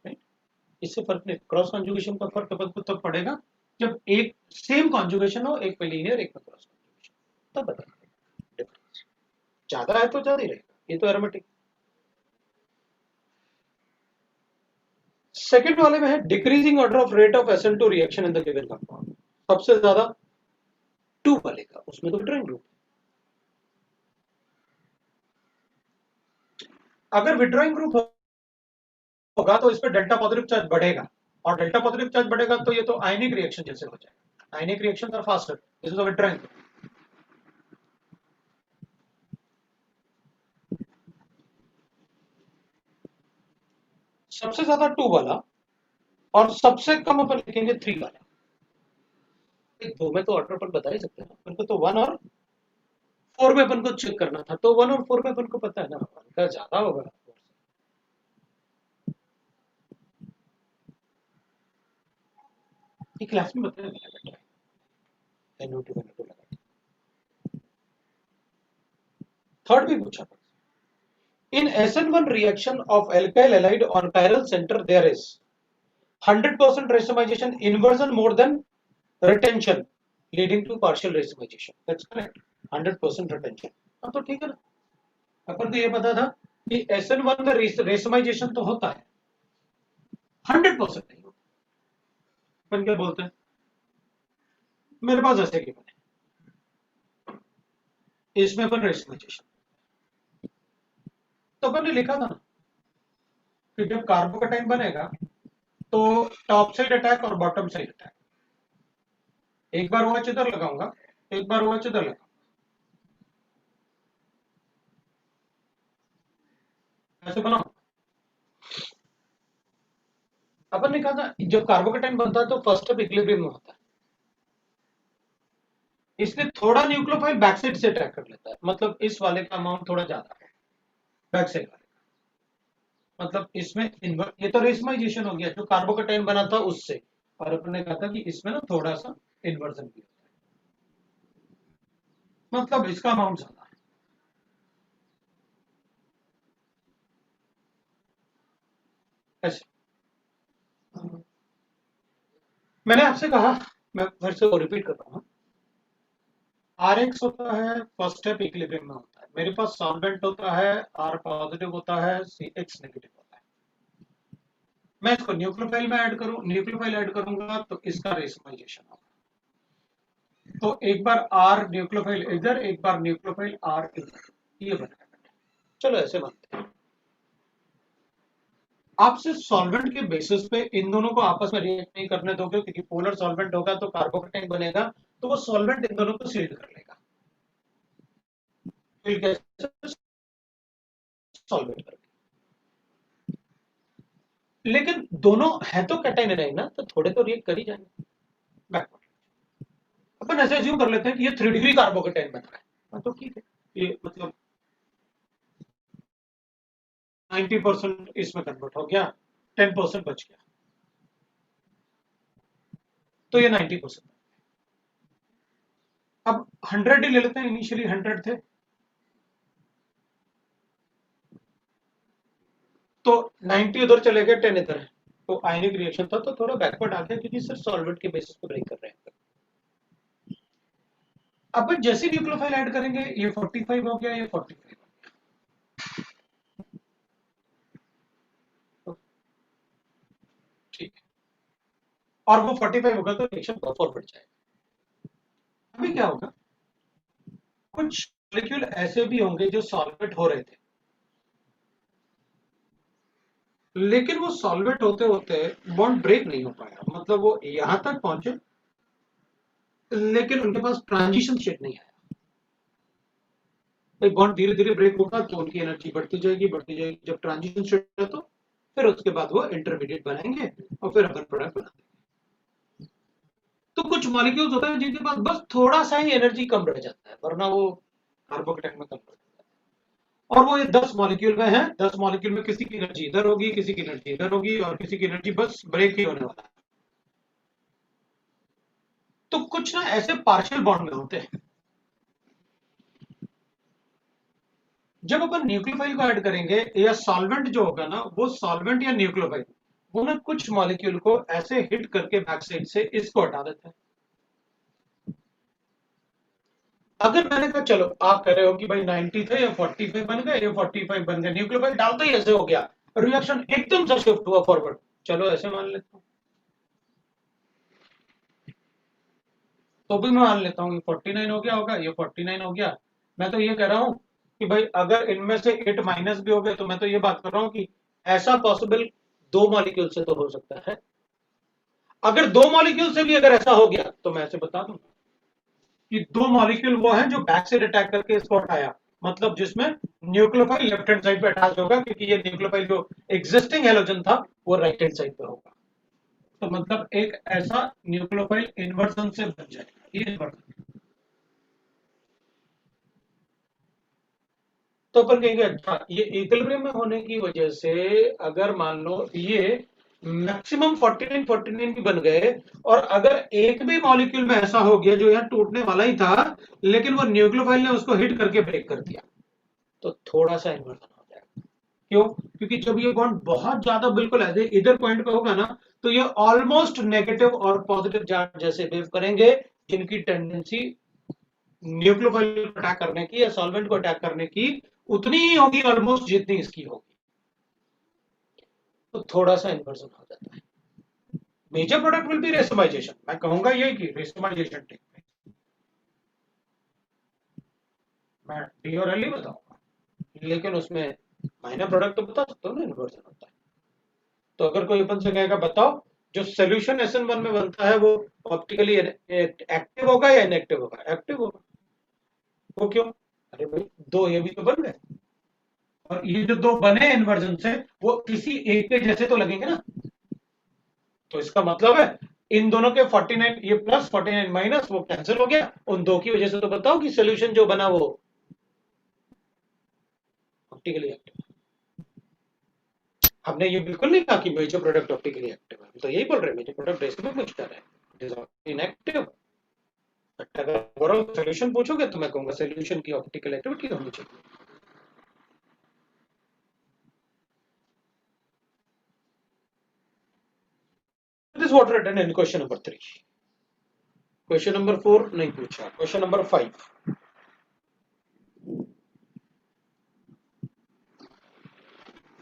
राइट। इससे फर्क नहीं, क्रॉस कॉन्जुगेशन का फर्क अपन को तब पड़ेगा जब एक सेम कॉन्जुगेशन हो, एक में लीनियर एक में क्रॉस कॉन्जुगेशन, तब बताएंगे डिफरेंस। ज्यादा है तो ज्यादा ही रहेगा, ये तो एरोमेटिक। सेकंड वाले में है decreasing order of rate of SN2 reaction in the given compound, सबसे ज्यादा 2 वाले का, उसमें तो विड्रॉइंग ग्रुप, अगर विड्रॉइंग ग्रुप होगा तो इस पे डेल्टा पॉजिटिव चार्ज बढ़ेगा, और डेल्टा पॉजिटिव चार्ज बढ़ेगा तो ये तो आयनिक रिएक्शन जैसे हो जाएगा, ionic reaction are faster, this is a withdrawing group. सबसे ज्यादा 2 वाला और सबसे कम अपन लिखेंगे 3 वाला, एक 2 में तो ऑर्डर पर बता ही सकते हैं, अपन को तो 1 और 4 में अपन को चेक करना था, तो 1 और 4 में अपन को पता है ना, 1 का ज्यादा होगा, ये क्लास में बताया गया बेटा, NO2 NO2 लगा। थर्ड भी पूछा था, in SN1 reaction of alkyl halide on chiral center there is 100% racemization inversion more than retention leading to partial racemization, that's correct, 100% retention। हाँ तो ठीक है ना, अपन को ये पता था कि SN1 में रेसमाइजेशन तो होता है, 100% नहीं होता। अपन क्या बोलते हैं, मेरे पास ऐसे की बने, इसमें अपन रेसमाइजेशन, तो अपन ने लिखा था ना कि जब कार्बोकटाइन बनेगा तो टॉप साइड अटैक और बॉटम साइड अटैक, एक बार OH इधर लगाऊंगा, एक बार OH इधर लगाऊंगा, ऐसे बनाओ। अपन ने कहा था जब कार्बोकटाइन बनता है तो फर्स्ट स्टेप इक्विलिब्रियम में होता है, इसलिए थोड़ा न्यूक्लियोफाइल बैक साइड से अटैक कर लेता है, मतलब इस वाले का अमाउंट थोड़ा ज्यादा है बैक साइड वाले का, मतलब इसमें ये तो रेसमाइजेशन हो गया जो कार्बोकटाइन बना था उससे, और अपन ने कहा था कि इसमें ना थोड़ा सा इन्वर्जन भी होता है, मतलब इसका अमाउंट ज्यादा है। ऐसे मैंने आपसे कहा, मैं फिर से वो रिपीट कर रहा हूँ, Rx होता है फर्स्ट स्टेप इक्विलिब्रियम में होता है, मेरे पास सॉल्वेंट होता है, R पॉजिटिव होता है, CX नेगेटिव होता है, मैं इसको न्यूक्लियोफाइल में ऐड करूं, न्यूक्लियोफाइल ऐड करूंगा तो इसका रेसमाइजेशन होगा, तो एक बार R न्यूक्लियोफाइल इधर, एक बार न्यूक्लियोफाइल R इधर, ये बनेगा। चलो ऐसे बनते हैं, आप सिर्फ सॉल्वेंट के बेसिस पे इन दोनों को आपस में रिएक्ट नहीं करने दोगे, क्योंकि पोलर सॉल्वेंट होगा तो कार्बोकटाइन बनेगा, तो वो सॉल्वेंट इन दोनों को सील्ड कर लेगा, सॉल्वेंट करके, लेकिन दोनों है तो कैटाइन नहीं ना, तो थोड़े तो रिएक्ट कर ही जाएंगे बैकवर्ड। अपन ऐसे अज्यूम कर लेते हैं कि ये 3 डिग्री कार्बोकटाइन बन रहा है, तो ठीक है, ये मतलब 90% इसमें कन्वर्ट हो गया, 10% बच गया, तो ये 90%। अब 100 ही ले लेते हैं, इनिशियली 100 थे, तो 90 उधर चले गए, 10 इधर है, तो आयनिक रिएक्शन था तो थोड़ा बैकवर्ड आ गया, क्योंकि सिर्फ सॉल्वेंट के बेसिस पे ब्रेक कर रहे हैं। अब जैसे न्यूक्लियोफाइल ऐड करेंगे, ये 45 हो गया, ये 45 हो गया, ठीक है, और वो 45 होगा तो रिएक्शन परफॉर्म बढ़ जाएगा। अभी क्या होगा, कुछ मॉलिक्यूल ऐसे भी होंगे जो सॉल्वेट हो रहे थे, लेकिन वो सॉल्वेट होते होते बॉन्ड ब्रेक नहीं हो पाया, मतलब वो यहां तक पहुंचे लेकिन उनके पास ट्रांजिशन स्टेट नहीं आया, बॉन्ड धीरे धीरे ब्रेक होगा तो उनकी एनर्जी बढ़ती जाएगी, जब ट्रांजिशन स्टेट है तो फिर उसके बाद वो इंटरमीडिएट बनाएंगे और फिर अपन प्रोडक्ट बनाते हैं। तो कुछ मॉलिक्यूल्स होते हैं जिनके पास बस थोड़ा सा ही एनर्जी कम रह जाता है, वरना वो कार्बोकटाइन में कन्वर्ट हो जाता है, और वो ये 10 मॉलिक्यूल में है, 10 मॉलिक्यूल में किसी की एनर्जी इधर होगी, किसी की एनर्जी इधर होगी, और किसी की एनर्जी बस ब्रेक ही होने वाला है। तो कुछ ना ऐसे पार्शियल बॉन्ड में होते हैं, जब अपन न्यूक्लियोफाइल को ऐड करेंगे या सॉल्वेंट जो होगा ना, वो सॉल्वेंट या न्यूक्लियोफाइल वो ना कुछ मॉलिक्यूल को ऐसे हिट करके बैक साइड से इसको हटा देते हैं। अगर मैंने कहा चलो आप कह रहे हो कि भाई 90 थे या 45 बन गए, ये 45 बन गए, न्यूक्लियोफाइल डालते ही ऐसे हो गया, रिएक्शन एकदम से शिफ्ट हुआ फॉरवर्ड, चलो ऐसे मान लेता हूं, तो भी मैं मान लेता हूँ ये 49 हो गया होगा, ये 49 हो गया। मैं तो ये कह रहा हूं कि भाई अगर इनमें से 8 माइनस भी हो गए तो मैं तो ये बात कर रहा हूं कि ऐसा पॉसिबल 2 मॉलिक्यूल से तो हो सकता है। अगर 2 मॉलिक्यूल से भी अगर ऐसा हो गया तो मैं ऐसे बता दूं कि 2 मॉलिक्यूल वो है जो बैक साइड अटैक करके इसको हटाया, मतलब जिसमें न्यूक्लियोफाइल लेफ्ट हैंड साइड पे अटैच होगा, क्योंकि ये न्यूक्लियोफाइल जो एग्जिस्टिंग हेलोजन था वो राइट हैंड साइड पे होगा, तो मतलब एक ऐसा न्यूक्लियोफाइल इन्वर्जन से बन जाएगा, ये इन्वर्जन। तो अपन कहेंगे अच्छा ये इक्विलिब्रियम में होने की वजह से अगर मान लो ये मैक्सिमम 49 भी बन गए, और अगर एक भी मॉलिक्यूल में ऐसा हो गया जो यहाँ टूटने वाला ही था लेकिन वो न्यूक्लियोफाइल ने उसको हिट करके ब्रेक कर दिया, तो थोड़ा सा इन्वर्जन हो जाएगा। क्यों? क्योंकि जब ये बॉन्ड बहुत ज्यादा बिल्कुल ऐसे इधर पॉइंट पे होगा ना, तो ये ऑलमोस्ट नेगेटिव और पॉजिटिव चार्ज जैसे बिहेव करेंगे, जिनकी टेंडेंसी न्यूक्लियोफाइल को अटैक करने की या सॉल्वेंट को अटैक करने की उतनी ही होगी ऑलमोस्ट जितनी इसकी होगी, तो थोड़ा सा इन्वर्जन हो जाता है। मेजर प्रोडक्ट विल बी रेसोमाइजेशन, मैं कहूंगा यही कि रेसोमाइजेशन टेक प्लेस, मैं डी और एल ही बताऊंगा, लेकिन उसमें माइनर प्रोडक्ट तो बता सकते हो ना इन्वर्जन होता है। तो अगर कोई अपन से कहेगा बताओ जो सोल्यूशन SN1 में बनता है वो ऑप्टिकली एक्टिव होगा या इनएक्टिव होगा? एक्टिव होगा। वो क्यों? अरे भाई दो ये भी तो बन गए, और ये जो दो बने इन्वर्जन से वो किसी एक के जैसे तो लगेंगे ना, तो इसका मतलब है इन दोनों के 49 ये प्लस 49 माइनस वो कैंसिल हो गया, उन दो की वजह से तो बताओ कि सोल्यूशन जो बना वो ऑप्टिकली एक्टिव। हमने ये बिल्कुल नहीं कहा कि मेजर प्रोडक्ट ऑप्टिकली एक्टिव है, तो यही बोल रहे हैं मेजर प्रोडक्ट रेसिपी कुछ कर रहे हैं, इट इज इनएक्टिव। बट अगर ओवरऑल सोल्यूशन पूछोगे तो मैं कहूंगा सोल्यूशन की ऑप्टिकल एक्टिविटी होनी चाहिए। This what written in question number 3। Question number 4 नहीं पूछा, क्वेश्चन नंबर 5।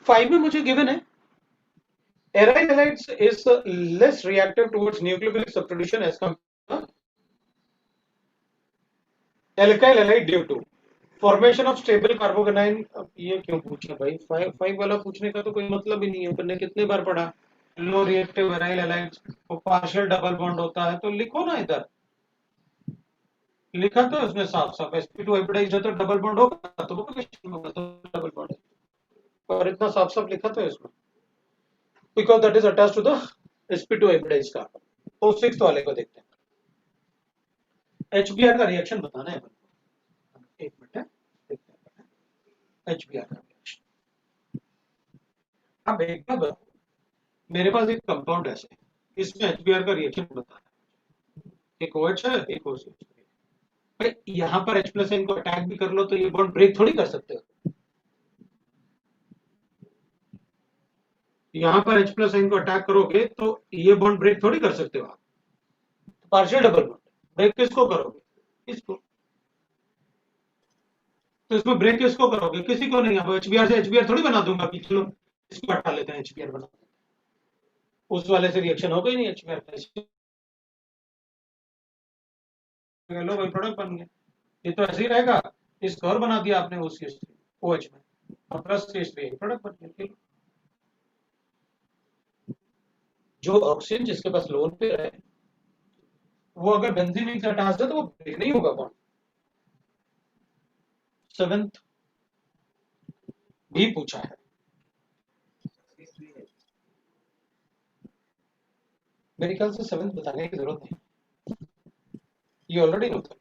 5 में मुझे गिवन है aryl halides is less reactive towards nucleophilic substitution as compared to alkyl halide due to formation of stable carbocation. अब ये क्यों पूछा भाई? 5 वाला पूछने का तो कोई मतलब ही नहीं है, अपन ने कितने बार पढ़ा लो रिएक्टिव एराइल हैलाइड्स और पार्शियल डबल बॉन्ड होता है, तो लिखो ना इधर, लिखा तो उसमें साफ साफ sp2 हाइब्रिडाइज्ड है तो डबल बॉन्ड होगा, तो वो क्वेश्चन में होगा तो डबल बॉन्ड है, और इतना साफ साफ लिखा तो है इसमें because that is attached to the sp2 hybridised carbon. तो 6th वाले को देखते हैं, HBr का रिएक्शन बताना है अपन को, एक मिनट है, देखते हैं HBr का रिएक्शन। अब एक बार बताओ, मेरे पास एक कंपाउंड ऐसे है, इसमें HBr का रिएक्शन बताना है, एक OH है एक OCH है, भाई यहाँ पर H प्लस इनको अटैक भी कर लो तो ये बॉन्ड ब्रेक थोड़ी कर सकते हो, यहाँ पर H प्लस इनको अटैक करोगे तो ये बॉन्ड ब्रेक थोड़ी कर सकते हो आप, पार्शियल डबल बॉन्ड ब्रेक किसको करोगे? इसको। तो इसमें ब्रेक किसको करोगे? किसी को नहीं। अब HBr से HBr थोड़ी बना दूंगा कि चलो इसको हटा लेते हैं HBr बना, उस वाले से रिएक्शन हो गई नहीं HBr का, लो भाई प्रोडक्ट बन गया, ये तो ऐसे ही रहेगा, इसको और बना दिया आपने OCH3 OH में और प्लस CH3 प्रोडक्ट बन गया। जो ऑक्सीजन जिसके पास लोन पे है वो अगर बेंजीन से अटैच है तो वो ब्रेक नहीं होगा बॉन्ड। 7th भी पूछा है, मेरे ख्याल से 7th बताने की जरूरत नहीं, ये ऑलरेडी होता है।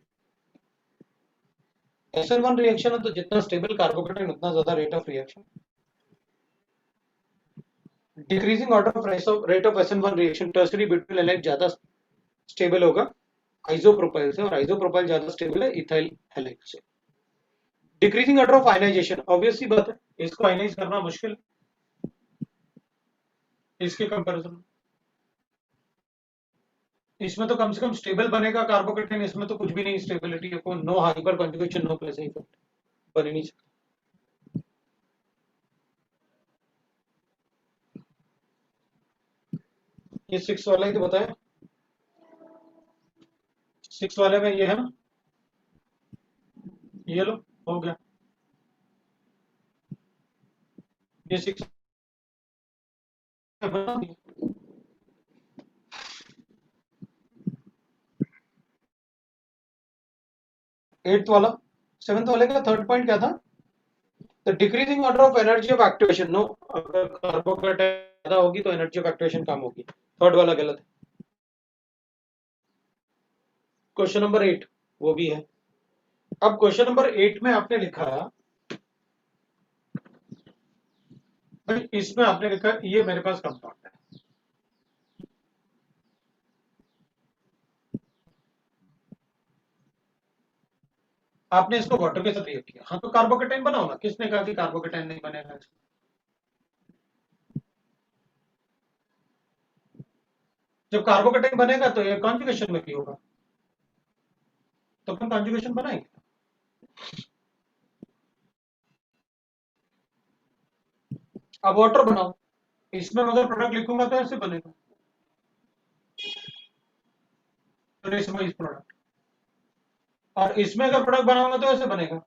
SN1 रिएक्शन है तो जितना स्टेबल कार्बोकेटाइन उतना ज्यादा rate of reaction, decreasing order of rate of SN1 reaction tertiary butyl halide ज्यादा स्टेबल होगा आइसोप्रोपाइल से, और आइसोप्रोपाइल ज्यादा स्टेबल है इथाइल हैलाइड से। Decreasing order of ionization, obvious सी बात है इसको आयनाइज करना मुश्किल इसके कंपैरिजन में, इसमें तो कम से कम स्टेबल बनेगा कार्बोकेटाइन, इसमें तो कुछ भी नहीं स्टेबिलिटी है, को no hyperconjugation no plus effect, बन ही नहीं सकता। ये 6 वाला ही तो बताया, 6 वाले में ये है ना, ये लो हो गया, ये 6 बना दिया। 8th वाला 7th वाले का थर्ड पॉइंट क्या था? The decreasing order of energy of activation, no, अगर कार्बोकेटाइन ज्यादा होगी तो एनर्जी ऑफ एक्टिवेशन कम होगी, थर्ड वाला गलत है। क्वेश्चन नंबर 8 वो भी है। अब क्वेश्चन नंबर 8 में आपने लिखा, इसमें आपने लिखा ये मेरे पास कंपाउंड है, आपने इसको वाटर के साथ रिएक्ट किया, हाँ तो कार्बोकेटाइन बनाओ ना, किसने कहा कि कार्बोकेटाइन नहीं बनेगा? जब कार्बोकेटाइन बनेगा तो ये कॉन्जुगेशन में भी होगा, तो अपन कॉन्जुगेशन बनाएंगे। अब वाटर बनाओ, इसमें अगर प्रोडक्ट लिखूंगा तो ऐसे बनेगा, रेशमाइज प्रोडक्ट, और इसमें अगर प्रोडक्ट बनाऊंगा तो ऐसे बनेगा।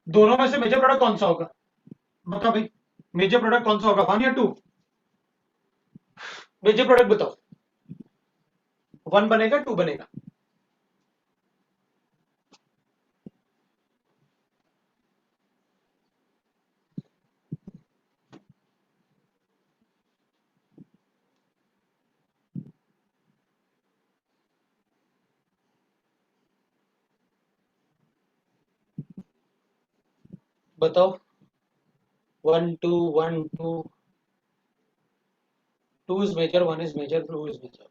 दोनों में से मेजर प्रोडक्ट कौन सा होगा, बता भाई, मेजर प्रोडक्ट कौन सा होगा, 1 या 2? मेजर प्रोडक्ट बताओ, 1 बनेगा 2 बनेगा? बताओ, 1 2 1 2, 2 is major, 1 is major, 2 is major,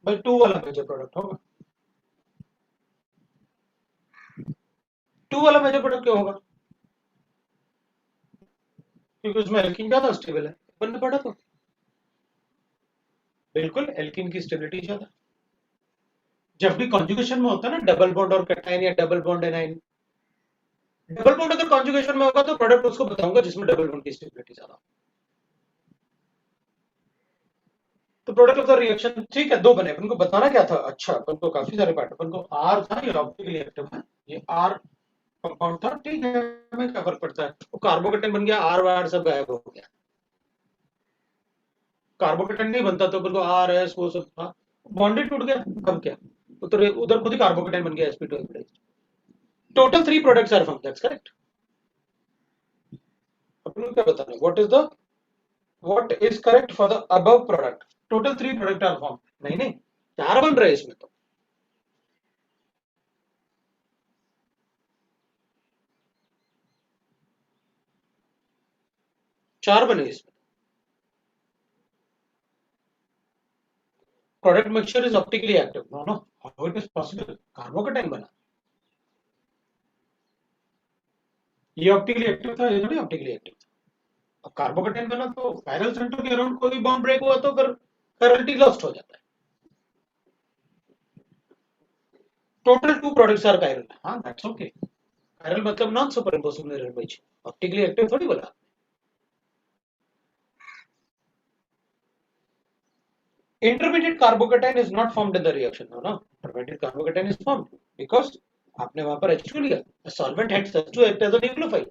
भाई 2 वाला मेजर प्रोडक्ट होगा। 2 वाला मेजर प्रोडक्ट क्यों होगा? क्योंकि उसमें एल्कीन ज्यादा स्टेबल है, अपन ने पढ़ा तो, बिल्कुल एल्कीन की स्टेबिलिटी ज्यादा। जब भी कॉन्जुगेशन में होता है ना डबल बॉन्ड और कैटायन या double bond A9, double bond अगर कॉन्जुगेशन में होगा तो प्रोडक्ट उसको बताऊंगा जिसमें डबल बॉन्ड की स्टेबिलिटी ज्यादा। तो प्रोडक्ट ऑफ द रिएक्शन ठीक है, 2 बने, अपन को बताना क्या था, अच्छा अपन को काफी सारे पार्ट, अपन को आर था, ये ऑप्टिकली एक्टिव है, ये आर कंपाउंड था, ठीक है, हमें क्या फर्क पड़ता है, वो कार्बोकेटन बन गया, आर वार सब गायब हो गया, कार्बोकेटन नहीं बनता तो अपन को आर एस वो सब था, बॉन्डेड टूट गया, अब क्या, तो उधर खुद ही कार्बोकेटन बन गया, sp2 hybridize. Total 3 products are form, that's correct. अपन को क्या बताना, what is correct for the above product, total 3 product are form, नहीं नहीं 4 बन रहे इसमें तो, चार बने इसमें। Product mixture is optically active, no no, how it is possible, carbocation बना, ये ऑप्टिकली एक्टिव था, ये थोड़ी ऑप्टिकली एक्टिव था। अब कार्बोकेटाइन बना तो कायरल सेंटर के अराउंड कोई बॉन्ड ब्रेक हुआ तो फिर कायरलिटी लॉस्ट हो जाता है। टोटल 2 प्रोडक्ट्स आर कायरल, हाँ दैट्स ओके, कायरल मतलब non super imposing mirror image, optically active थोड़ी बोला। Intermediate carbocation is not formed in the reaction, no no, intermediate carbocation is formed because आपने वहां पर H2 लिया, the solvent had to act as a nucleophile।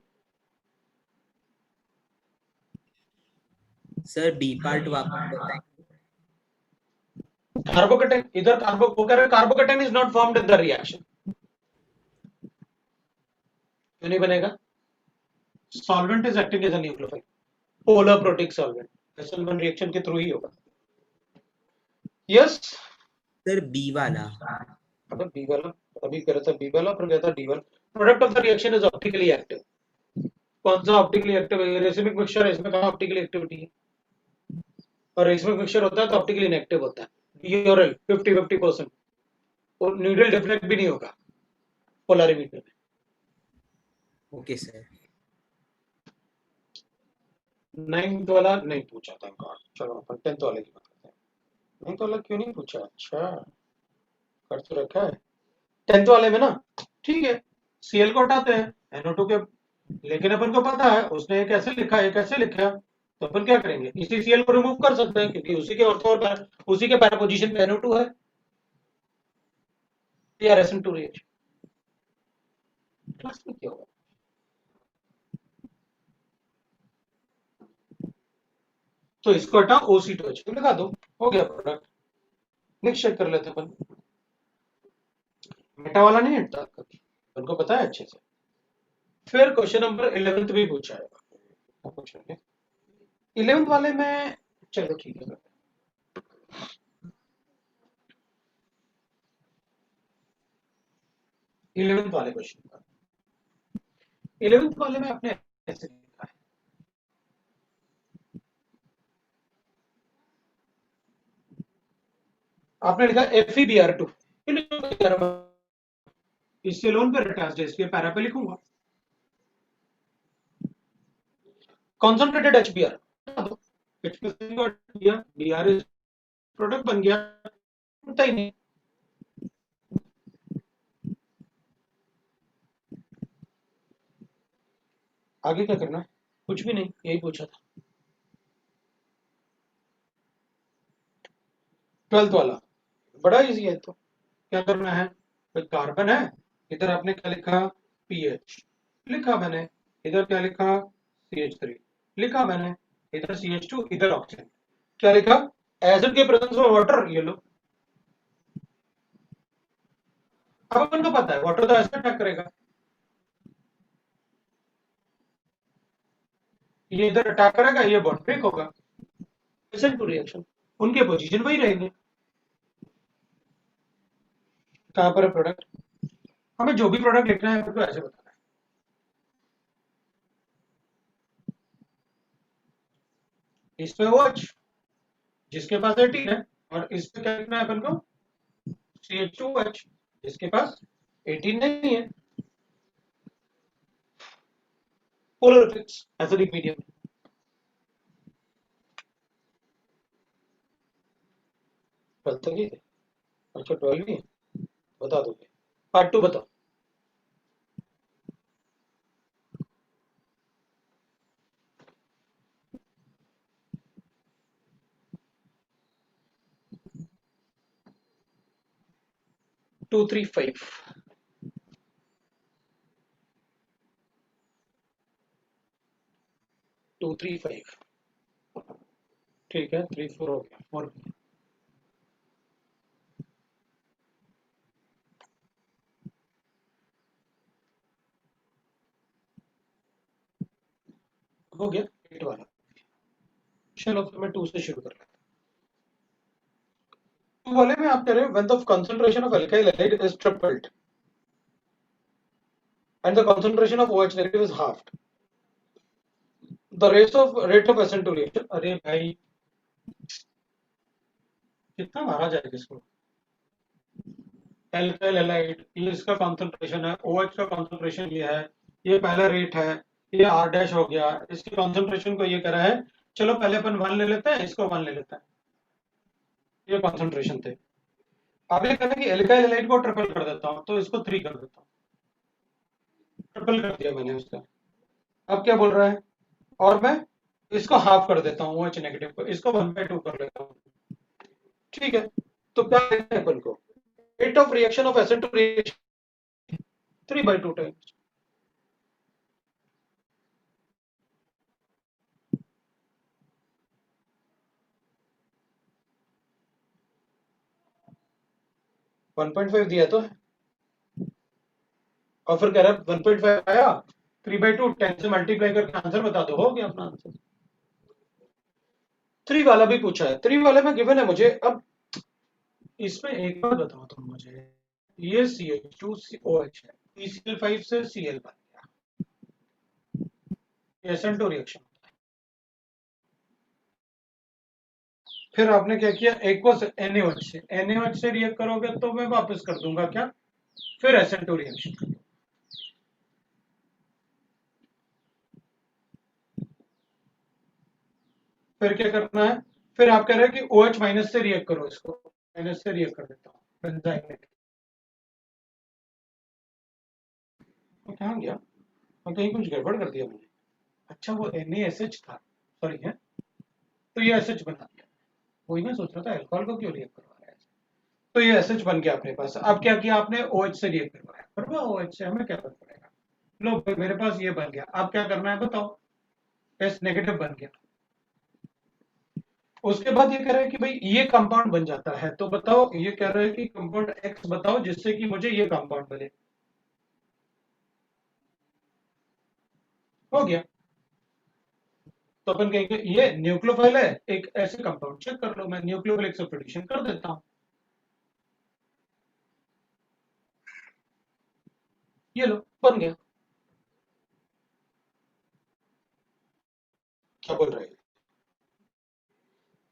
Sir B part वापस बताएं। कार्बोकेटाइन इधर कार्बो वो कह रहे carbocation is not formed in the reaction, क्यों नहीं बनेगा, solvent is acting as a nucleophile, polar protic solvent, SN1 reaction के थ्रू ही होगा। यस सर बी वाला, अगर बी वाला, अभी कह रहा था बी वाला फिर कहता डी वाला, product of the reaction is optically active, कौन सा ऑप्टिकली एक्टिव है, रेसिमिक मिक्सचर है, इसमें कहां ऑप्टिकली एक्टिविटी है, और रेसिमिक मिक्सचर होता है तो ऑप्टिकली इनएक्टिव होता है, डी और एल 50-50%, और न्यूट्रल डिफ्लेक्ट भी नहीं होगा पोलरिमीटर में। Okay sir. 9th वाला नहीं पूछा था गॉड, चलो अपन 10th वाले की बात करते हैं। 9th वाला क्यों नहीं पूछा, अच्छा कर तो रखा है 10th वाले में ना, ठीक है, सीएल को हटाते हैं NO2 के, लेकिन अपन को पता है उसने ये कैसे लिखा है, कैसे लिखा है, तो अपन क्या करेंगे, इसी सीएल को रिमूव कर सकते हैं क्योंकि उसी के ऑर्थो और उसी के पैरा पोजीशन पे NO2 है, या SN2 रिएक्शन क्लास में क्या होगा। तो इसको हटाओ, OC2H2 लगा दो, हो गया प्रोडक्ट। नेक्स्ट चेक कर लेते अपन, मेटा वाला नहीं हटता कभी, उनको पता है अच्छे से। फिर क्वेश्चन नंबर 11th भी पूछा है, 11th वाले में चलो ठीक है, 11th वाले क्वेश्चन, 11th वाले में आपने ऐसे लिखा है, आपने लिखा FeBr2, इससे लोन पर अटैच है, इसलिए पैरा पे लिखूंगा concentrated HBr, Br is product बन गया, होता ही नहीं। आगे क्या करना है? कुछ भी नहीं, यही पूछा था। 12th वाला बड़ा इजी है। तो क्या करना है, कोई कार्बन है, इधर आपने क्या लिखा, पीएच लिखा मैंने, इधर क्या लिखा, CH3 लिखा मैंने, इधर CH2, इधर ऑक्सीजन, क्या लिखा, एसिड के प्रेजेंस में वाटर, ये लो। अब अपन को पता है वाटर तो एसिड अटैक करेगा, ये इधर अटैक करेगा, ये बॉन्ड ब्रेक होगा, एसिड टू रिएक्शन, उनके पोजीशन वही रहेंगे। कहां पर है प्रोडक्ट, हमें जो भी प्रोडक्ट लिखना है तो ऐसे बताना है। इसमें OH जिसके पास 18 है, और इस पे क्या लिखना है अपन को, CH2OH जिसके पास 18 नहीं है। Polar fix acidic medium. Twelfth तक ही है, अच्छा 12 ही है, बता दोगे। पार्ट 2 बताओ। Two three five, two three five, ठीक है, 3 4 हो गया, 4 हो गया, 8 वाला। चलो फिर मैं 2 से शुरू कर लेता हूँ। 2 वाले में आप कह रहे हो when the concentration of alkyl halide is tripled and the concentration of OH negative is halved, the rate of accentuation, अरे भाई कितना मारा जाएगा इसको, एल्काइल हैलाइड, ये इसका कॉन्सेंट्रेशन है, OH का कॉन्सेंट्रेशन ये है, ये पहला रेट है, ये R डैश हो गया, इसकी कॉन्सेंट्रेशन को ये करा है। चलो पहले अपन 1 ले लेते हैं, इसको 1 ले लेते हैं, ये कॉन्सेंट्रेशन थे। आगे कहना कि एल्काइल हैलाइड को ट्रिपल कर देता हूं, तो इसको 3 कर देता हूं, ट्रिपल कर दिया मैंने उसका। अब क्या बोल रहा है, और मैं इसको हाफ कर देता हूँ OH नेगेटिव को, इसको 1/2 कर लेता हूँ, ठीक है। तो क्या है अपन को, rate of reaction of acid to reaction 3/2 times, one 1.5 दिया तो है, और फिर कह रहा है 1.5 आया, 3/2 10 से मल्टीप्लाई करके आंसर बता दो, हो गया अपना आंसर। 3 वाला भी पूछा है, 3 वाले में गिवन है मुझे। अब इसमें एक बात बताओ तुम मुझे, ये CH2OH है, PCl5 से Cl बन गया, SN2 रिएक्शन। फिर आपने क्या किया, एक को NaOH से रिएक्ट करोगे तो मैं वापस कर दूंगा क्या, फिर SN2 रिएक्शन। फिर क्या करना है, फिर आप कह रहे हैं कि OH माइनस से रिएक्ट करो, इसको माइनस से रिएक्ट कर देता हूँ, बेंजाइन में। तो कहाँ गया, और कहीं कुछ गड़बड़ कर दिया मैंने, अच्छा वो NaSH था, सॉरी है, तो ये SH बना दिया, वही मैं सोच रहा था अल्कोहल को क्यों रिएक्ट करवा रहा है। तो ये SH बन गया अपने पास। अब क्या किया आपने, OH से रिएक्ट करवाया, करवाओ OH से, हमें क्या फर्क पड़ेगा। लो भाई मेरे पास ये बन गया, अब क्या करना है बताओ, S नेगेटिव बन गया। उसके बाद ये कह रहा है कि भाई ये कंपाउंड बन जाता है, तो बताओ, ये कह रहा है कि कंपाउंड X बताओ जिससे कि मुझे ये कंपाउंड बने, हो गया। तो अपन कहेंगे ये न्यूक्लियोफाइल है, एक ऐसे कंपाउंड चेक कर लो, मैं न्यूक्लियोफिलिक सब्स्टिट्यूशन कर देता हूं, ये लो बन गया। क्या बोल रहे हैं,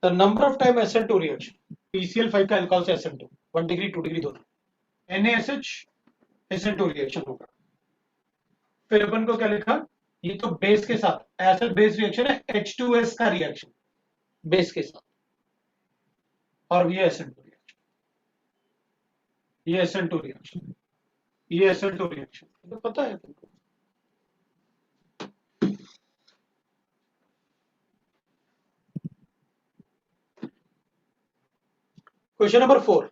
the number of time SN2 reaction, PCl5 का अल्कोहल से SN2 1 डिग्री 2 डिग्री दोनों, NaSH SN2 रिएक्शन होगा। फिर अपन को क्या लिखा, ये तो बेस के साथ एसिड बेस रिएक्शन है, H2S का रिएक्शन बेस के साथ, और ये SN2 रिएक्शन, ये SN2 रिएक्शन, ये SN2 रिएक्शन, तो पता है तुमको। क्वेश्चन नंबर 4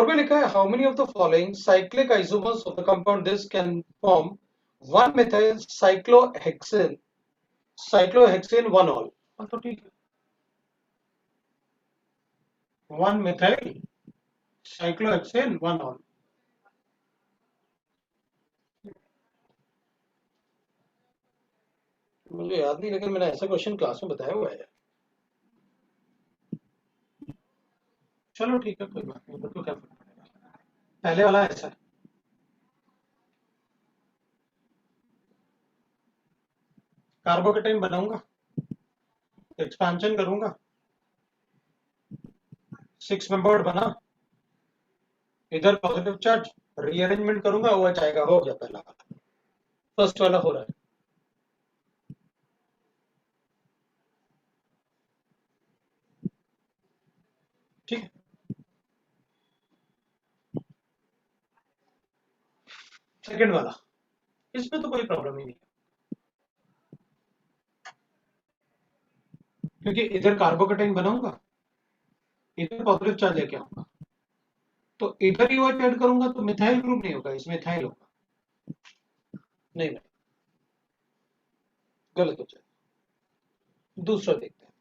में लिखा है how many of the following cyclic isomers of the compound this can form 1 methyl cyclohexane 1 all. तो ठीक है, 1 methyl cyclohexane 1 ऑल। मुझे याद नहीं, लेकिन मैंने ऐसा क्वेश्चन क्लास में बताया हुआ है। चलो ठीक है, कोई बात नहीं, तो क्या फर्क पड़ेगा। पहले वाला ऐसा है, कार्बोकेटाइन बनाऊंगा, एक्सपेंशन करूंगा, 6 मेंबर्ड बना, इधर पॉजिटिव चार्ज, रीअरेंजमेंट करूंगा, OH आएगा, हो गया पहला वाला, फर्स्ट वाला हो रहा है। ठीक है, सेकंड वाला, इसमें तो कोई प्रॉब्लम ही नहीं है, क्योंकि इधर कार्बोकेटाइन बनाऊंगा, इधर पॉजिटिव चार्ज लेके आऊंगा, तो इधर ही OH ऐड करूंगा तो मिथाइल ग्रुप नहीं होगा, इसमें इथाइल होगा। नहीं भाई, गलत हो जाएगा। दूसरा देखते हैं,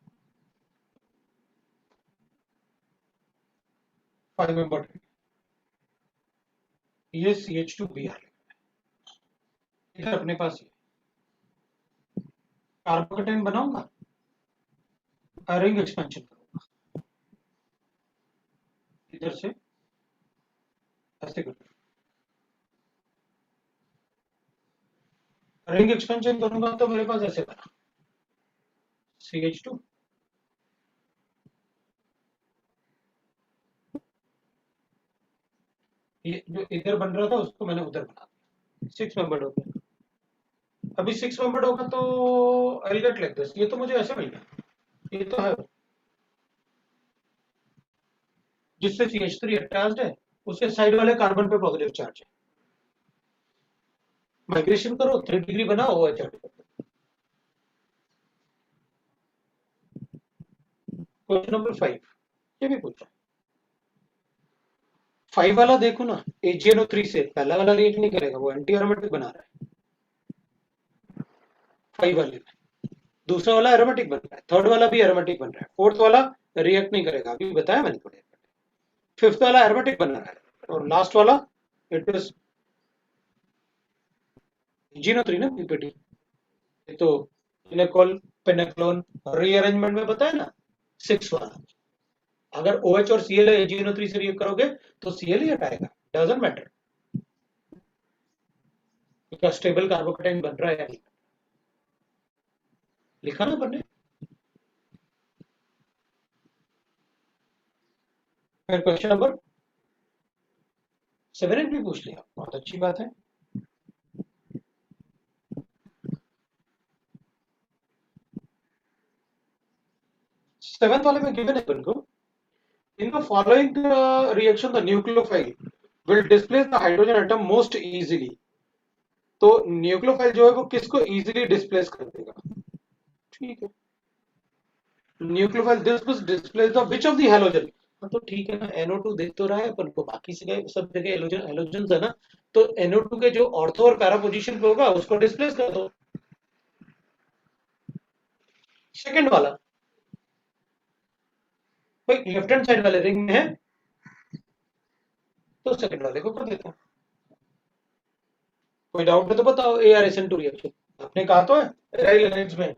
5 मेंबर, ये CH2Br, इधर अपने पास ये कार्बोकेटाइन बनाऊंगा, रिंग एक्सपेंशन करूंगा, इधर से ऐसे करूंगा, रिंग एक्सपेंशन करूंगा तो मेरे पास ऐसे बना CH2, ये जो इधर बन रहा था उसको मैंने उधर बना दिया, 6 मेंबर हो गया। अभी 6 मेंबर होगा तो I'll get like this, ये तो मुझे ऐसे मिल गया, ये तो है जिससे CH3 अटैच्ड है, उसके साइड वाले कार्बन पे पॉजिटिव चार्ज है, माइग्रेशन करो, 3 डिग्री बनाओ, OH ऐड करो। क्वेश्चन नंबर 5, ये भी पूछा 5 वाला देखो ना, AgNO3 से पहला वाला रिएक्ट नहीं करेगा, वो एंटी एरोमेटिक बना रहा है 5 वाले में, दूसरा वाला एरोमेटिक बन रहा है, थर्ड वाला भी एरोमेटिक बन रहा है, फोर्थ वाला रिएक्ट नहीं करेगा, अभी बताया मैंने थोड़ी देर पहले, फिफ्थ वाला एरोमेटिक बन रहा है, और लास्ट वाला इट इज AgNO3 ना, PPT, तो इलेक्ट्रॉल पेनेक्लोन रीअरेंजमेंट में बताया ना 6 वाला, अगर OH और Cl AgNO3 से रिएक्ट करोगे तो Cl ही हटाएगा, डजंट मैटर, क्योंकि स्टेबल कार्बोकेटाइन बन रहा है, लिखा ना बनने। फिर क्वेश्चन नंबर 7 भी पूछ लिया, बहुत अच्छी बात है। सेवेंथ वाले में गिवन है अपन को, in the following reaction the nucleophile will displace the hydrogen atom most easily, तो न्यूक्लियोफाइल जो है वो किसको इजीली डिस्प्लेस कर देगा, ठीक है, nucleophile this will displace the which of the halogen, तो ठीक है ना, NO2 देख तो रहा है अपन को, बाकी से सब जगह हैलोजन हैलोजन है ना, तो NO2 के जो ऑर्थो और पैरा पोजीशन पे होगा उसको डिस्प्लेस कर दो। सेकंड वाला भाई लेफ्ट हैंड साइड वाले रिंग में है, तो सेकंड वाले को कर देता हूं, कोई डाउट है तो बताओ। ArSN2 रिएक्शन आपने कहा तो है एराइल एलाइंस में,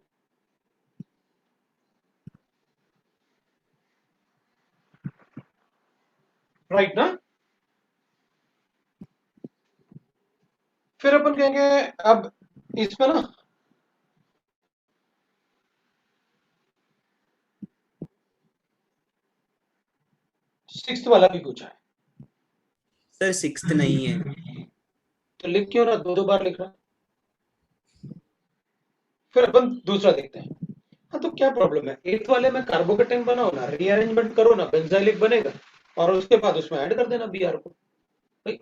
राइट ना। फिर अपन कहेंगे अब इसमें ना सिक्स्थ वाला भी पूछा है, सर 6th नहीं है, तो लिख क्यों रहा, दो बार लिख रहा। फिर अपन दूसरा देखते हैं, हाँ तो क्या प्रॉब्लम है, एथ वाले में कार्बोकेटाइन बनाओ ना, रीअरेंजमेंट करो ना, बेंजाइलिक बनेगा और उसके बाद उसमें ऐड कर देना बीआर को। भाई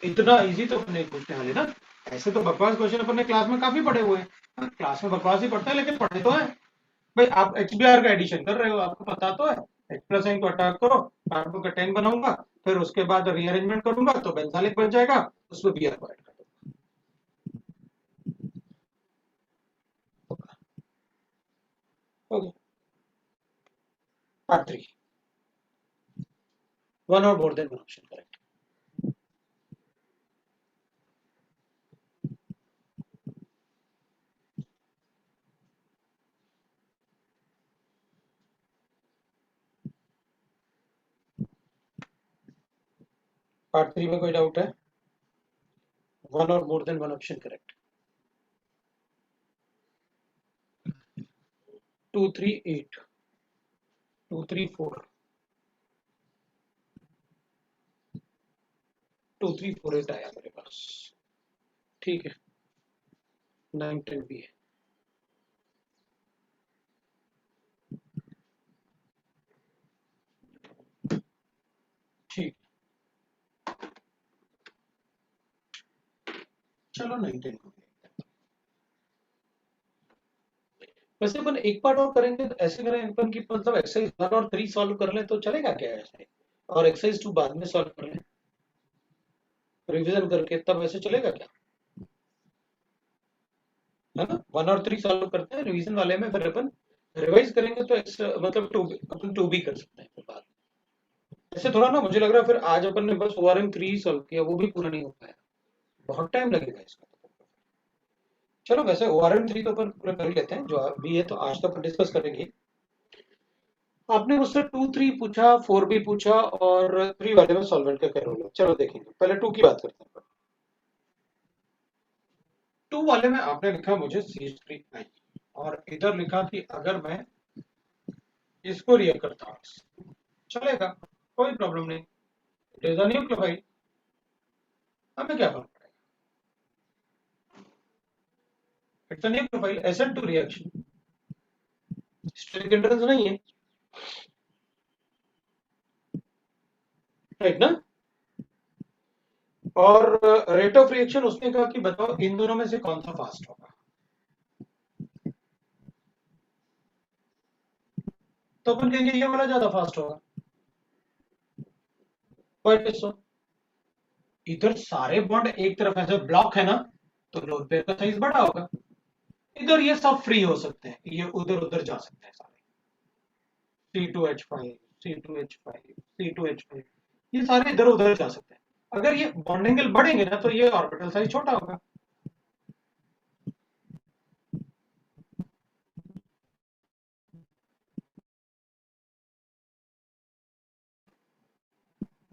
इतना इजी तो अपने पूछने वाले ना, ऐसे तो बकवास क्वेश्चन अपने क्लास में काफी पढ़े हुए हैं, क्लास में बकवास ही पढ़ते हैं लेकिन पढ़े तो है। भाई आप HBr का एडिशन कर रहे हो, आपको पता तो है, H+N को अटैक करो, कार्बोकेटाइन बनाऊंगा, फिर उसके बाद रीअरेंजमेंट करूंगा तो बेंजालिक बन जाएगा, उसमें बीआर को ऐड कर दूंगा। हो गया। पार्ट 3, वन और more than one option correct. Part 3 में कोई डाउट है? वन और more than one option correct. 238 234 2348 आया मेरे पास, ठीक है। 910 भी है। ठीक, चलो 910 को वैसे अपन एक पार्ट और करेंगे, तो ऐसे करें अपन की मतलब एक्सरसाइज 1 और 3 सॉल्व कर लें तो चलेगा क्या ऐसे, और एक्सरसाइज 2 बाद में सॉल्व कर लें रिवीजन करके, तब ऐसे चलेगा क्या, है ना? 1 और 3 सॉल्व करते हैं रिवीजन वाले में, फिर अपन रिवाइज करेंगे तो मतलब 2 अपन 2 भी कर सकते हैं फिर बाद में। ऐसे थोड़ा ना मुझे लग रहा है फिर आज अपन ने बस ORM 3 ही सॉल्व किया, वो भी पूरा नहीं हो पाया, बहुत टाइम लगेगा इसका। चलो वैसे ORM 3 तो अपन पूरा कर लेते हैं, जो अभी है तो आज तो अपन डिस्कस करेंगे। आपने मुझसे 2-3 पूछा, 4 भी पूछा और 3 वाले में सॉल्वेंट का क्या रोल है, चलो देखेंगे। पहले 2 की बात करते हैं। 2 वाले में आपने लिखा मुझे CH3 और इधर लिखा कि अगर मैं इसको रिएक्ट करता हूं चलेगा, कोई प्रॉब्लम नहीं, इट इज अ न्यूक्लियोफाइल, हमें क्या फर्क पड़ेगा, it's a nucleophile, SN2 reaction, steric hindrance नहीं है, राइट ना? और रेट ऑफ रिएक्शन उसने कहा कि बताओ इन दोनों में से कौन सा फास्ट होगा, तो अपन कहेंगे ये वाला ज्यादा फास्ट होगा। Why is so? इधर सारे बॉन्ड एक तरफ ऐसे ब्लॉक है ना, तो लोन पेयर का साइज बड़ा होगा, इधर ये सब फ्री हो सकते हैं, ये उधर उधर जा सकते हैं सारे, C2H5 C2H5 C2H5, ये सारे इधर उधर जा सकते हैं। अगर ये बॉन्ड एंगल बढ़ेंगे ना तो ये ऑर्बिटल साइज छोटा होगा।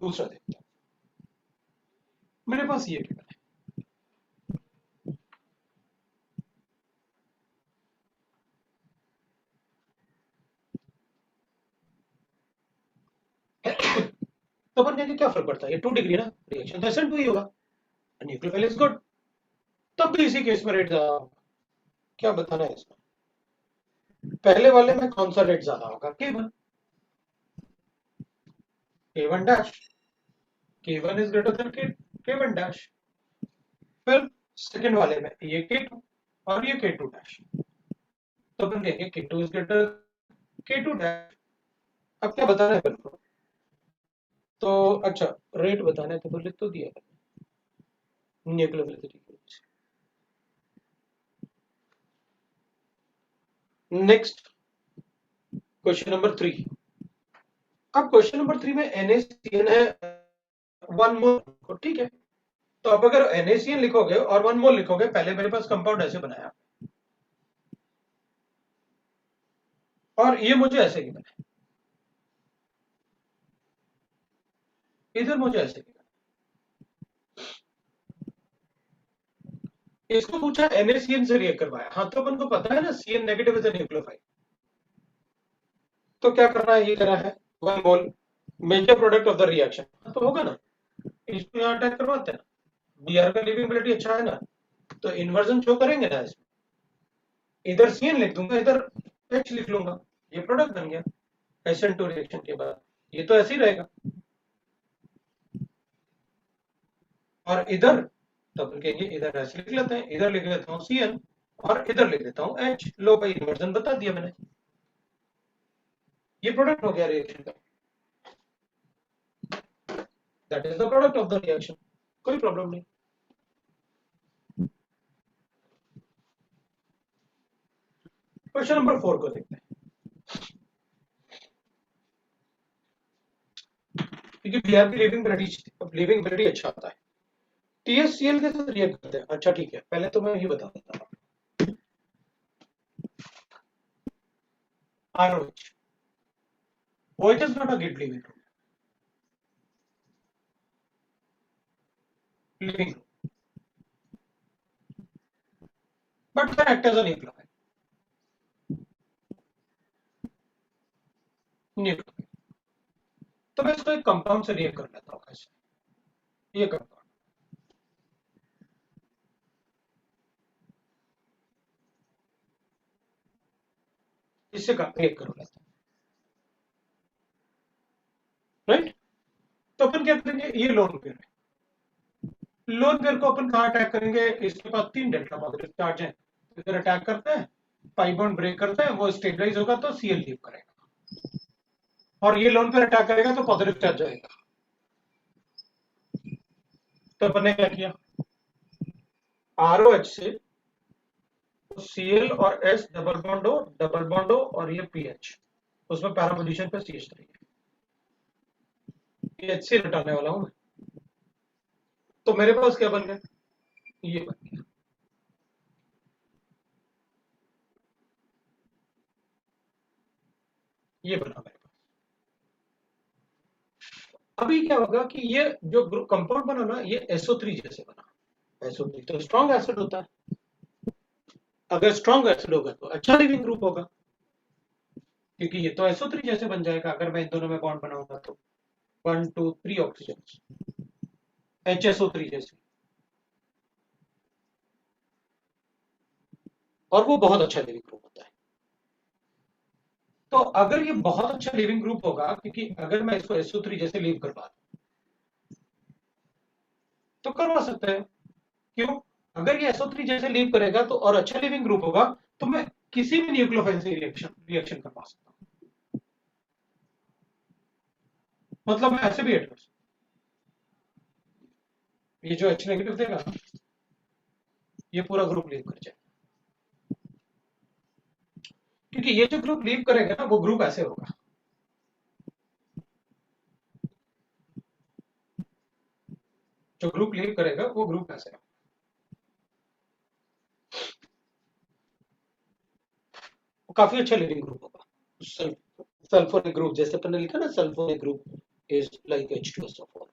दूसरा देखते हैं, मेरे पास ये टेबल है तो अपन कहेंगे क्या फर्क पड़ता है, ये 2 डिग्री ना, रिएक्शन तो SN2 ही होगा, न्यूक्लियोफाइल इज गुड, तब भी इसी केस में रेट ज्यादा होगा। क्या बताना है इसमें, पहले वाले में कौन सा रेट ज्यादा होगा, K1 K1 dash, K1 is greater than K1 dash, फिर सेकंड वाले में ये K2 और ये K2 डैश, तो अपन कहेंगे K2 is greater K2 dash. अब क्या बताना है अपन को, तो अच्छा रेट बताना है तो लिख तो दिया न्यूक्लियोफिलिसिटी। Next question number 3। अब क्वेश्चन नंबर 3 में NaCN है 1 मोल, ठीक है, तो अब अगर NaCN लिखोगे और 1 मोल लिखोगे, पहले मेरे पास कंपाउंड ऐसे बनाया और ये मुझे ऐसे लिखना है, इधर मुझे ऐसे लिखना है, इसको पूछा NaCN से रिएक्ट करवाया, हाँ तो अपन को पता है ना CN negative is a nucleophile, तो क्या करना है, ये करना है 1 mole major product of the reaction, तो होगा ना, इसको यहाँ अटैक करवाते हैं ना, Br का लिविंग अच्छा है ना, तो इन्वर्जन शो करेंगे ना इसमें, इधर CN लिख दूंगा, इधर H लिख लूंगा, ये प्रोडक्ट बन गया SN2 रिएक्शन के बाद। ये तो ऐसे ही रहेगा। और इधर तो अपन कहेंगे इधर ऐसे लिख लेते हैं, इधर लिख लेता हूँ Cl और इधर लिख देता हूँ H। लो भाई इन्वर्जन बता दिया मैंने, ये प्रोडक्ट हो गया रिएक्शन का, that is the product of the reaction, कोई प्रॉब्लम नहीं। क्वेश्चन नंबर 4 को देखते हैं, क्योंकि बीआरपी लिविंग वेरी अच्छा आता है। TSCl के साथ रिएक्ट करते हैं। अच्छा ठीक है, पहले तो मैं ये बता देता हूँ ROH, OH is not a good living room, but can act as a nucleophile. तो मैं इसको एक कंपाउंड से रिएक्ट कर लेता हूँ ऐसे, ये कंपाउंड इससे रिएक्ट कर लेता हूँ, राइट। तो अपन क्या करेंगे, ये लोन पेयर है, लोन पेयर को अपन कहाँ अटैक करेंगे, इसके पास 3 डेल्टा पॉजिटिव चार्ज है, इधर अटैक करते हैं, पाई बॉन्ड ब्रेक करते हैं, वो स्टेबलाइज होगा तो Cl लीव करेगा, और ये लोन पेयर अटैक करेगा तो पॉजिटिव चार्ज आएगा। तो अपन ने क्या किया, ROH से Cl और S डबल बॉन्ड हो और ये PH, उसमें पैरा पोजीशन पे CH रहेगी, ये HCl हटाने वाला हूं मैं। तो मेरे पास क्या बन गया, ये बन गया, ये बना मेरे पास। अभी क्या होगा कि ये जो कंपाउंड बना ना, ये SO3 जैसे बना। SO3 तो स्ट्रॉन्ग एसिड होता है, अगर स्ट्रॉन्ग एसिड होगा तो अच्छा लिविंग ग्रुप होगा, क्योंकि ये तो SO3 जैसे बन जाएगा। अगर मैं इन दोनों में बॉन्ड बनाऊंगा तो 1 2 3 ऑक्सीजन HSO3 जैसे, और वो बहुत अच्छा लिविंग ग्रुप होता है। तो अगर ये बहुत अच्छा लिविंग ग्रुप होगा, क्योंकि अगर मैं इसको SO3 जैसे लीव करवा तो करवा सकते हैं, क्यों, अगर ये SO3 जैसे लीव करेगा तो और अच्छा लिविंग ग्रुप होगा, तो मैं किसी भी न्यूक्लियोफाइल से रिएक्शन करवा सकता हूं। मतलब मैं ऐसे भी ऐड कर सकता हूं, ये जो H नेगेटिव देगा ना, ये पूरा ग्रुप लीव कर जाएगा, क्योंकि ये जो ग्रुप लीव करेगा ना, वो ग्रुप ऐसे होगा, जो ग्रुप लीव करेगा वो ग्रुप ऐसे होगा, वो काफी अच्छा लिविंग ग्रुप होगा। सल्फोनिक ग्रुप जैसे अपन ने लिखा ना, sulphonic group is like H2SO4,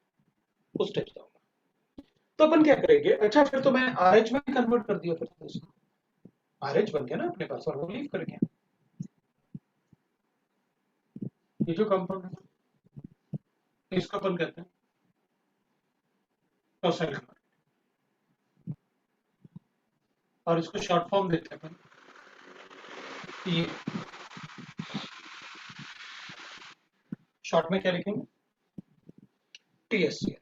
उस टाइप का होगा। तो अपन क्या करेंगे, अच्छा फिर तो मैं RH में कन्वर्ट कर दिया, फिर तो इसको RH बन गया ना अपने पास, और वो लीव कर गया। ये जो कंपाउंड है इसको अपन कहते हैं टॉसाइल कंपाउंड, और इसको शॉर्ट फॉर्म देते हैं अपन, ये शॉर्ट में क्या लिखेंगे, TSCl।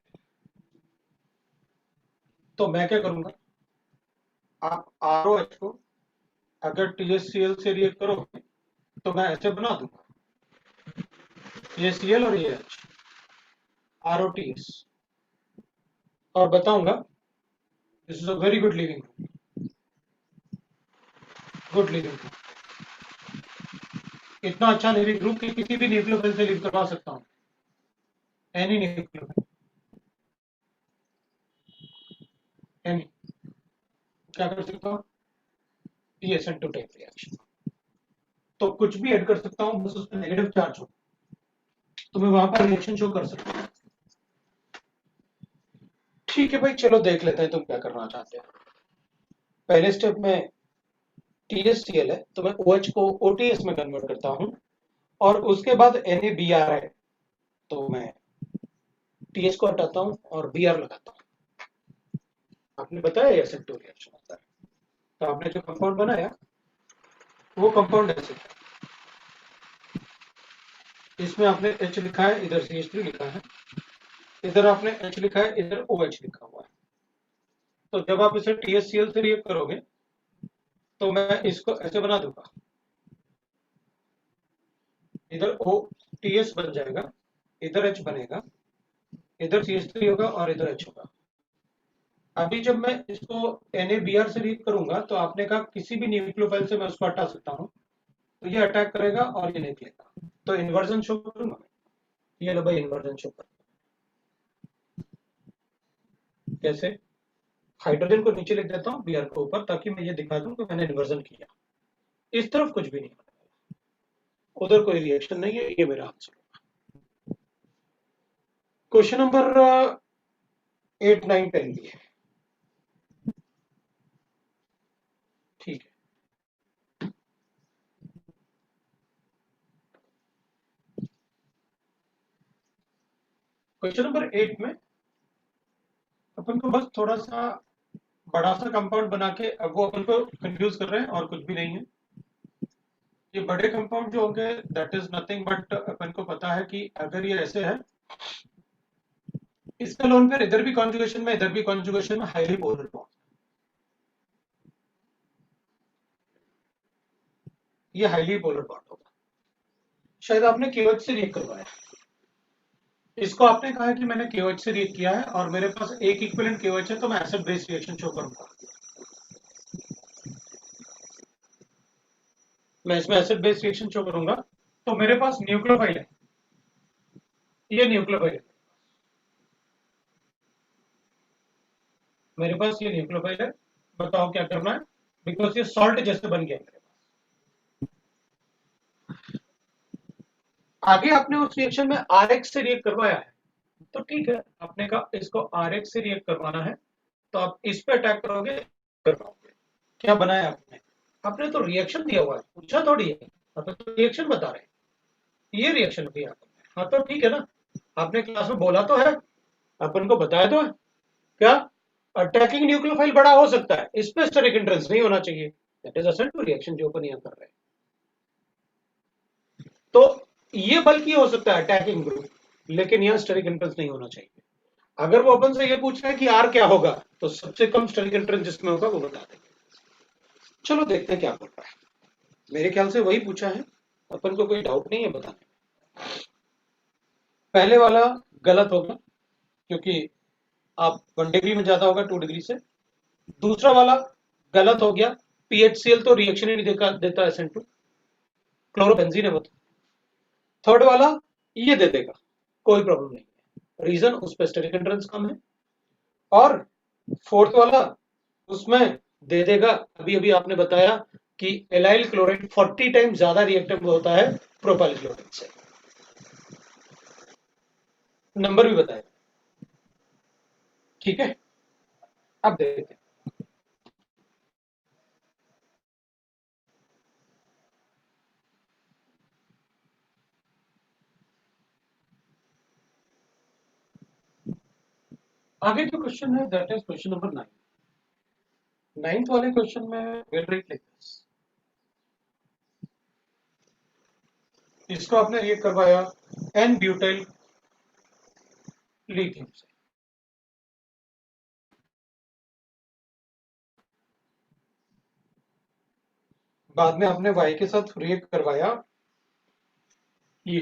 तो मैं क्या करूंगा, आप ROH को अगर TSCl से रिएक्ट करोगे तो मैं ऐसे बना दूंगा, ये Cl और ये H, ROTS, और बताऊंगा this is a very good leaving group, good leaving group, इतना अच्छा लिविंग ग्रुप कि किसी भी न्यूक्लियोफाइल से लिव करवा सकता हूं, एनी न्यूक्लियोफाइल, एनी, क्या कर सकता हूं, TSN2 टाइप रिएक्शन, तो कुछ भी ऐड कर सकता हूं, बस उसमें नेगेटिव चार्ज हो तो मैं वहां पर रिएक्शन शो कर सकता हूं। ठीक है भाई, चलो देख लेते हैं तुम क्या करना चाहते हो। पहले स्टेप में TSCl है, तो मैं OH को OTS में कन्वर्ट करता हूं, और उसके बाद NaBr है, तो मैं TS को हटाता हूं और Br लगाता हूं। आपने बताया SN2 रिएक्शन होता है, तो आपने जो कंपाउंड बनाया वो कंपाउंड ऐसे इसमें आपने H लिखा है, इधर CH3 लिखा है, इधर आपने H लिखा है, इधर OH लिखा हुआ है। तो जब आप इसे THCl से रिएक्ट करोगे तो मैं इसको ऐसे बना दूंगा, इधर OTS बन जाएगा, इधर H बनेगा, इधर CH3 होगा और इधर H होगा। अभी जब मैं इसको NaBr से रिएक्ट करूंगा तो आपने कहा किसी भी न्यूक्लियोफाइल से मैं उसको हटा सकता हूं, तो ये अटैक करेगा और ये निकलेगा। तो इन्वर्जन शो करूंगा, ये लो भाई इन्वर्जन शो कर। कैसे? हाइड्रोजन को नीचे लिख देता हूँ, Br को ऊपर, ताकि मैं ये दिखा दूं कि मैंने इन्वर्जन किया। इस तरफ कुछ भी नहीं होने वाला, उधर कोई रिएक्शन नहीं है। ये मेरा आंसर। क्वेश्चन नंबर 8, 9, 10 भी है, ठीक है। क्वेश्चन नंबर 8 में अपन को बस थोड़ा सा बड़ा सा कंपाउंड बना के, अब वो अपन को कंफ्यूज कर रहे हैं और कुछ भी नहीं है। ये बड़े कंपाउंड जो होंगे दैट इज नथिंग बट, अपन को पता है कि अगर ये ऐसे है, इसका लोन पेयर इधर भी कॉन्जुगेशन में, इधर भी कॉन्जुगेशन में, हाईली पोलर बॉन्ड, ये हाईली पोलर बॉन्ड होगा। शायद आपने KOH से रिएक्ट करवाया, इसको आपने कहा है कि मैंने KOH से रिएक्ट किया है और मेरे पास एक इक्विवेलेंट KOH है, तो मैं एसिड बेस रिएक्शन शो करूंगा। मैं इसमें एसिड बेस रिएक्शन शो करूंगा, तो मेरे पास न्यूक्लियोफाइल है, ये न्यूक्लियोफाइल है, मेरे पास ये न्यूक्लियोफाइल है। बताओ क्या करना है, बिकॉज ये सॉल्ट जैसे बन गया मेरे पास। आगे आपने उस रिएक्शन में RX से रिएक्ट करवाया है, तो ठीक है, आपने कहा इसको RX से रिएक्ट करवाना है, तो आप इस पे अटैक करोगे, कर पाओगे। क्या बनाया आपने? आपने तो रिएक्शन दिया हुआ है, पूछा थोड़ी है, आप तो रिएक्शन बता रहे हैं। ये रिएक्शन दिया आपने, हाँ तो ठीक है ना, आपने क्लास में बोला तो है, अपन को बताया तो है। क्या अटैकिंग न्यूक्लियोफाइल बड़ा हो सकता है, इस पे स्टेरिक एंट्रेंस नहीं होना चाहिए, that is ascent to reaction जो अपन यहां कर रहे हैं। तो ये बल्कि हो सकता है अटैकिंग ग्रुप, लेकिन यहां स्टेरिक एंट्रेंस नहीं होना चाहिए। अगर वो अपन से ये पूछ रहे हैं कि R क्या होगा, तो सबसे कम स्टेरिक एंट्रेंस जिसमें होगा वो बता देंगे। चलो देखते हैं क्या बोल रहा है। मेरे ख्याल से वही पूछा है, अपन को कोई डाउट नहीं है बताने। पहले वाला गलत होगा, क्योंकि आप 1 डिग्री में ज्यादा होगा 2 डिग्री से। दूसरा वाला गलत हो गया, PHCl तो रिएक्शन ही नहीं देता SN2, क्लोरोबेंजीन है वो तो। थर्ड वाला ये दे देगा, कोई प्रॉब्लम नहीं है, रीजन उस पर स्टेरिक एंट्रेंस कम है। और फोर्थ वाला उसमें दे देगा, अभी अभी आपने बताया कि एलाइल क्लोराइड 40 टाइम ज्यादा रिएक्टिव होता है प्रोपाइल क्लोराइड से, नंबर भी बताया, ठीक है। अब देखते हैं आगे जो क्वेश्चन है, that is question number 9। 9th वाले क्वेश्चन में विल राइट लाइक दिस, इसको आपने रिएक्ट करवाया N ब्यूटाइल लिथियम से, बाद में आपने Y के साथ रिएक्ट करवाया ये,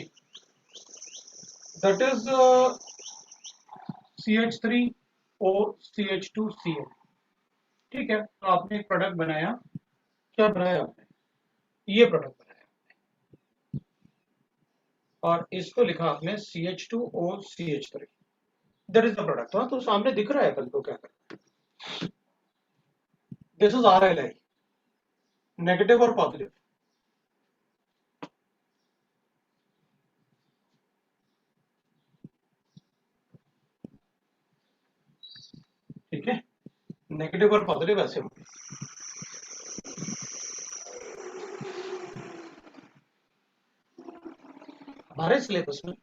दैट इज CH3OCH2Cl, ठीक है। तो आपने एक प्रोडक्ट बनाया, क्या बनाया आपने? ये प्रोडक्ट बनाया, और इसको लिखा आपने CH2OCH3, that is the product. हाँ, तो सामने दिख रहा है अपन को क्या करना है। दिस इज RLI, नेगेटिव और पॉजिटिव, ठीक है, नेगेटिव और पॉजिटिव ऐसे होंगे। हमारे सिलेबस में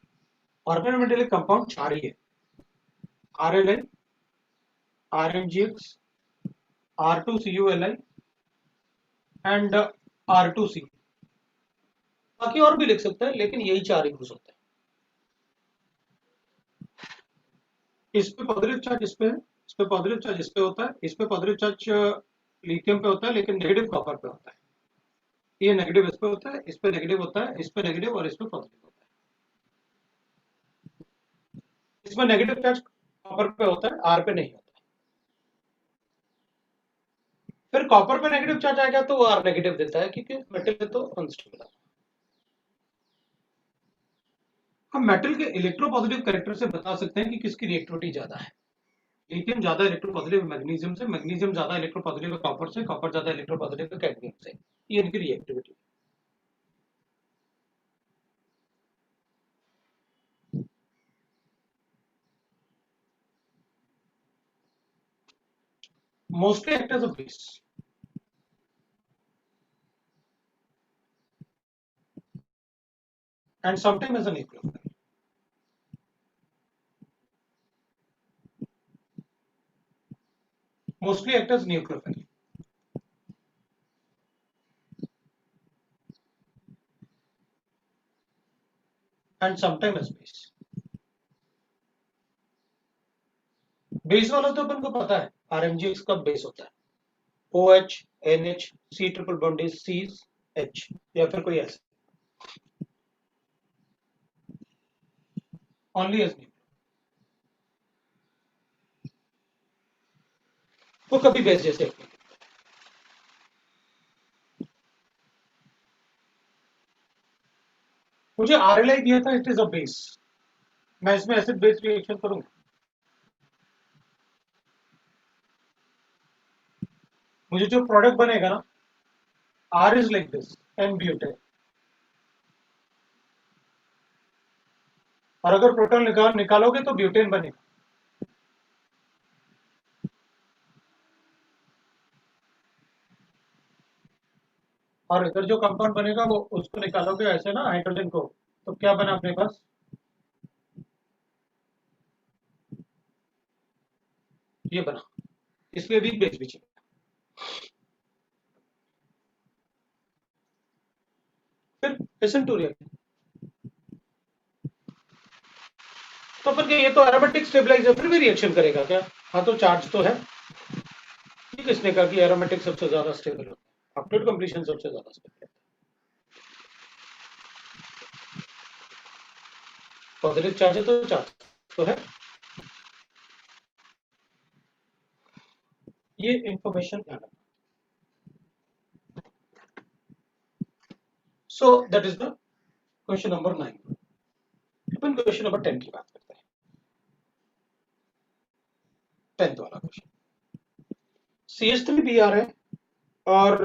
ऑर्गेनोमेटेलिक कंपाउंड 4 ही है, RLI, RMGX, R2CuLi and R2C। बाकी और भी लिख सकते हैं, लेकिन यही 4 यूज होते हैं। इस पे पॉजिटिव चार्ज इस पे है, इस पे पॉजिटिव चार्ज इस पे होता है, इस पे पॉजिटिव चार्ज लिथियम पे होता है, लेकिन नेगेटिव कॉपर पे होता है। ये नेगेटिव इस पे होता है, इस पे नेगेटिव होता है, इस पे नेगेटिव और इस पे पॉजिटिव होता है। इसमें नेगेटिव चार्ज कॉपर पे होता है, आर पे नहीं होता है। फिर कॉपर पे नेगेटिव चार्ज आएगा तो वो आर नेगेटिव देता है, क्योंकि मेटल है तो अनस्टेबल है। हम मेटल के इलेक्ट्रोपॉजिटिव कैरेक्टर से बता सकते हैं कि किसकी रिएक्टिविटी ज्यादा है। लिथियम ज्यादा इलेक्ट्रोपॉजिटिव मैग्नीशियम से, मैग्नीशियम ज्यादा इलेक्ट्रोपॉजिटिव कॉपर से, कॉपर ज्यादा इलेक्ट्रोपॉजिटिव कैडमियम से। ये इनकी reactivity. Mostly act as a base. And sometimes as a nucleophile. Mostly act as nucleophile. And sometimes as base. Base वाला तो अपन को पता है, RMGX का बेस होता है OH, NH, C triple bond C, H या फिर कोई ऐसा। Only as nucleophile. वो कभी बेस जैसे होते हैं। मुझे RLI दिया था, इट इज अ बेस। मैं इसमें एसिड बेस रिएक्शन करूंगा। मुझे जो प्रोडक्ट बनेगा ना, R is like this, N-butane। और अगर प्रोटॉन निकालोगे तो ब्यूटेन बनेगा। और इधर जो कंपाउंड बनेगा वो उसको निकालोगे ऐसे ना, हाइड्रोजन को, तो क्या बना अपने पास? ये बना। इसलिए भी बेस भी चाहिए। फिर SN2 रिएक्शन, तो अपन के ये तो एरोमेटिक स्टेबलाइजर फिर भी रिएक्शन करेगा क्या? हाँ, तो चार्ज तो है। ठीक, इसने कहा कि एरोमेटिक सबसे ज्यादा स्टेबल होता है, आफ्टर कंप्लीशन सबसे ज्यादा स्टेबल होता है। पॉजिटिव चार्ज है तो चार्ज तो है। ये इंफॉर्मेशन ध्यान रखना। So that is the question number 9। Upon question number 10 की बात करते हैं। 10th वाला क्वेश्चन। CH3Br है और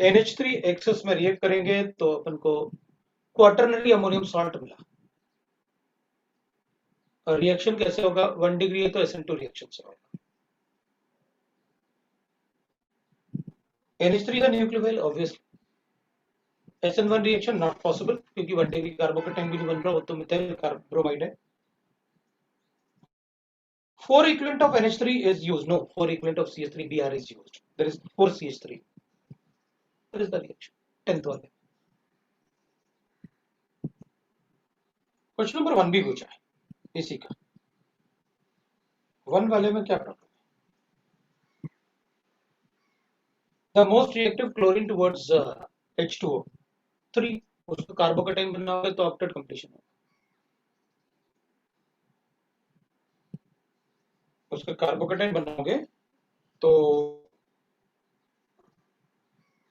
NH3 एक्सेस में रिएक्ट करेंगे तो अपन को क्वाटरनरी अमोनियम सॉल्ट मिला। और रिएक्शन कैसे होगा? 1 डिग्री है तो SN2 रिएक्शन से होगा। NH3 का nucleophile obviously. SN1 reaction not possible, क्योंकि 1 डिग्री कार्बोकेटाइन भी नहीं बन रहा, वो तो मिथाइल ब्रोमाइड है। 4 equivalent of NH3 is used. No, 4 equivalent of CH3Br is used. There is 4 CH3. That is the reaction. 10th वाले। क्वेश्चन नंबर 1 भी पूछा है इसी का। 1 वाले में क्या प्रॉब्लम है? The most reactive chlorine towards H2O 3, उसको कार्बोकेटाइन बनाओगे तो आफ्टर कंप्लीशन होगा। उसका कार्बोकेटाइन बनाओगे तो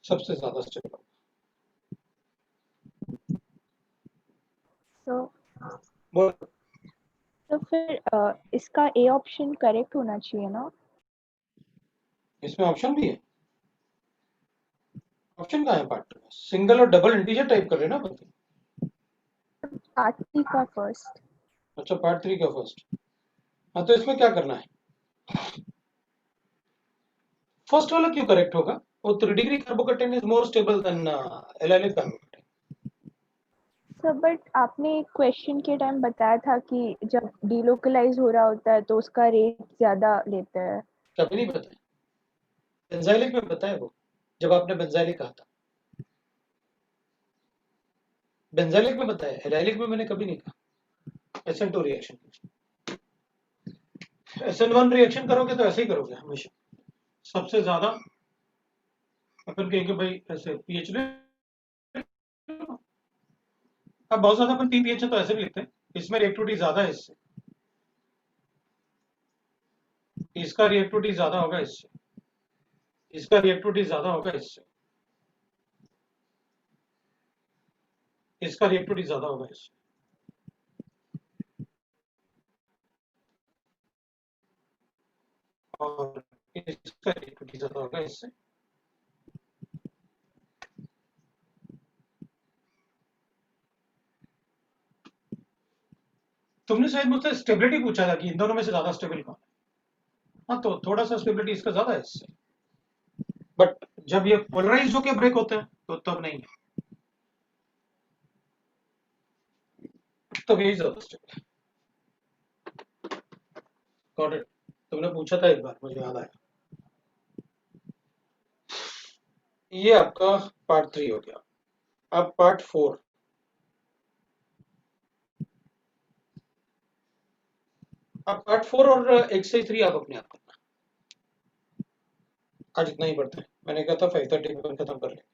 सबसे ज्यादा स्टेबल होगा। बोल। तो फिर इसका ए ऑप्शन करेक्ट होना चाहिए ना? इसमें ऑप्शन भी है। ऑप्शन कहाँ है पार्ट में? सिंगल और डबल इंटीजर टाइप कर रहे हैं ना अपन। पार्ट 3 का फर्स्ट। अच्छा, पार्ट 3 का फर्स्ट। हाँ, तो इसमें क्या करना है? फर्स्ट वाला क्यों करेक्ट होगा? वो 3 degree carbocation is more stable then allylic carbocation. Sir but आपने एक क्वेश्चन के टाइम बताया था कि जब डिलोकलाइज हो रहा होता है तो उसका रेट ज्यादा लेता है। कभी नहीं बताया, बेंजाइलिक में बताया वो, जब आपने बेंजाइलिक कहा था। बेंजाइलिक में बताया, एराइलिक में मैंने कभी नहीं कहा। SN2 रिएक्शन, SN1 रिएक्शन करोगे तो ऐसे ही करोगे हमेशा। सबसे ज्यादा अपन कहेंगे भाई ऐसे पीएच ले, अब बहुत ज्यादा अपन 3 पीएच है तो ऐसे भी लिखते हैं, इसमें रिएक्टिविटी ज्यादा है इससे, इसका रिएक्टिविटी ज्यादा होगा इससे, इसका रिएक्टिविटी ज्यादा होगा इससे, इसका रिएक्टिविटी ज्यादा होगा इससे, और इसका रिएक्टिविटी ज्यादा होगा इससे। तुमने शायद मुझसे स्टेबिलिटी पूछा था कि इन दोनों में से ज्यादा स्टेबल कौन है। हाँ, तो थोड़ा सा स्टेबिलिटी इसका ज्यादा है इससे, बट जब ये पोलराइज होके ब्रेक होते हैं तो तब नहीं है, तब यही ज्यादा स्टेबल है। Got it? तुमने पूछा था एक बार, मुझे याद आया। ये आपका पार्ट 3 हो गया। अब पार्ट 4, अब पार्ट 4 और एक्सरसाइज 3 आप अपने आप करना। आज इतना ही पढ़ते हैं, मैंने कहा था 5:30 में खत्म कर लेंगे।